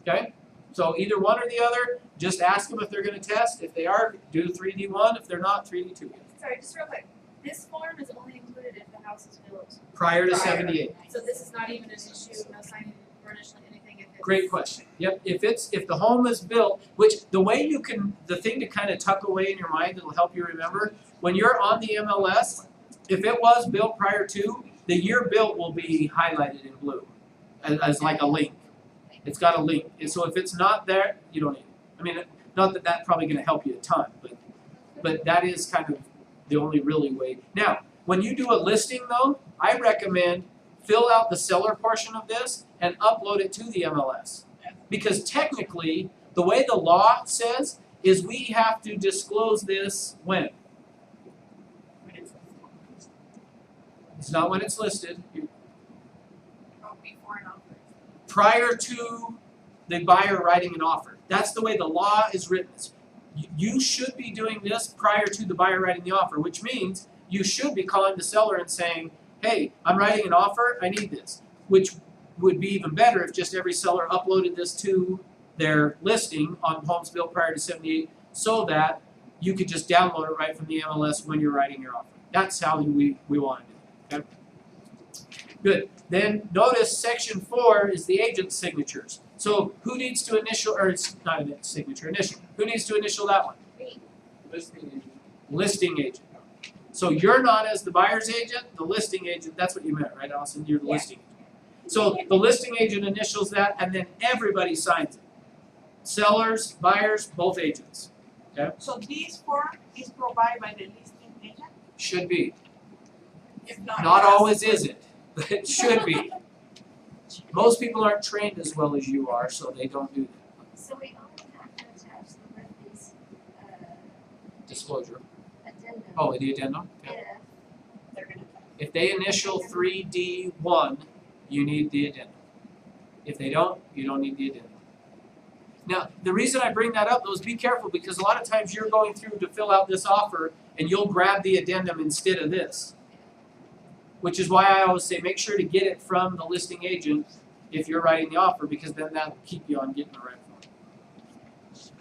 Okay? So either one or the other, just ask them if they're going to test. If they are, do 3D1. If they're not, 3D2. Sorry, just real quick, this form is only included if the house is built. Prior to 78. So this is not even an issue, no signing or initially anything if it's. Great question. Yep. If the home is built, which the thing to kind of tuck away in your mind that'll help you remember, when you're on the MLS, if it was built prior to, the year built will be highlighted in blue as like a link. It's got a link. And so if it's not there, you don't need it. I mean, not that that's probably going to help you a ton, but that is kind of the only really way. Now, when you do a listing though, I recommend fill out the seller portion of this and upload it to the MLS. Because technically, the way the law says is we have to disclose this when? It's not when it's listed. Before an offer. Prior to the buyer writing an offer. That's the way the law is written. You should be doing this prior to the buyer writing the offer, which means you should be calling the seller and saying, hey, I'm writing an offer, I need this. Which would be even better if just every seller uploaded this to their listing on homes built prior to 78 so that you could just download it right from the MLS when you're writing your offer. That's how we want to do it. Okay? Good. Then notice section 4 is the agent's signatures. So who needs to initial, or it's not a signature, initial. Who needs to initial that one? Listing agent. Listing agent. So you're not as the buyer's agent, the listing agent, that's what you meant, right, Allison? You're the Yeah. listing agent. So the listing agent initials that, and then everybody signs it. Sellers, buyers, both agents. So this form is provided by the listing agent? Should be. If not. Not yes. always is it, but it should be. Most people aren't trained as well as you are, so they don't do that. So we only have to attach the Ripley's, Disclosure. addendum Oh, the addendum? if they're gonna. If they initial 3D1, you need the addendum. If they don't, you don't need the addendum. Now, the reason I bring that up though is be careful because a lot of times you're going through to fill out this offer and you'll grab the addendum instead of this. Which is why I always say make sure to get it from the listing agent if you're writing the offer because then that'll keep you on getting the right one.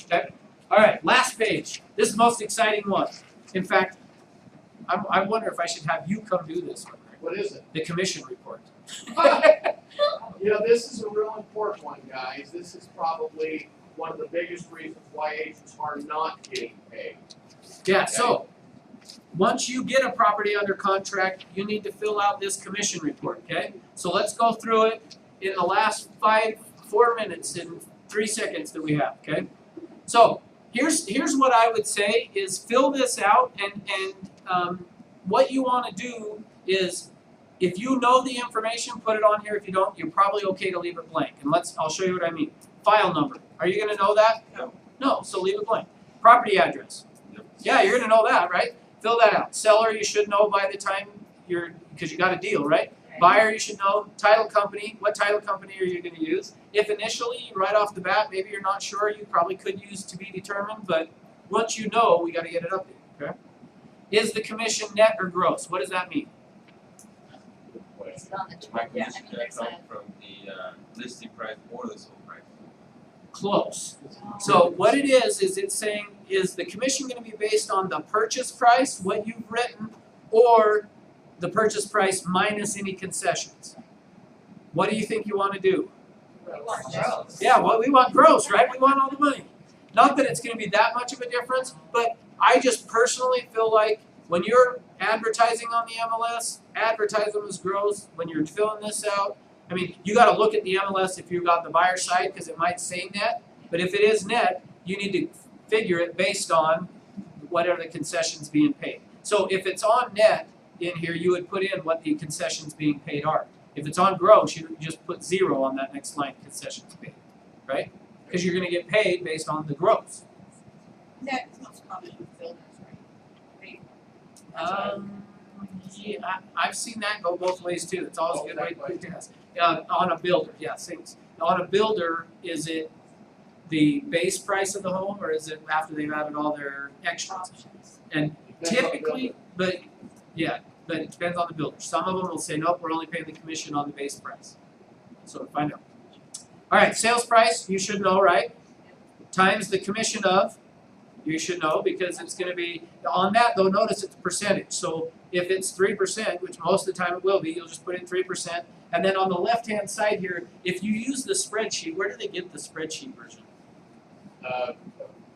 Okay? Alright, last page. This is the most exciting one. In fact, I wonder if I should have you come do this one. What is it? The commission report. You know, this is a real important one, guys. This is probably one of the biggest reasons why agents are not getting paid. Yeah, so once you get a property under contract, you need to fill out this commission report, okay? So let's go through it in the last 4 minutes and 3 seconds that we have, okay? So here's what I would say is fill this out and what you want to do is if you know the information, put it on here. If you don't, you're probably okay to leave it blank. And I'll show you what I mean. File number. Are you going to know that? No. No, so leave it blank. Property address. Yep. Yeah, you're going to know that, right? Fill that out. Seller, you should know by the time because you got a deal, right? Buyer, you should know. Title company, what title company are you going to use? If initially, right off the bat, maybe you're not sure, you probably could use to be determined, but once you know, we got to get it updated, okay? Is the commission net or gross? What does that mean? Is it on the My top? Yeah, I commission mean, there's come a, from the listing price or the sold price. Close. So what it is it's saying, is the commission going to be based on the purchase price, what you've written, or the purchase price minus any concessions? What do you think you want to do? Yeah, well, we want gross, right? We want all the money. Not that it's going to be that much of a difference, but I just personally feel like when you're advertising on the MLS, advertise them as gross. When you're filling this out, I mean, you got to look at the MLS if you've got the buyer side because it might say net. But if it is net, you need to figure it based on whatever the concessions being paid. So if it's on net in here, you would put in what the concessions being paid are. If it's on gross, you just put 0 on that next line, concessions paid, right? Because you're going to get paid based on the gross. That is most common with builders, right? Yeah, I've seen that go both ways too. It's always a good way to test. On a builder, yeah, things. On a builder, is it the base price of the home or is it after they've added all their extras? And typically, but it depends on the builder. Some of them will say, nope, we're only paying the commission on the base price. So find out. All right, sales price, you should know, right? Times the commission of, you should know because it's going to be, on that though, notice it's a percentage. So if it's 3%, which most of the time it will be, you'll just put in 3%. And then on the left-hand side here, if you use the spreadsheet, where do they get the spreadsheet version?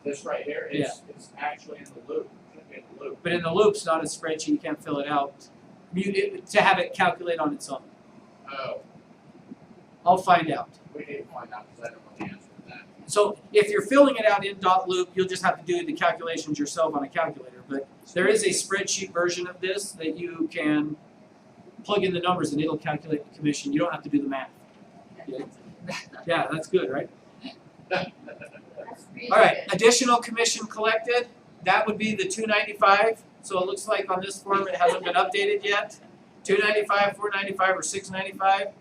This right here is actually in the loop. Should be in the loop. But in the loop's not a spreadsheet, you can't fill it out. To have it calculate on its own. Oh, I'll find out. we need to find out because I don't know the answer to that. So if you're filling it out in .loop, you'll just have to do the calculations yourself on a calculator. But there is a spreadsheet version of this that you can plug in the numbers and it'll calculate the commission. You don't have to do the math. Yeah, that's good, right? that's really All right, good. additional commission collected, that would be the $295. So it looks like on this form it hasn't been updated yet. $295, $495, or $695.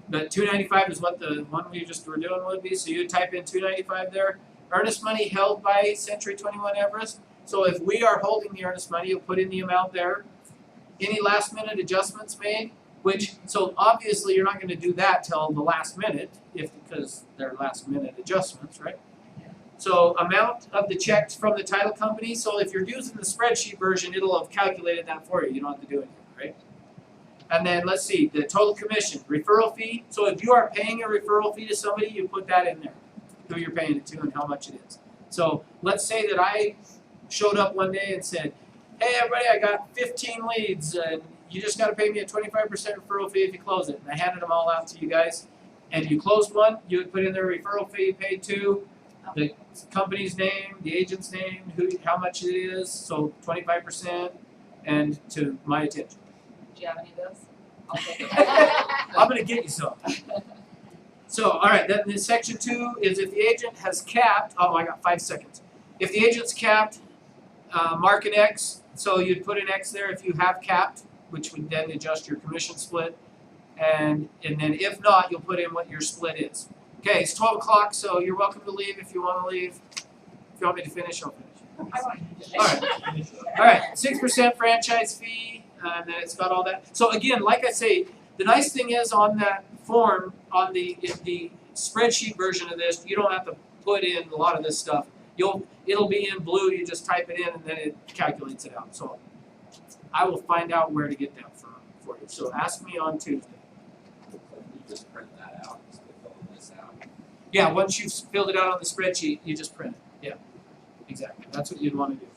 But $295 is what the one we just were doing would be. So you type in $295 there. Earnest money held by Century 21 Everest. So if we are holding the earnest money, you'll put in the amount there. Any last minute adjustments made, so obviously you're not going to do that till the last minute, because they're last minute adjustments, right? So amount of the checks from the title company. So if you're using the spreadsheet version, it'll have calculated that for you. You don't have to do anything, right? And then let's see, the total commission, referral fee. So if you are paying a referral fee to somebody, you put that in there, who you're paying it to and how much it is. So let's say that I showed up one day and said, hey, everybody, I got 15 leads, and you just gotta pay me a 25% referral fee if you close it. And I handed them all out to you guys, and you closed one, you would put in their referral fee, paid to, the company's name, the agent's name, how much it is, so 25%, and to my attention. Do you have any of those? I'll take it. I'm gonna get you some. So, all right, then section 2 is if the agent has capped, oh, I got 5 seconds. If the agent's capped, mark an X, so you'd put an X there if you have capped, which would then adjust your commission split. And then if not, you'll put in what your split is. Okay, it's 12 o'clock, so you're welcome to leave if you want to leave. If you want me to finish, I'll finish. All right, 6% franchise fee, and then it's got all that. So again, like I say, the nice thing is on that form, on the spreadsheet version of this, you don't have to put in a lot of this stuff. It'll be in blue, you just type it in and then it calculates it out. So I will find out where to get that from for you. So ask me on Tuesday. You just print that out instead of filling this out. Yeah, once you've filled it out on the spreadsheet, you just print it. Yeah, exactly. That's what you'd want to do.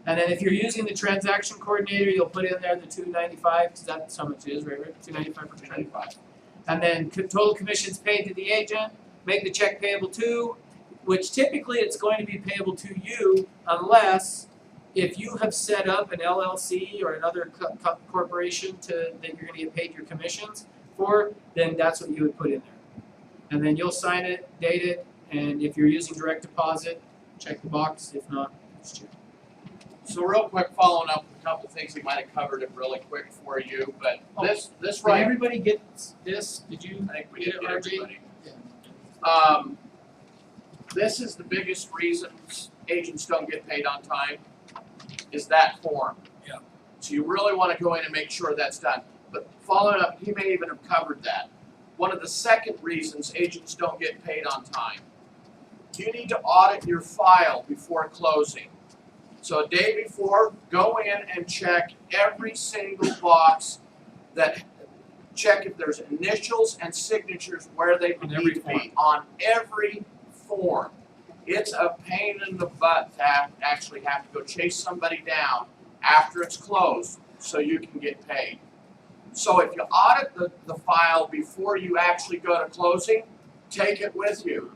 And then if you're using the transaction coordinator, you'll put in there the $295, because that's how much it is, right? $295 for $295. And then total commissions paid to the agent, make the check payable to, which typically it's going to be payable to you unless if you have set up an LLC or another corporation that you're going to get paid your commissions for, then that's what you would put in there. And then you'll sign it, date it, and if you're using direct deposit, check the box. If not, it's check. So real quick, following up with a couple things, we might have covered it really quick for you, but this Did right. everybody get this? Did you? I think we get did it, get RJ? everybody. This is the biggest reasons agents don't get paid on time, is that form. Yeah. So you really want to go in and make sure that's done. But following up, he may even have covered that. One of the second reasons agents don't get paid on time, you need to audit your file before closing. So a day before, go in and check every single box check if there's initials and signatures where they need to be on every form. It's a pain in the butt to actually have to go chase somebody down after it's closed so you can get paid. So if you audit the file before you actually go to closing, take it with you.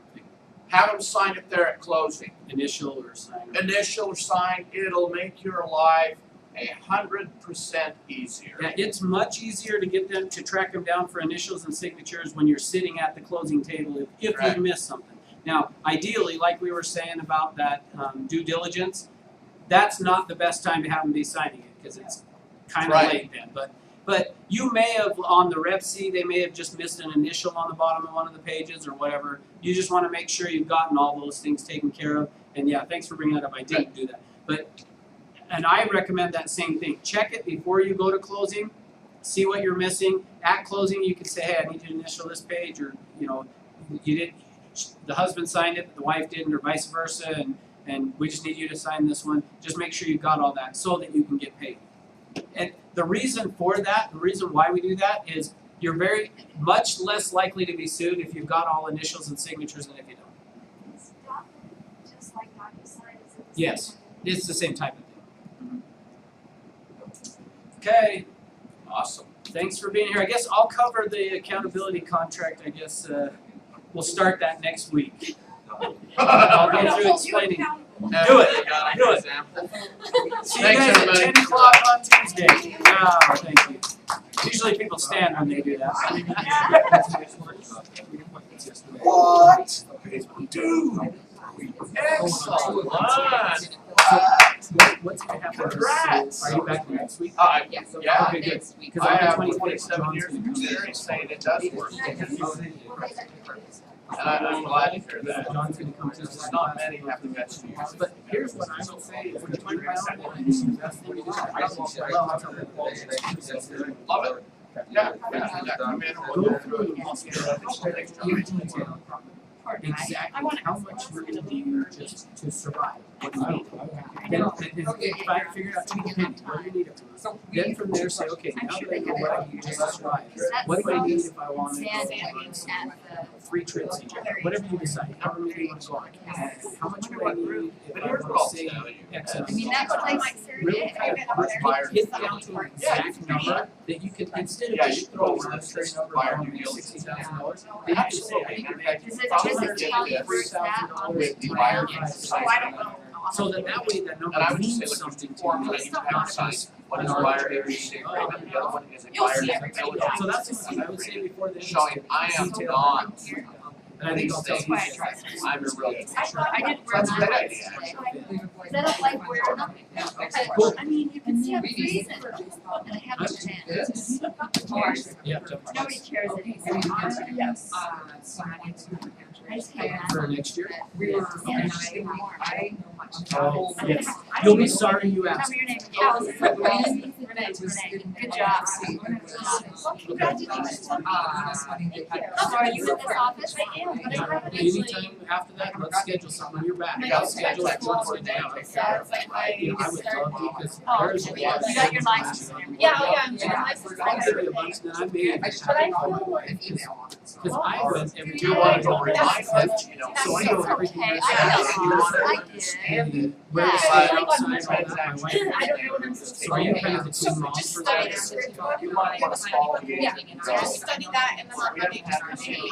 Have them sign it there at closing. Initial or sign. Initial or sign, it'll make your life 100% easier. Yeah, it's much easier to get them to track them down for initials and signatures when you're sitting at the closing table if Right. you miss something. Now, ideally, like we were saying about that due diligence, that's not the best time to have them be signing it because it's kind of Right. late then. But you may have, on the Rep C, they may have just missed an initial on the bottom of one of the pages or whatever. You just want to make sure you've gotten all those things taken care of. And yeah, thanks for bringing that up. I didn't do that. And I recommend that same thing. Check it before you go to closing. See what you're missing. At closing, you can say, hey, I need you to initial this page, or you didn't. The husband signed it, but the wife didn't, or vice versa, and we just need you to sign this one. Just make sure you've got all that so that you can get paid. And the reason for that, the reason why we do that is you're very much less likely to be sued if you've got all initials and signatures than if you don't. Is DocuSign just like DocuSign? Is it the Yes, same? it's the same type of thing. Okay, Awesome. thanks for being here. I guess I'll cover the accountability contract. I guess we'll start that next week. I'll go through explaining. Do it. Do it. See you Thanks, guys at everybody. 10 o'clock on Tuesday. Oh, thank you. Usually people stand when they do that. What? Dude. Excellent. What's going to happen? Congrats. Are you back next week? Yes, Yeah. Okay, good. next week. Because I on the have 26th, 27 John's years gonna of come. experience saying it does work. And I'm glad to hear that. John's gonna come to us. There's not many have the best news. But here's what I would say, if we're talking about the best thing to do, I will say, well, I'll tell them. Love it. Yeah. Come in. Go through in detail exactly how much we're gonna need just to survive. What do you need? Then if I figure out to the penny, what do you need it to us? So we. Then from there say, okay, now that I know what I can just described, That what do I need sounds if I wanna go standing on some at free trips, whatever you decide, however many you wanna go on. How much do I need if I wanna save X amount? I mean, that's like Really kind of hit down to an exact number that you can, instead of just throwing an arbitrary number around $60,000, that you can say, I need to make Does it tell you where's that on the plan? Oh, I don't know. so that way that And I number would just means say, something to form you. that you have signed, one is buyer agency agreement, the other one is a You'll buyer see agency. everybody. So that's what I would say before the end. Showing I am Detail. not And I think I'll tell these you. things, I'm a real. I didn't wear That's a good mine idea, today. actually. Is that a like wearing them? Cool. I mean, you can see I'm freezing, and I have a tan. Yeah. Nobody cares anymore. Yes. Planning to I just hate that. For next year? We were, Yeah. and I Oh, yes. You'll be sorry you Tell asked. me your name. When Renee, it was Renee. in Good job. Congratulations. Sorry, you in this office? I am, but I haven't actually. Anytime after that, let's schedule something when you're back. My I'll schedule it school once a day. Yeah, it's like my You know, I would love to, because Oh, there's a okay. lot of. You got your license and everything. Yeah, oh yeah, I'm doing Yeah. license. I'll give you a bunch, then I may. But I feel like. Cause I went every Do time. you want to remind them, you know, So I It's know okay, everything I there's. know, I did. Understand it. Where Yeah. it's I like feel like outside, I'm all that, my wife. I don't know what I'm supposed to So are you do. kind of the So team mom just for study that? the script book. You might want to follow the. Yeah, just study that and then on Monday just come in.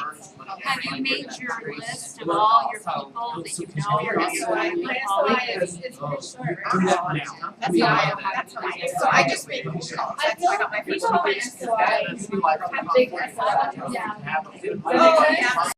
Have you made your list of all your people that you know You're are not gonna saying- be My calling? SOI is pretty short. Do that now. That's how I am. So I just made calls. That's how I got my first. People on my SOI have big SOI. Yeah. Oh, yeah.